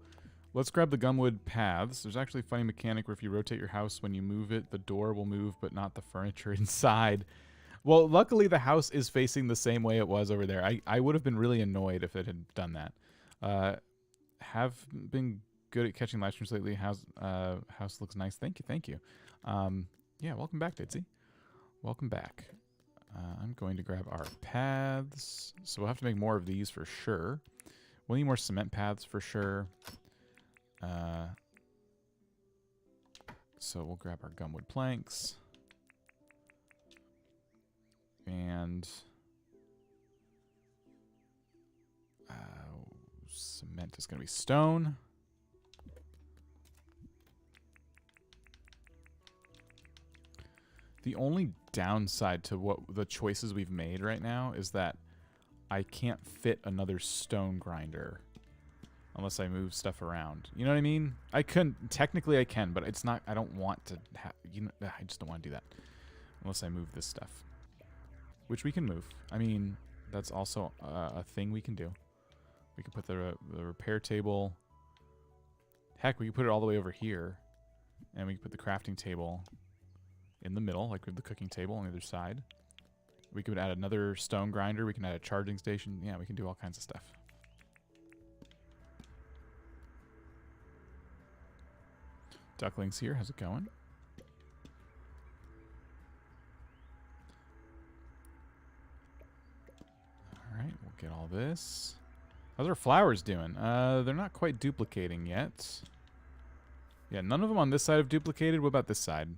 let's grab the gumwood paths. There's actually a funny mechanic where if you rotate your house when you move it, the door will move, but not the furniture inside. Well, luckily the house is facing the same way it was over there. I would have been really annoyed if it had done that. Have been good at catching live streams lately. House looks nice. Thank you. Yeah, welcome back, Ditsy. Welcome back. I'm going to grab our paths. So we'll have to make more of these for sure. We'll need more cement paths for sure. So we'll grab our gumwood planks. And cement is going to be stone. The only downside to what the choices we've made right now is that I can't fit another stone grinder unless I move stuff around. You know what I mean? I couldn't. Technically, I can, but it's not. I don't want to have. You know, I just don't want to do that unless I move this stuff, which we can move. I mean, that's also a thing we can do. We can put the repair table. Heck, we can put it all the way over here, and we can put the crafting table in the middle, like with the cooking table on the other side. We could add another stone grinder. We can add a charging station. Yeah, we can do all kinds of stuff. Ducklings here. How's it going? All right, we'll get all this. How's our flowers doing? They're not quite duplicating yet. Yeah, none of them on this side have duplicated. What about this side?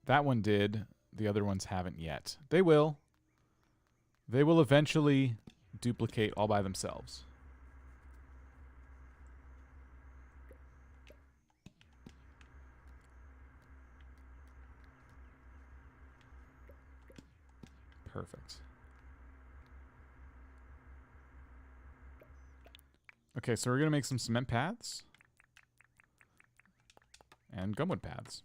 That one did. The other ones haven't yet. They will. They will eventually duplicate all by themselves. Perfect. Okay, so we're going to make some cement paths. And gumwood paths.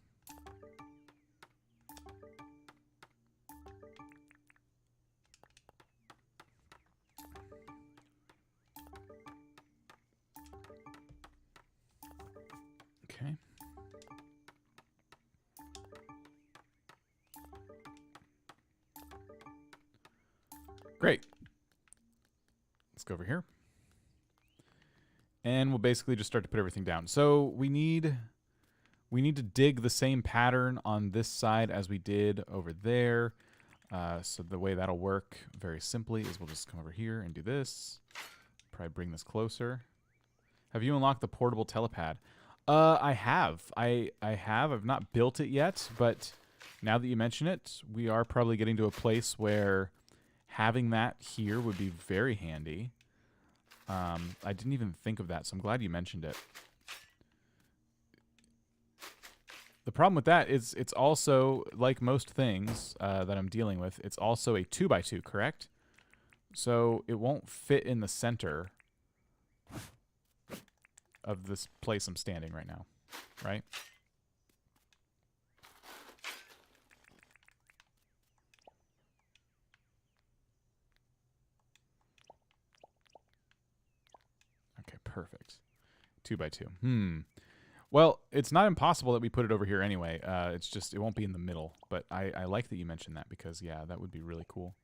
Okay. Great. Let's go over here. And we'll basically just start to put everything down. So we need to dig the same pattern on this side as we did over there. So the way that'll work very simply is we'll just come over here and do this. Probably bring this closer. Have you unlocked the portable telepad? I have. I have. I've not built it yet, but now that you mention it, we are probably getting to a place where having that here would be very handy. I didn't even think of that, so I'm glad you mentioned it. The problem with that is it's also, like most things that I'm dealing with, it's also a 2x2, correct? So it won't fit in the center of this place I'm standing right now, right? Okay, perfect. 2x2. Well, it's not impossible that we put it over here anyway. It's just, it won't be in the middle. But I like that you mentioned that because, yeah, that would be really cool.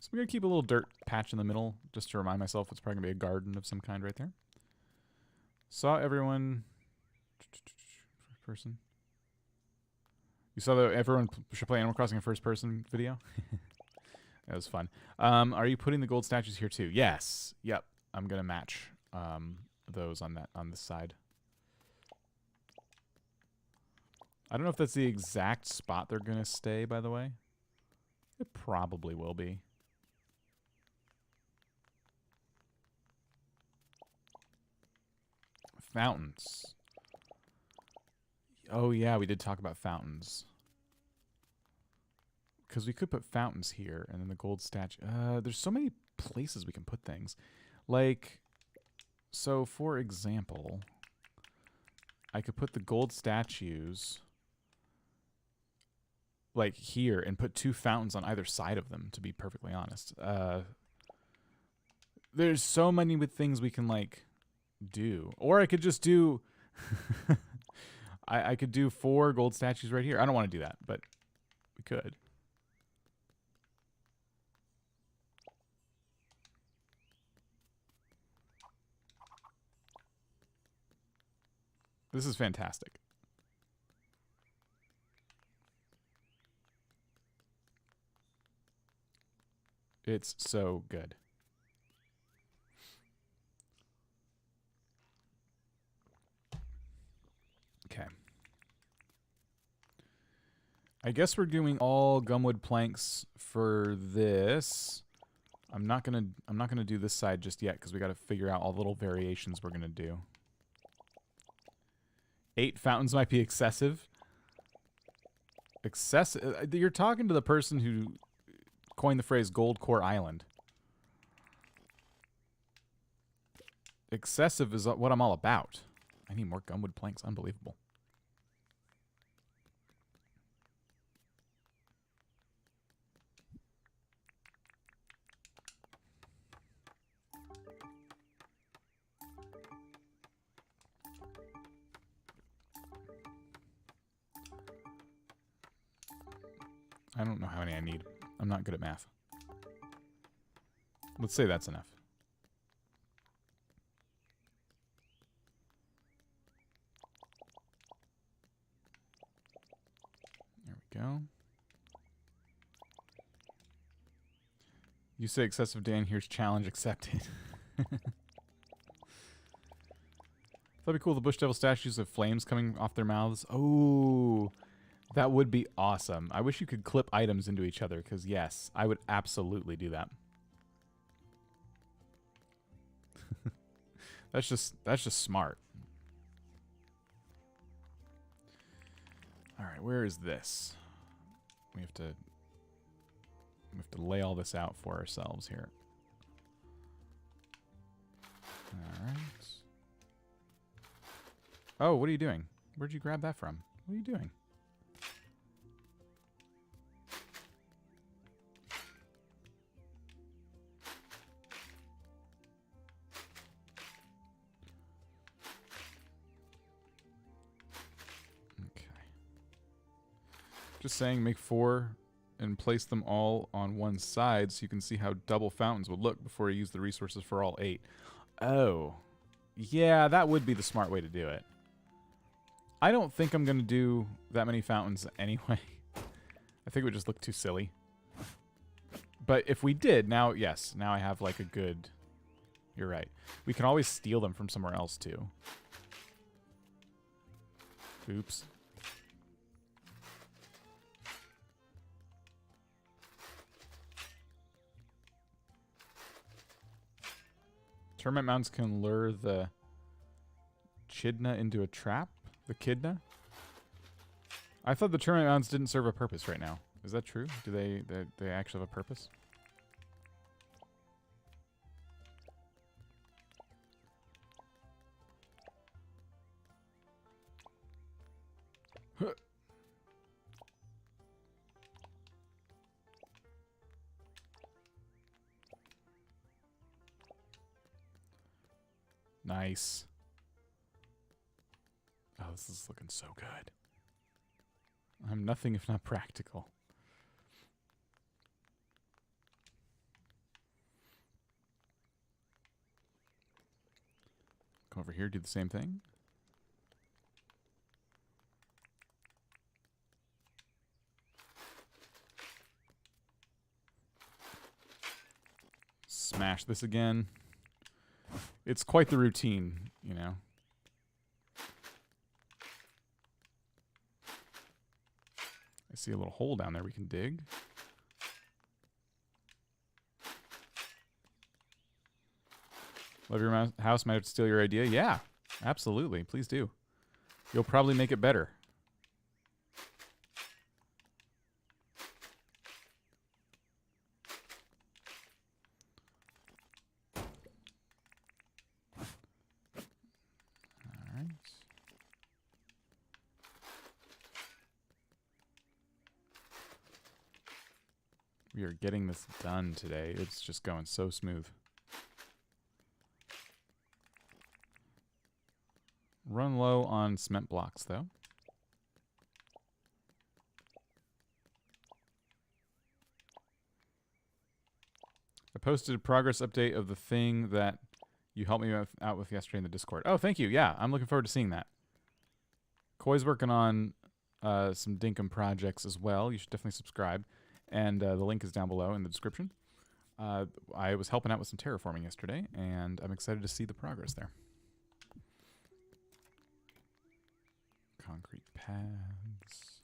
So we're going to keep a little dirt patch in the middle just to remind myself it's probably going to be a garden of some kind right there. Saw everyone... First person. You saw that everyone should play Animal Crossing in first person video? That was fun. Are you putting the gold statues here too? Yes. Yep. I'm going to match those on this side. I don't know if that's the exact spot they're going to stay, by the way. It probably will be. Fountains. Oh, yeah, we did talk about fountains. Because we could put fountains here, and then the gold statue. There's so many places we can put things. Like, so for example, I could put the gold statues like here and put 2 fountains on either side of them, to be perfectly honest. There's so many things we can, like, do. Or I could just do... I could do 4 gold statues right here. I don't want to do that, but we could. This is fantastic. It's so good. Okay. I guess we're doing all gumwood planks for this. I'm not gonna do this side just yet because we got to figure out all the little variations we're gonna do. 8 fountains might be excessive. Excessive. You're talking to the person who coined the phrase "Gold Core Island." Excessive is what I'm all about. I need more gumwood planks. Unbelievable. I don't know how many I need. I'm not good at math. Let's say that's enough. go. You say excessive, Dan. Here's challenge accepted. That'd be cool. The bush devil statues have flames coming off their mouths. Oh, that would be awesome. I wish you could clip items into each other, because yes, I would absolutely do that. That's just smart. All right, where is this? We have to lay all this out for ourselves here. All right. Oh, what are you doing? Where'd you grab that from? What are you doing? Okay. Just saying, make 4 and place them all on one side so you can see how double fountains would look before you use the resources for all 8. Oh. Yeah, that would be the smart way to do it. I don't think I'm going to do that many fountains anyway. I think it would just look too silly. But if we did, now, yes, now I have like a good... You're right. We can always steal them from somewhere else too. Oops. Termite mounds can lure the Chidna into a trap? The Kidna? I thought the termite mounds didn't serve a purpose right now. Is that true? Do they actually have a purpose? Huh. Nice. Oh, this is looking so good. I'm nothing if not practical. Come over here, do the same thing. Smash this again. It's quite the routine, you know. I see a little hole down there we can dig. Love your house. Might have to steal your idea. Yeah, absolutely. Please do. You'll probably make it better. All right. We are getting this done today. It's just going so smooth. Run low on cement blocks, though. I posted a progress update of the thing that you helped me out with yesterday in the Discord. Oh, thank you. Yeah, I'm looking forward to seeing that. Koi's working on some Dinkum projects as well. You should definitely subscribe. And the link is down below in the description. I was helping out with some terraforming yesterday, and I'm excited to see the progress there. Concrete pads.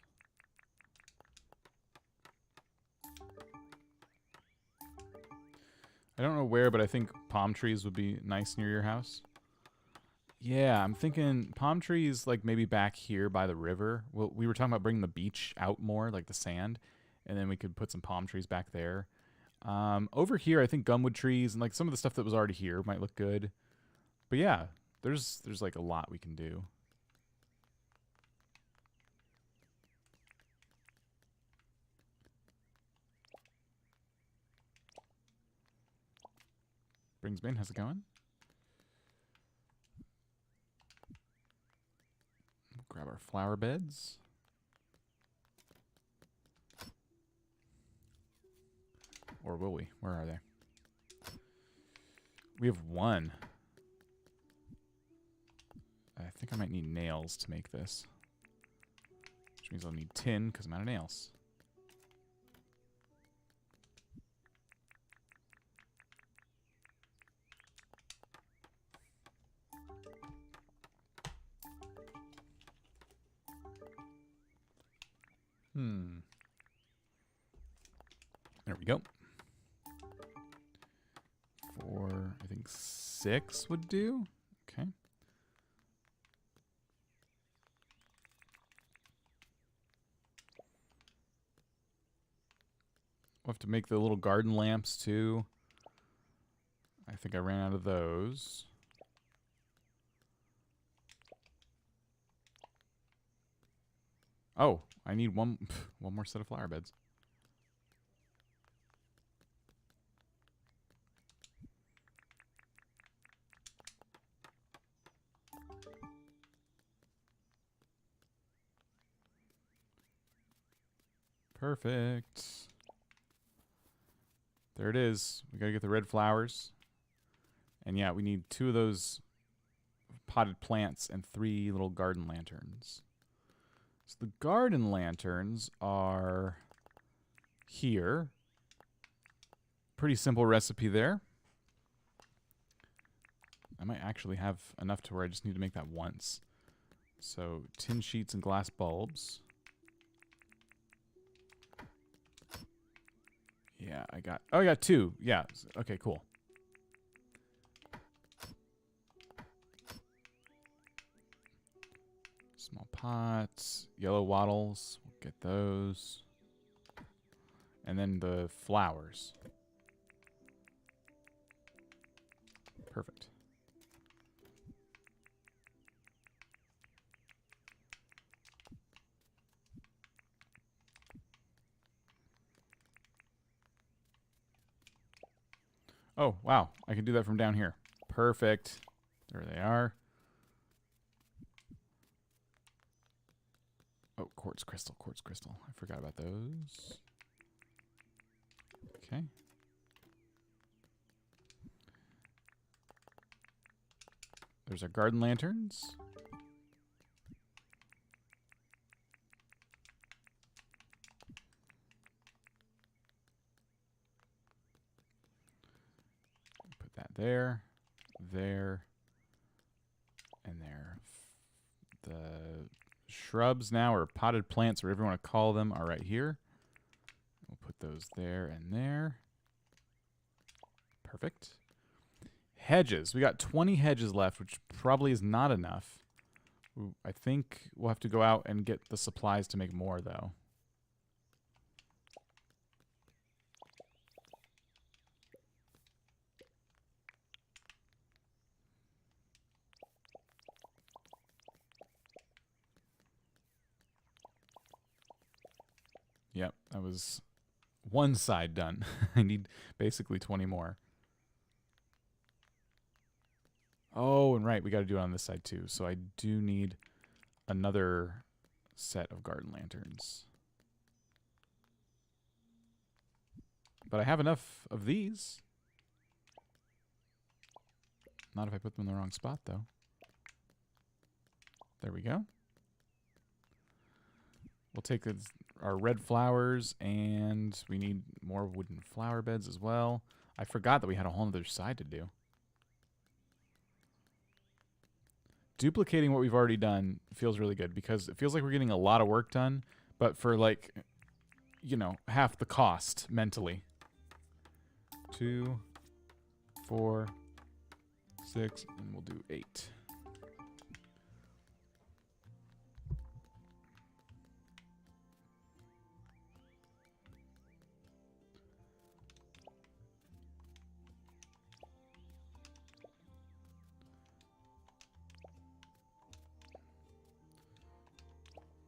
I don't know where, but I think palm trees would be nice near your house. Yeah, I'm thinking palm trees, like maybe back here by the river. Well, we were talking about bringing the beach out more, like the sand, and then we could put some palm trees back there. Over here, I think gumwood trees and like some of the stuff that was already here might look good. But yeah, there's like a lot we can do. Bringsbane, how's it going? We'll grab our flower beds. Or will we? Where are they? We have 1. I think I might need nails to make this. Which means I'll need tin because I'm out of nails. There we go. 4, I think 6 would do. Okay. We'll have to make the little garden lamps too. I think I ran out of those. Oh, I need one more set of flower beds. Perfect. There it is. We gotta get the red flowers. And yeah, we need 2 of those potted plants and 3 little garden lanterns. So the garden lanterns are here. Pretty simple recipe there. I might actually have enough to where I just need to make that once. So tin sheets and glass bulbs. Yeah, I got 2. Yeah. Okay, cool. Small pots, yellow wattles, we'll get those. And then the flowers. Perfect. Oh, wow. I can do that from down here. Perfect. There they are. Oh, quartz crystal, quartz crystal. I forgot about those. Okay. There's our garden lanterns. Put that there, there, and there. The shrubs now, or potted plants, or whatever you want to call them, are right here. We'll put those there and there. Perfect. Hedges. We got 20 hedges left, which probably is not enough. I think we'll have to go out and get the supplies to make more, though. Yep, that was one side done. I need basically 20 more. Oh, and right, we got to do it on this side too. So I do need another set of garden lanterns. But I have enough of these. Not if I put them in the wrong spot, though. There we go. We'll take our red flowers, and we need more wooden flower beds as well. I forgot that we had a whole other side to do. Duplicating what we've already done feels really good because it feels like we're getting a lot of work done, but for like, you know, half the cost mentally. 2, 4, 6, and we'll do 8.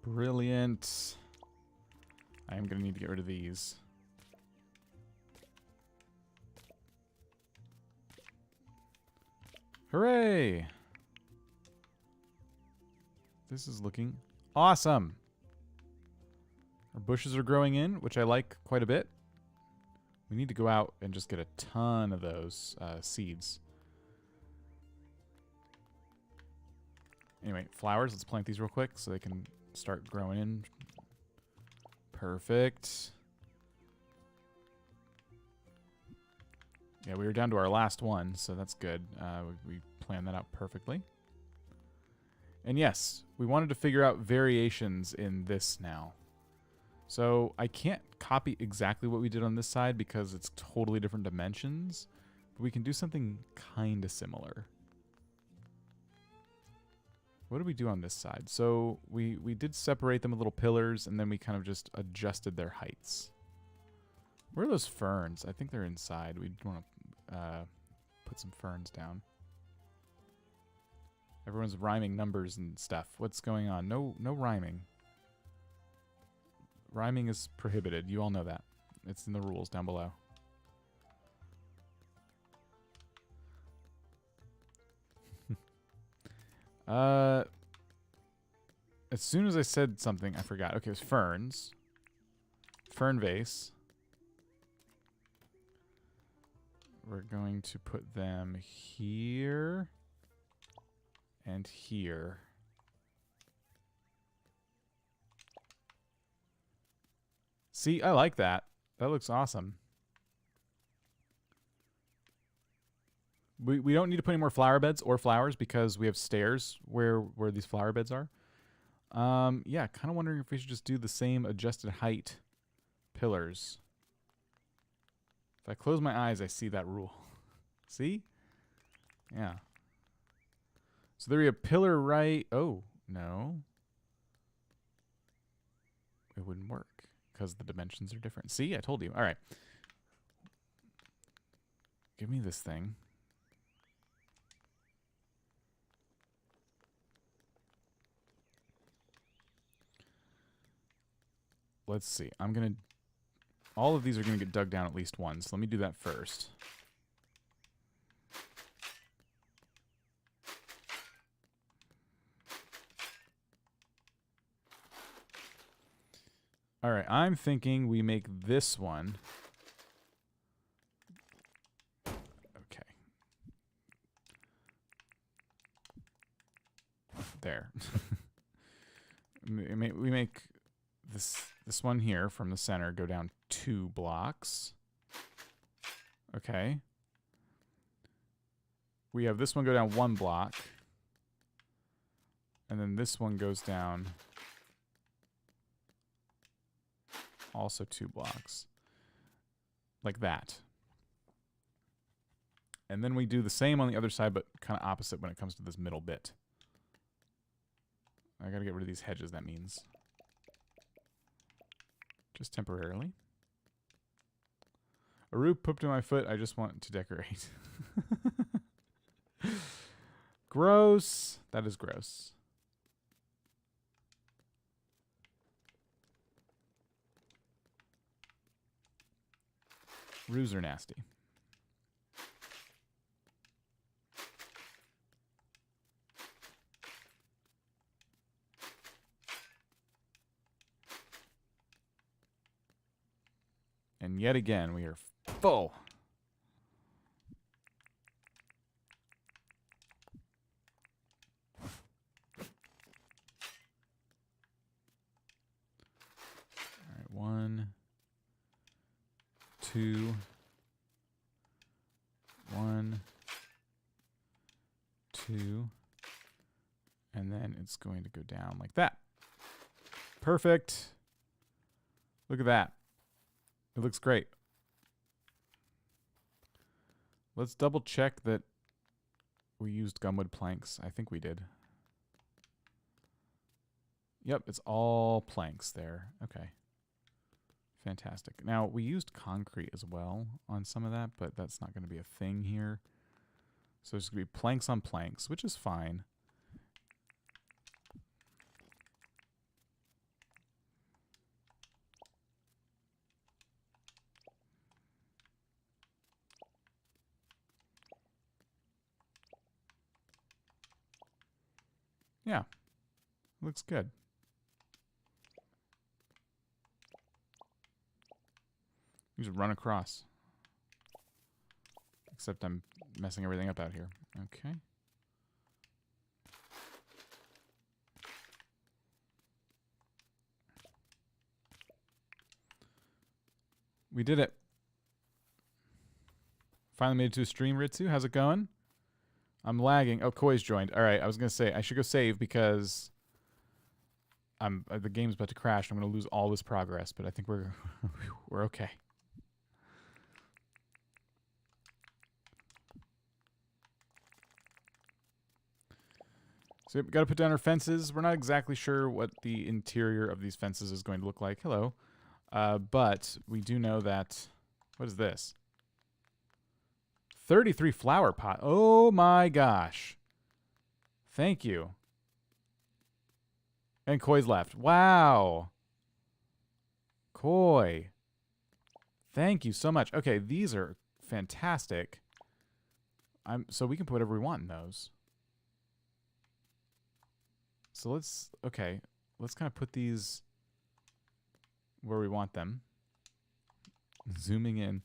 Brilliant. I am going to need to get rid of these. Hooray! This is looking awesome. Our bushes are growing in, which I like quite a bit. We need to go out and just get a ton of those seeds. Anyway, flowers. Let's plant these real quick so they can start growing in Perfect. Yeah, we were down to our last one, so that's good. We planned that out perfectly. And yes, we wanted to figure out variations in this now. So I can't copy exactly what we did on this side because it's totally different dimensions. But we can do something kind of similar. What did we do on this side? So we did separate them with little pillars, and then we kind of just adjusted their heights. Where are those ferns? I think they're inside. We want to put some ferns down. Everyone's rhyming numbers and stuff. What's going on? No rhyming. Rhyming is prohibited. You all know that. It's in the rules down below. As soon as I said something, I forgot. Okay, it was ferns. Fern vase. We're going to put them here and here. See, I like that. That looks awesome. We don't need to put any more flower beds or flowers because we have stairs where these flower beds are. Yeah, kind of wondering if we should just do the same adjusted height pillars. If I close my eyes, I see that rule. See? Yeah. So there we have pillar right. Oh, no. It wouldn't work because the dimensions are different. See? I told you. All right. Give me this thing. Let's see. I'm going to... All of these are going to get dug down at least once. Let me do that first. All right. I'm thinking we make this one. Okay. There. We make this one here from the center go down 2 blocks. Okay. We have this one go down 1 block. And then this one goes down also 2 blocks. Like that. And then we do the same on the other side, but kind of opposite when it comes to this middle bit. I gotta get rid of these hedges, that means. Just temporarily. A roof pooped in my foot. I just want to decorate. Gross. That is gross. Roos are nasty. And yet again, we are full. All right, 1, 2, 1, 2, and then it's going to go down like that. Perfect. Look at that. It looks great. Let's double check that we used gumwood planks. I think we did. Yep, it's all planks there. Okay. Fantastic. Now, we used concrete as well on some of that, but that's not going to be a thing here. So it's going to be planks on planks, which is fine. Yeah, looks good. You just run across. Except I'm messing everything up out here. Okay. We did it. Finally made it to a stream, Ritsu. How's it going? I'm lagging. Oh, Koi's joined. All right, I was going to say, I should go save because the game's about to crash. I'm going to lose all this progress, but I think we're we're okay. So we've got to put down our fences. We're not exactly sure what the interior of these fences is going to look like. Hello. But we do know that... What is this? 33 flower pot. Oh my gosh. Thank you. And Koi's left. Wow. Koi. Thank you so much. Okay, these are fantastic. So we can put whatever we want in those. So let's kind of put these where we want them. Zooming in.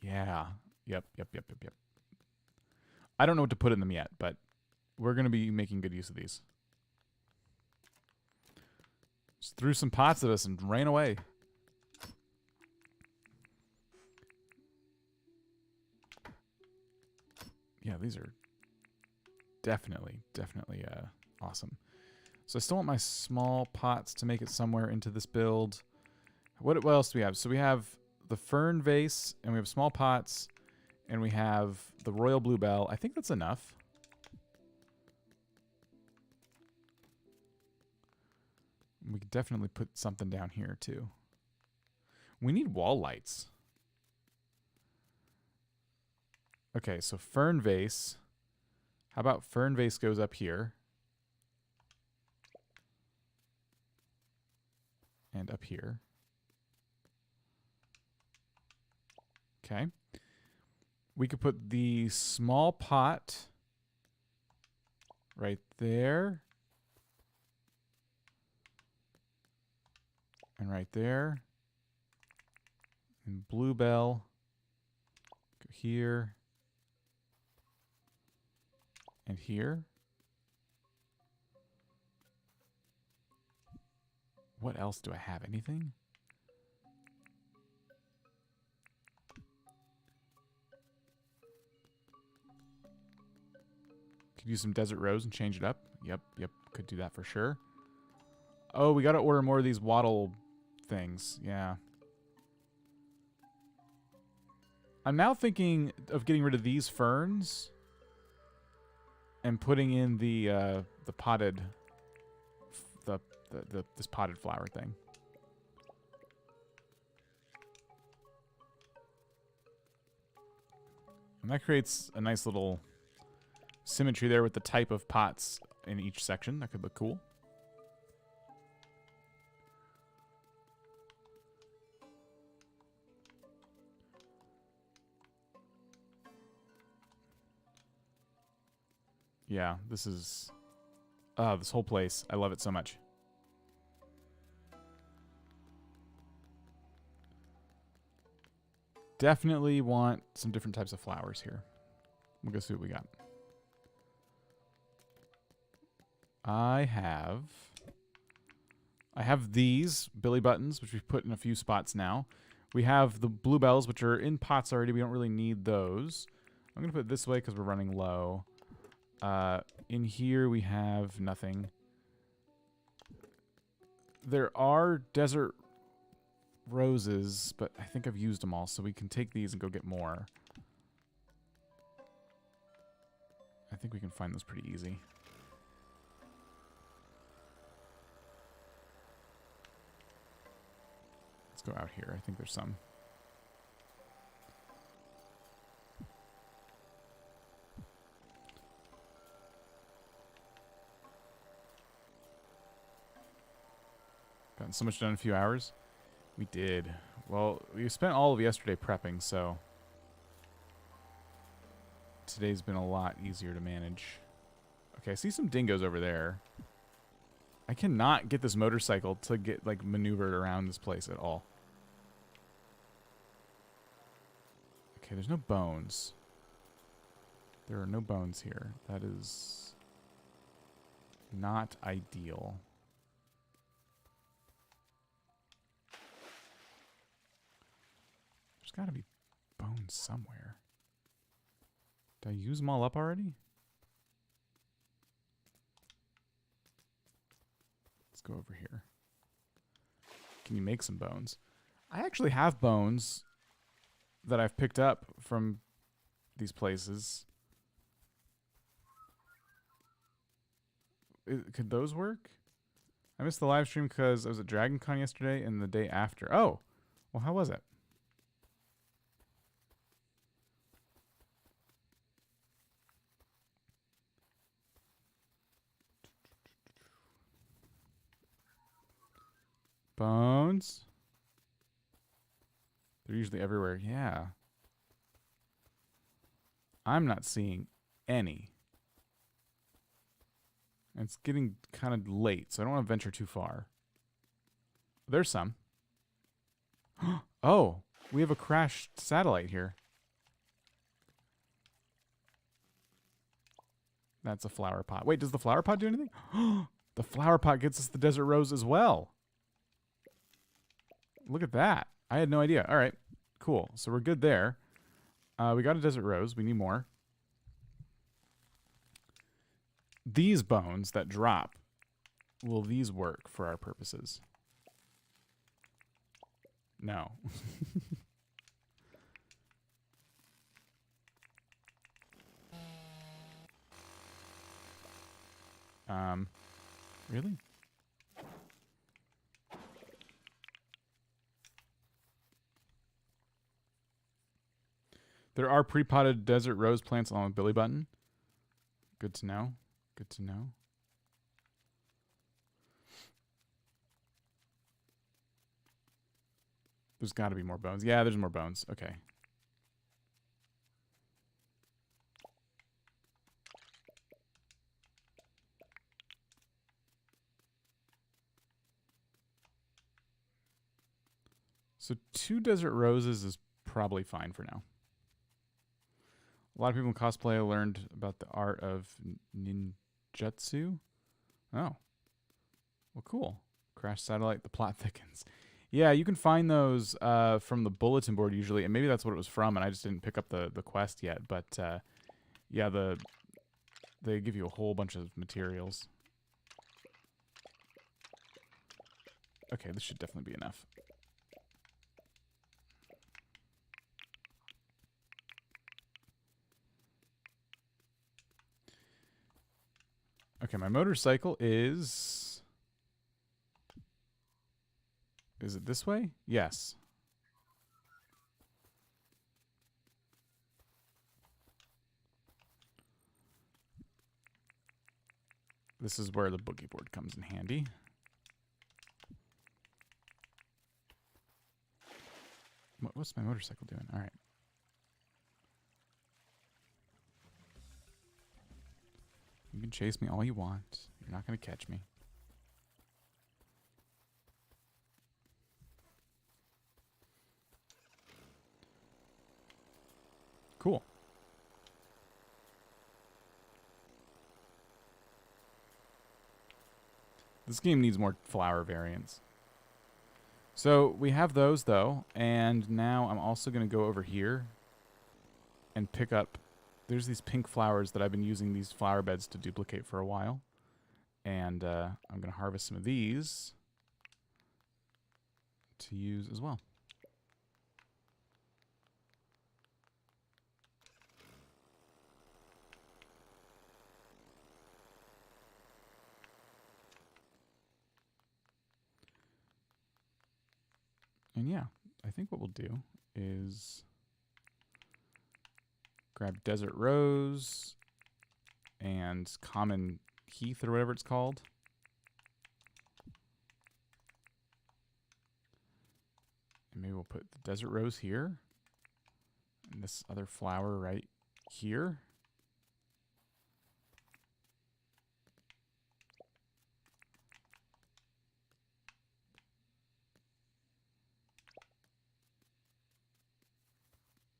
Yeah. Yep. I don't know what to put in them yet, but we're going to be making good use of these. Just threw some pots at us and ran away. Yeah, these are definitely awesome. So I still want my small pots to make it somewhere into this build. What else do we have? So we have the fern vase, and we have small pots, and we have the royal bluebell. I think that's enough. We could definitely put something down here, too. We need wall lights. Okay, so fern vase. How about fern vase goes up here? And up here. Okay. We could put the small pot right there. And right there. And bluebell. Go here. And here. What else do I have? Anything? Could use some desert rose and change it up. Yep. Could do that for sure. Oh, we got to order more of these wattle things. Yeah. I'm now thinking of getting rid of these ferns and putting in the potted this potted flower thing. And that creates a nice little symmetry there with the type of pots in each section. That could look cool. Yeah, this is... this whole place. I love it so much. Definitely want some different types of flowers here. We'll go see what we got. I have these Billy buttons, which we've put in a few spots now. We have the bluebells, which are in pots already. We don't really need those. I'm going to put it this way because we're running low. In here we have nothing. There are desert roses, but I think I've used them all, so we can take these and go get more. I think we can find those pretty easy. Let's go out here. I think there's some. Gotten so much done in a few hours. We did. Well, we spent all of yesterday prepping, so today's been a lot easier to manage. Okay, I see some dingoes over there. I cannot get this motorcycle to get, like, maneuvered around this place at all. Okay, there's no bones. There are no bones here. That is Not ideal. There's got to be bones somewhere. Did I use them all up already? Let's go over here. Can you make some bones? I actually have bones that I've picked up from these places. Could those work? I missed the live stream because I was at Dragon Con yesterday and the day after. Oh, well, how was it? Bones. They're usually everywhere. Yeah. I'm not seeing any. And it's getting kind of late, so I don't want to venture too far. There's some. Oh, we have a crashed satellite here. That's a flower pot. Wait, does the flower pot do anything? The flower pot gets us the desert rose as well. Look at that. I had no idea. All right, cool. So we're good there. We got a desert rose. We need more. These bones that drop, will these work for our purposes? No. Really? There are pre-potted desert rose plants along with Billy Button. Good to know. Good to know. There's got to be more bones. Yeah, there's more bones. Okay. So 2 desert roses is probably fine for now. A lot of people in cosplay learned about the art of ninjutsu. Oh. Well, cool. Crash satellite, the plot thickens. Yeah, you can find those from the bulletin board usually, and maybe that's what it was from, and I just didn't pick up the quest yet. But yeah, they give you a whole bunch of materials. Okay, this should definitely be enough. Okay, my motorcycle is... Is it this way? Yes. This is where the boogie board comes in handy. What's my motorcycle doing? All right. You can chase me all you want. You're not going to catch me. Cool. This game needs more flower variants. So we have those though, and now I'm also going to go over here and pick up, there's these pink flowers that I've been using these flower beds to duplicate for a while. And I'm going to harvest some of these to use as well. And yeah, I think what we'll do is grab Desert Rose and Common Heath or whatever it's called. And maybe we'll put the Desert Rose here. And this other flower right here.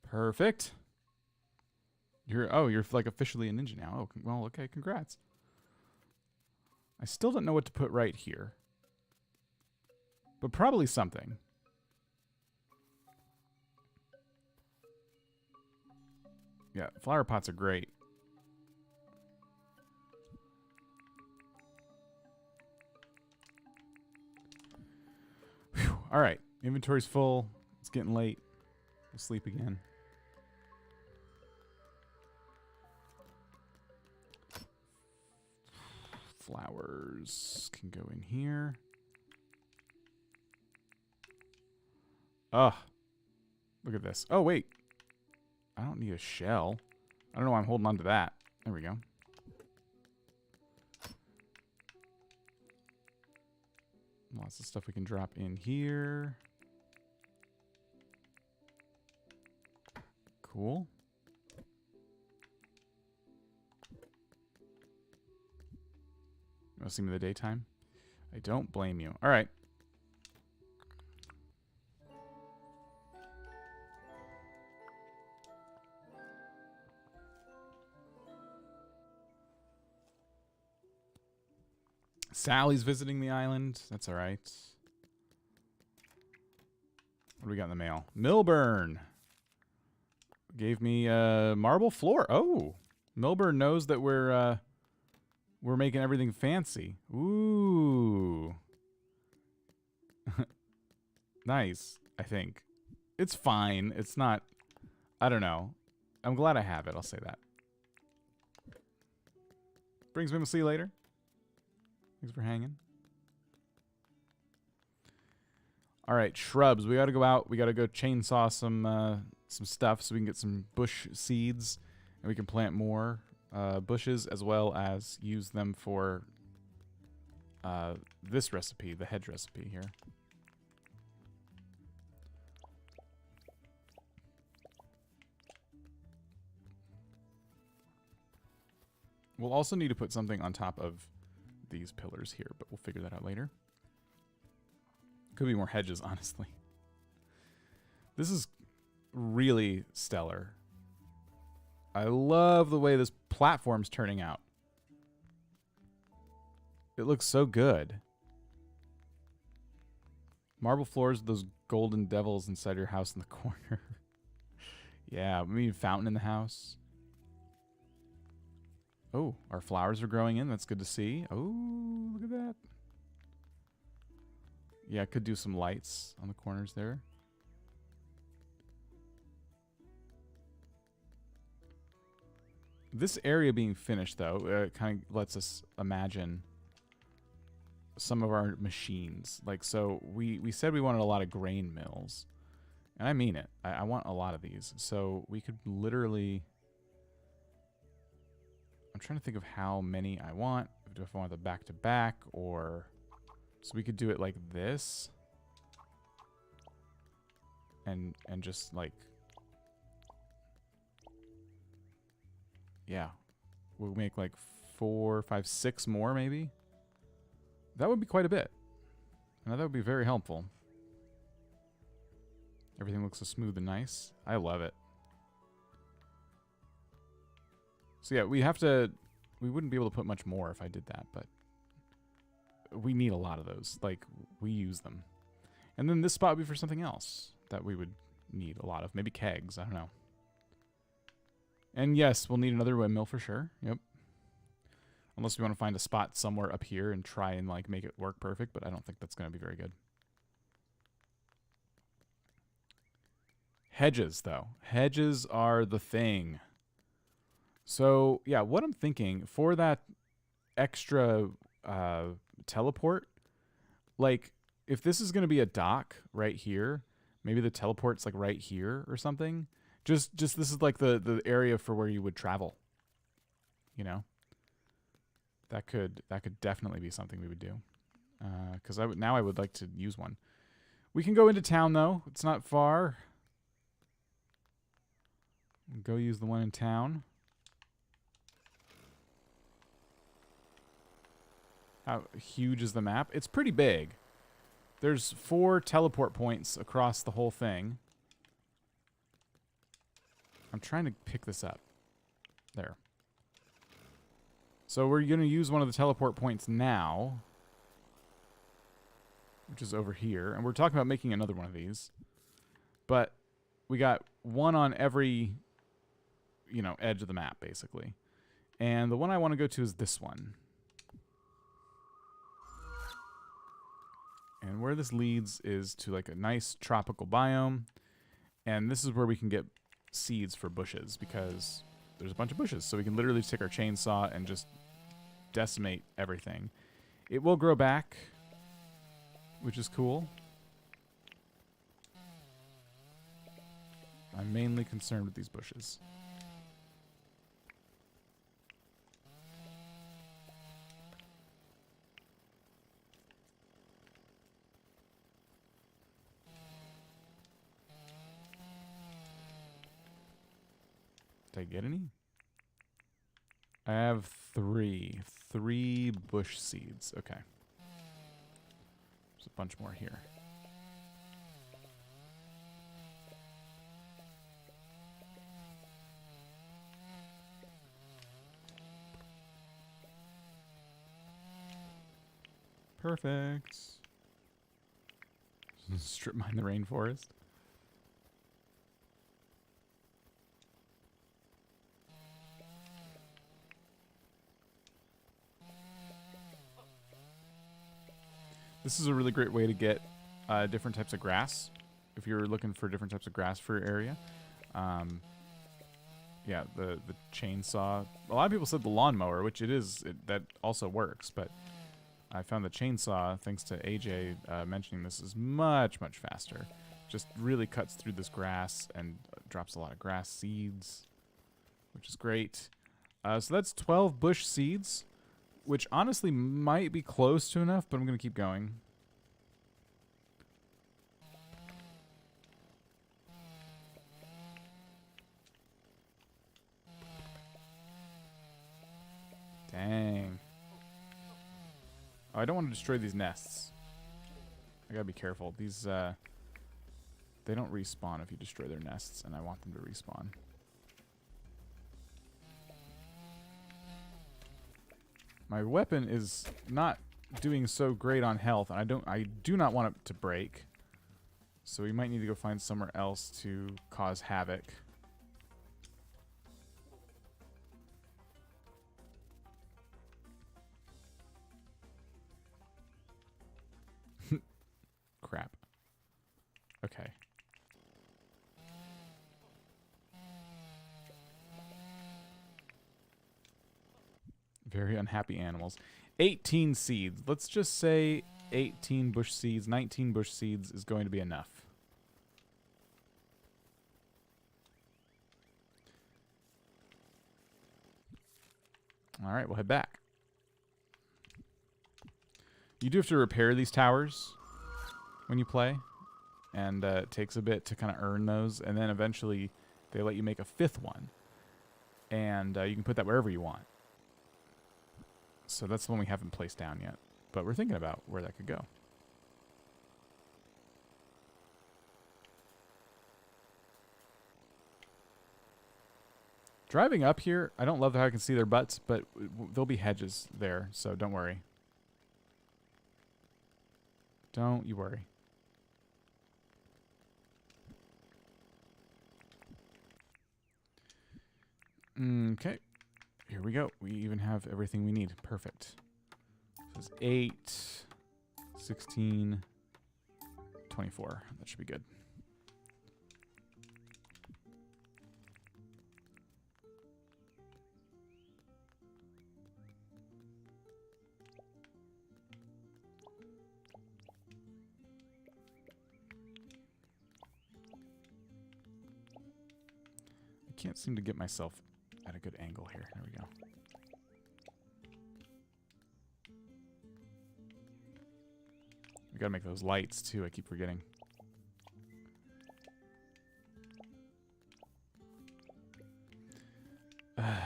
Perfect. You're like officially a ninja now. Oh, well, okay, congrats. I still don't know what to put right here. But probably something. Yeah, flower pots are great. Whew. All right, inventory's full. It's getting late. We'll sleep again. Flowers can go in here. Ugh. Look at this. Oh, wait. I don't need a shell. I don't know why I'm holding on to that. There we go. Lots of stuff we can drop in here. Cool. You want to see me in the daytime? I don't blame you. All right. Sally's visiting the island. That's all right. What do we got in the mail? Milburn gave me a marble floor. Oh, Milburn knows that we're making everything fancy. Ooh, nice. I think it's fine. It's not. I don't know. I'm glad I have it. I'll say that. Brings me to see you later. Thanks for hanging. All right, shrubs. We got to go out. We got to go chainsaw some stuff so we can get some bush seeds, and we can plant more bushes as well as use them for this recipe, the hedge recipe here. We'll also need to put something on top of these pillars here, but we'll figure that out later. Could be more hedges, honestly. This is really stellar. I love the way this platform's turning out. It looks so good. Marble floors with those golden devils inside your house in the corner. Yeah, maybe a fountain in the house. Oh, our flowers are growing in. That's good to see. Oh, look at that. Yeah, I could do some lights on the corners there. This area being finished, though, kind of lets us imagine some of our machines. Like, so we said we wanted a lot of grain mills. And I mean it. I want a lot of these. So we could literally... I'm trying to think of how many I want. If I want the back-to-back, or... So we could do it like this. And just like... Yeah. We'll make like 4, 5, 6 more maybe. That would be quite a bit. And that would be very helpful. Everything looks so smooth and nice. I love it. So yeah, we wouldn't be able to put much more if I did that, but we need a lot of those. Like, we use them. And then this spot would be for something else that we would need a lot of. Maybe kegs, I don't know. And yes, we'll need another windmill for sure. Yep. Unless we want to find a spot somewhere up here and try and like make it work perfect, but I don't think that's going to be very good. Hedges, though. Hedges are the thing. So, yeah, what I'm thinking, for that extra teleport, like, if this is going to be a dock right here, maybe the teleport's, like, right here or something. Just this is, like, the area for where you would travel, you know? That could definitely be something we would do. Because now I would like to use one. We can go into town, though. It's not far. Go use the one in town. How huge is the map? It's pretty big. There's 4 teleport points across the whole thing. I'm trying to pick this up. There. So we're going to use one of the teleport points now, which is over here. And we're talking about making another one of these. But we got one on every, you know, edge of the map, basically. And the one I want to go to is this one. And where this leads is to like a nice tropical biome. And this is where we can get seeds for bushes because there's a bunch of bushes. So we can literally just take our chainsaw and just decimate everything. It will grow back, which is cool. I'm mainly concerned with these bushes. Did I get any? I have three bush seeds. Okay. There's a bunch more here. Perfect. Strip mine the rainforest. This is a really great way to get different types of grass. If you're looking for different types of grass for your area. Yeah, the chainsaw. A lot of people said the lawnmower, which it is. That also works, but I found the chainsaw, thanks to AJ mentioning this, is much, much faster. Just really cuts through this grass and drops a lot of grass seeds, which is great. So that's 12 bush seeds, which honestly might be close to enough, but I'm going to keep going. Dang. Oh, I don't want to destroy these nests. I gotta be careful. These, they don't respawn if you destroy their nests, and I want them to respawn. My weapon is not doing so great on health, and I do not want it to break. So we might need to go find somewhere else to cause havoc. Crap. Okay. Very unhappy animals. 18 seeds. Let's just say 18 bush seeds, 19 bush seeds is going to be enough. All right, we'll head back. You do have to repair these towers when you play, and it takes a bit to kind of earn those, and then eventually they let you make a 5th one, and you can put that wherever you want. So that's the one we haven't placed down yet, but we're thinking about where that could go. Driving up here, I don't love how I can see their butts, but there'll be hedges there, so don't worry. Don't you worry. Okay. Here we go. We even have everything we need. Perfect. So it's 8, 16, 24. That should be good. I can't seem to get myself at a good angle here. There we go. We gotta make those lights too, I keep forgetting. How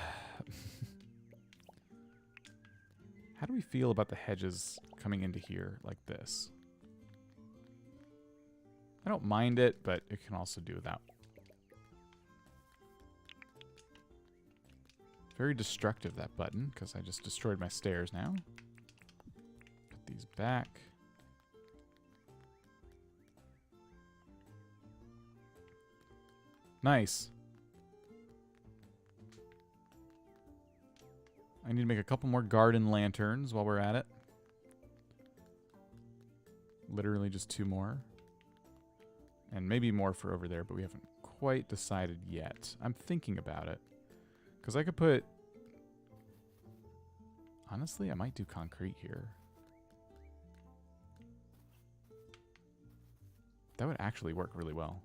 do we feel about the hedges coming into here like this? I don't mind it, but it can also do without. Very destructive, that button, because I just destroyed my stairs now. Put these back. Nice. I need to make a couple more garden lanterns while we're at it. Literally just 2 more. And maybe more for over there, but we haven't quite decided yet. I'm thinking about it. Because I could put... Honestly, I might do concrete here. That would actually work really well.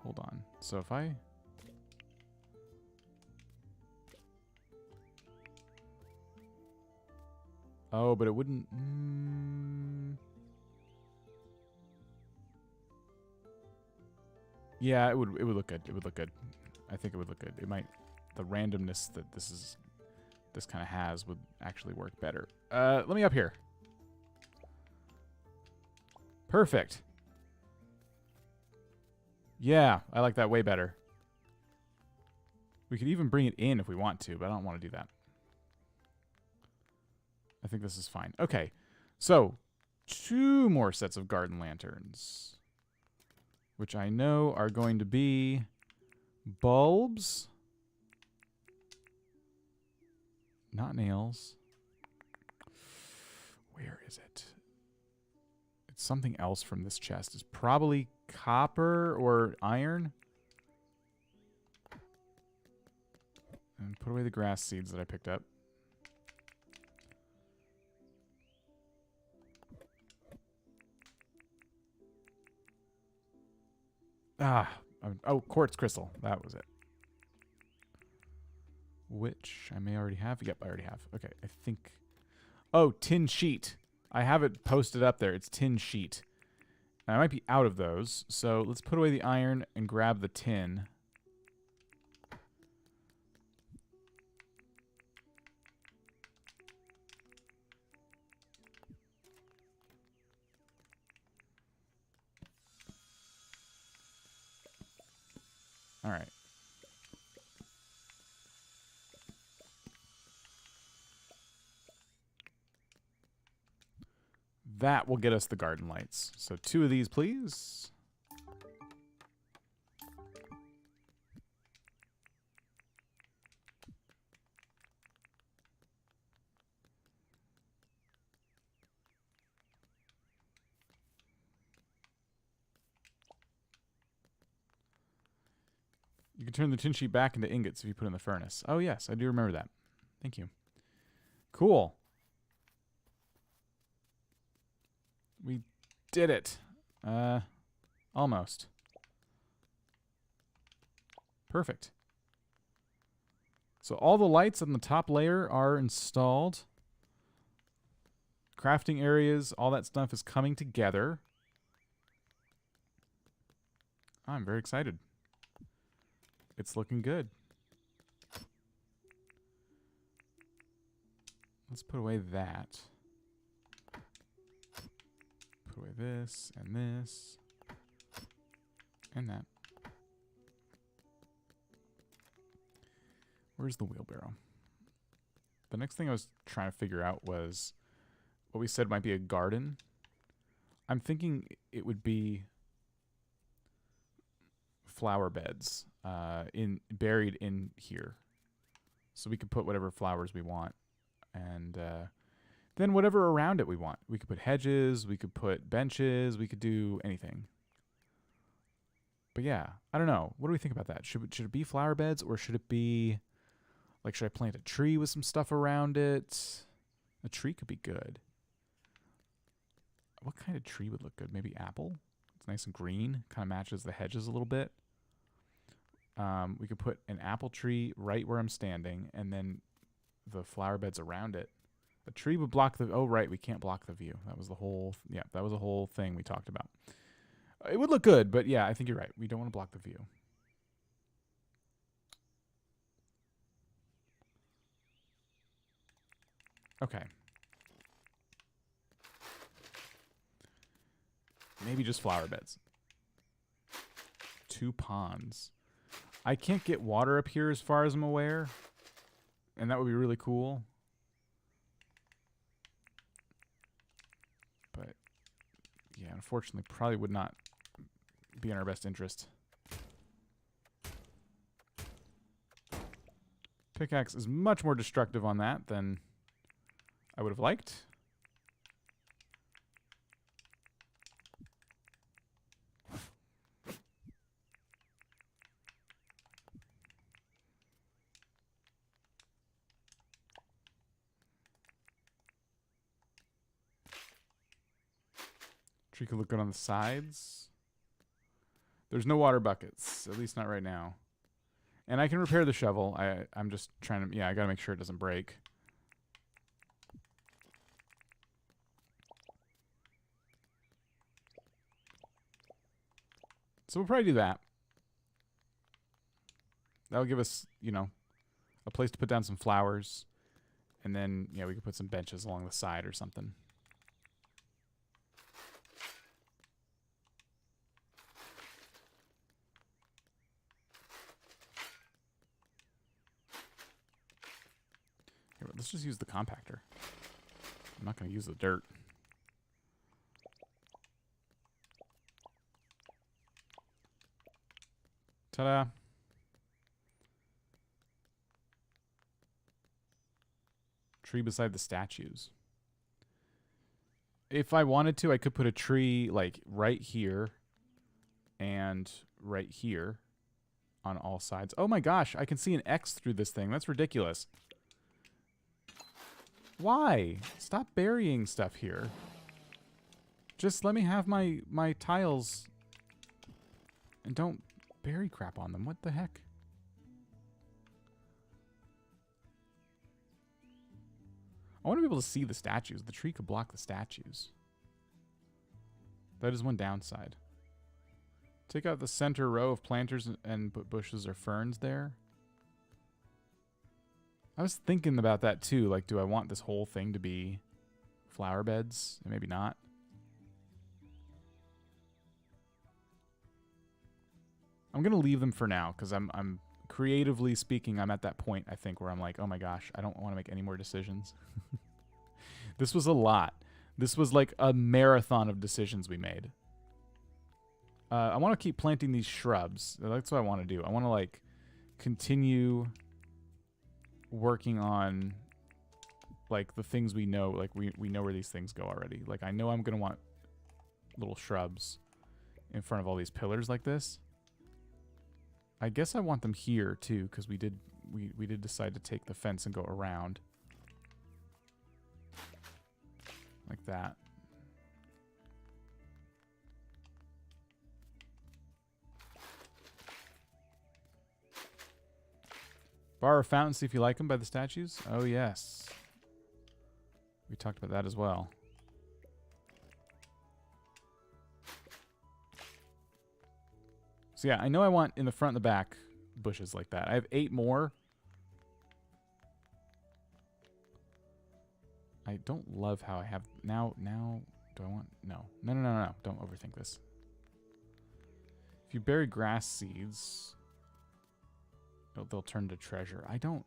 Hold on. So if I... Oh, but it wouldn't... Yeah, it would look good. It would look good. I think it would look good. It might... The randomness that this kind of has would actually work better. Let me up here. Perfect. Yeah, I like that way better. We could even bring it in if we want to, but I don't want to do that. I think this is fine. Okay, so 2 more sets of garden lanterns, which I know are going to be bulbs, not nails. Where is it? It's something else from this chest. It's probably copper or iron. And put away the grass seeds that I picked up. Oh, quartz crystal. That was it. Which I may already have. Yep, I already have. Okay, I think... Oh, tin sheet. I have it posted up there. It's tin sheet. And I might be out of those. So let's put away the iron and grab the tin. All right. That will get us the garden lights. So 2 of these, please. You can turn the tin sheet back into ingots if you put it in the furnace. Oh, yes, I do remember that. Thank you. Cool. We did it. Almost. Perfect. So all the lights on the top layer are installed. Crafting areas, all that stuff is coming together. I'm very excited. It's looking good. Let's put away that. Put away this, and that. Where's the wheelbarrow? The next thing I was trying to figure out was what we said might be a garden. I'm thinking it would be flower beds buried in here. So we could put whatever flowers we want. And then whatever around it we want. We could put hedges, we could put benches, we could do anything. But yeah, I don't know. What do we think about that? Should it be flower beds, or should it be, like, should I plant a tree with some stuff around it? A tree could be good. What kind of tree would look good? Maybe apple? It's nice and green. Kind of matches the hedges a little bit. We could put an apple tree right where I'm standing, and then the flower beds around it. A tree would block the... Oh, right, we can't block the view. That was the whole... Yeah, that was the whole thing we talked about. It would look good, but yeah, I think you're right. We don't want to block the view. Okay. Maybe just flower beds. 2 ponds. I can't get water up here as far as I'm aware. And that would be really cool. But, yeah, unfortunately, probably would not be in our best interest. Pickaxe is much more destructive on that than I would have liked. Tree could look good on the sides. There's no water buckets, at least not right now. And I can repair the shovel. I'm just trying to... Yeah, I got to make sure it doesn't break. So we'll probably do that. That'll give us, you know, a place to put down some flowers. And then, yeah, we could put some benches along the side or something. Here, let's just use the compactor. I'm not going to use the dirt. Ta-da. Tree beside the statues. If I wanted to, I could put a tree like right here and right here on all sides. Oh my gosh, I can see an X through this thing. That's ridiculous. Why? Stop burying stuff here. Just let me have my tiles and don't bury crap on them. What the heck? I want to be able to see the statues. The tree could block the statues. That is one downside. Take out the center row of planters and put bushes or ferns there. I was thinking about that too. Like, do I want this whole thing to be flower beds? Maybe not. I'm going to leave them for now because I'm creatively speaking, I'm at that point, I think, where I'm like, oh my gosh, I don't want to make any more decisions. This was a lot. This was like a marathon of decisions we made. I want to keep planting these shrubs. That's what I want to do. I want to like continue working on like the things we know. Like we know where these things go already. Like I know I'm going to want little shrubs in front of all these pillars like this. I guess I want them here too, because we did decide to take the fence and go around. Like that. Borrow a fountain, see if you like them by the statues. Oh yes. We talked about that as well. So yeah, I know I want in the front and the back bushes like that. I have 8 more. I don't love how I have now do I want no. Don't overthink this. If you bury grass seeds, they'll turn to treasure. I don't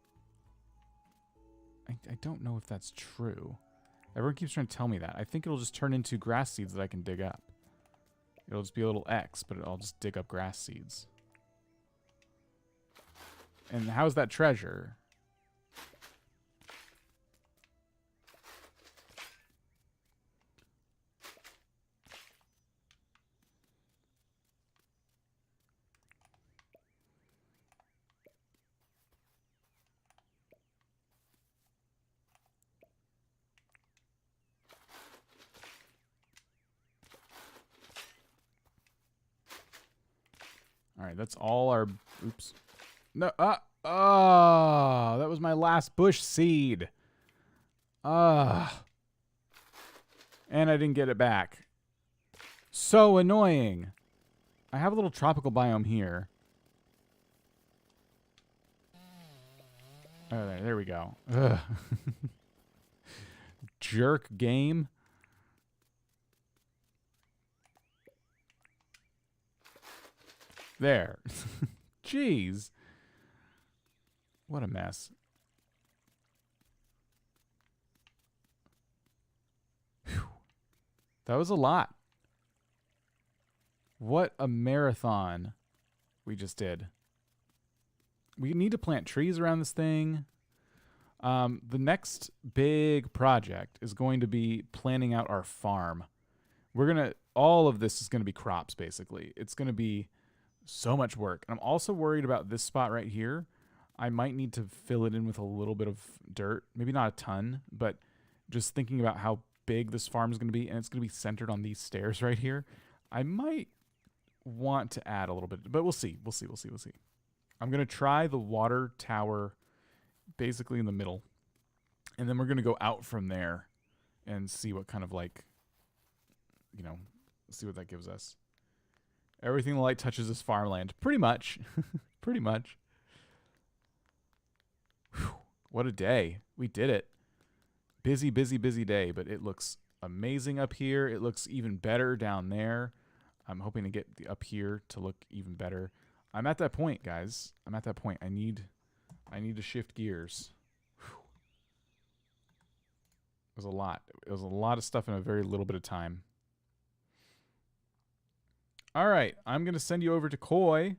know if that's true. Everyone keeps trying to tell me that. I think it'll just turn into grass seeds that I can dig up. It'll just be a little X, but I'll just dig up grass seeds. And how's that treasure? All right, that's all our... Oops. No, oh, that was my last bush seed. And I didn't get it back. So annoying. I have a little tropical biome here. Oh, there we go. Ugh. Jerk game. There. Jeez. What a mess. Whew. That was a lot. What a marathon we just did. We need to plant trees around this thing. The next big project is going to be planning out our farm. All of this is going to be crops, basically. It's going to be so much work. And I'm also worried about this spot right here. I might need to fill it in with a little bit of dirt. Maybe not a ton, but just thinking about how big this farm is going to be, and it's going to be centered on these stairs right here. I might want to add a little bit, but we'll see. We'll see. I'm going to try the water tower basically in the middle, and then we're going to go out from there and see what kind of see what that gives us. Everything the light touches is farmland. Pretty much. Pretty much. Whew. What a day. We did it. Busy, busy, busy day, but it looks amazing up here. It looks even better down there. I'm hoping to get up here to look even better. I'm at that point, guys. I'm at that point. I need to shift gears. Whew. It was a lot. It was a lot of stuff in a very little bit of time. All right, I'm going to send you over to Koi,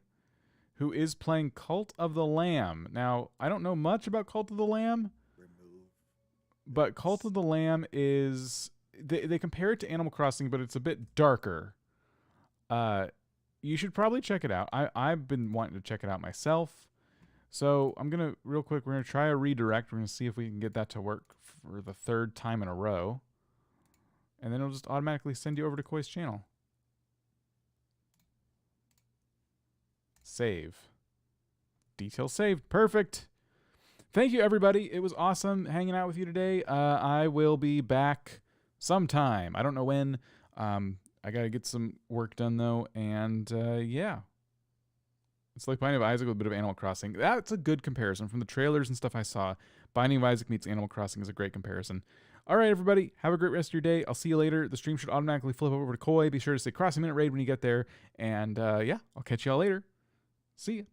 who is playing Cult of the Lamb. Now, I don't know much about Cult of the Lamb, but Cult of the Lamb is... They compare it to Animal Crossing, but it's a bit darker. You should probably check it out. I've been wanting to check it out myself. So I'm going to, real quick, we're going to try a redirect. We're going to see if we can get that to work for the third time in a row. And then it'll just automatically send you over to Koi's channel. Save. Details saved. Perfect. Thank you, everybody. It was awesome hanging out with you today. I will be back sometime. I don't know when. I got to get some work done, though. And, yeah. It's like Binding of Isaac with a bit of Animal Crossing. That's a good comparison. From the trailers and stuff I saw, Binding of Isaac meets Animal Crossing is a great comparison. All right, everybody. Have a great rest of your day. I'll see you later. The stream should automatically flip over to Koi. Be sure to say Crossing Minute Raid when you get there. And, yeah, I'll catch y'all later. See ya.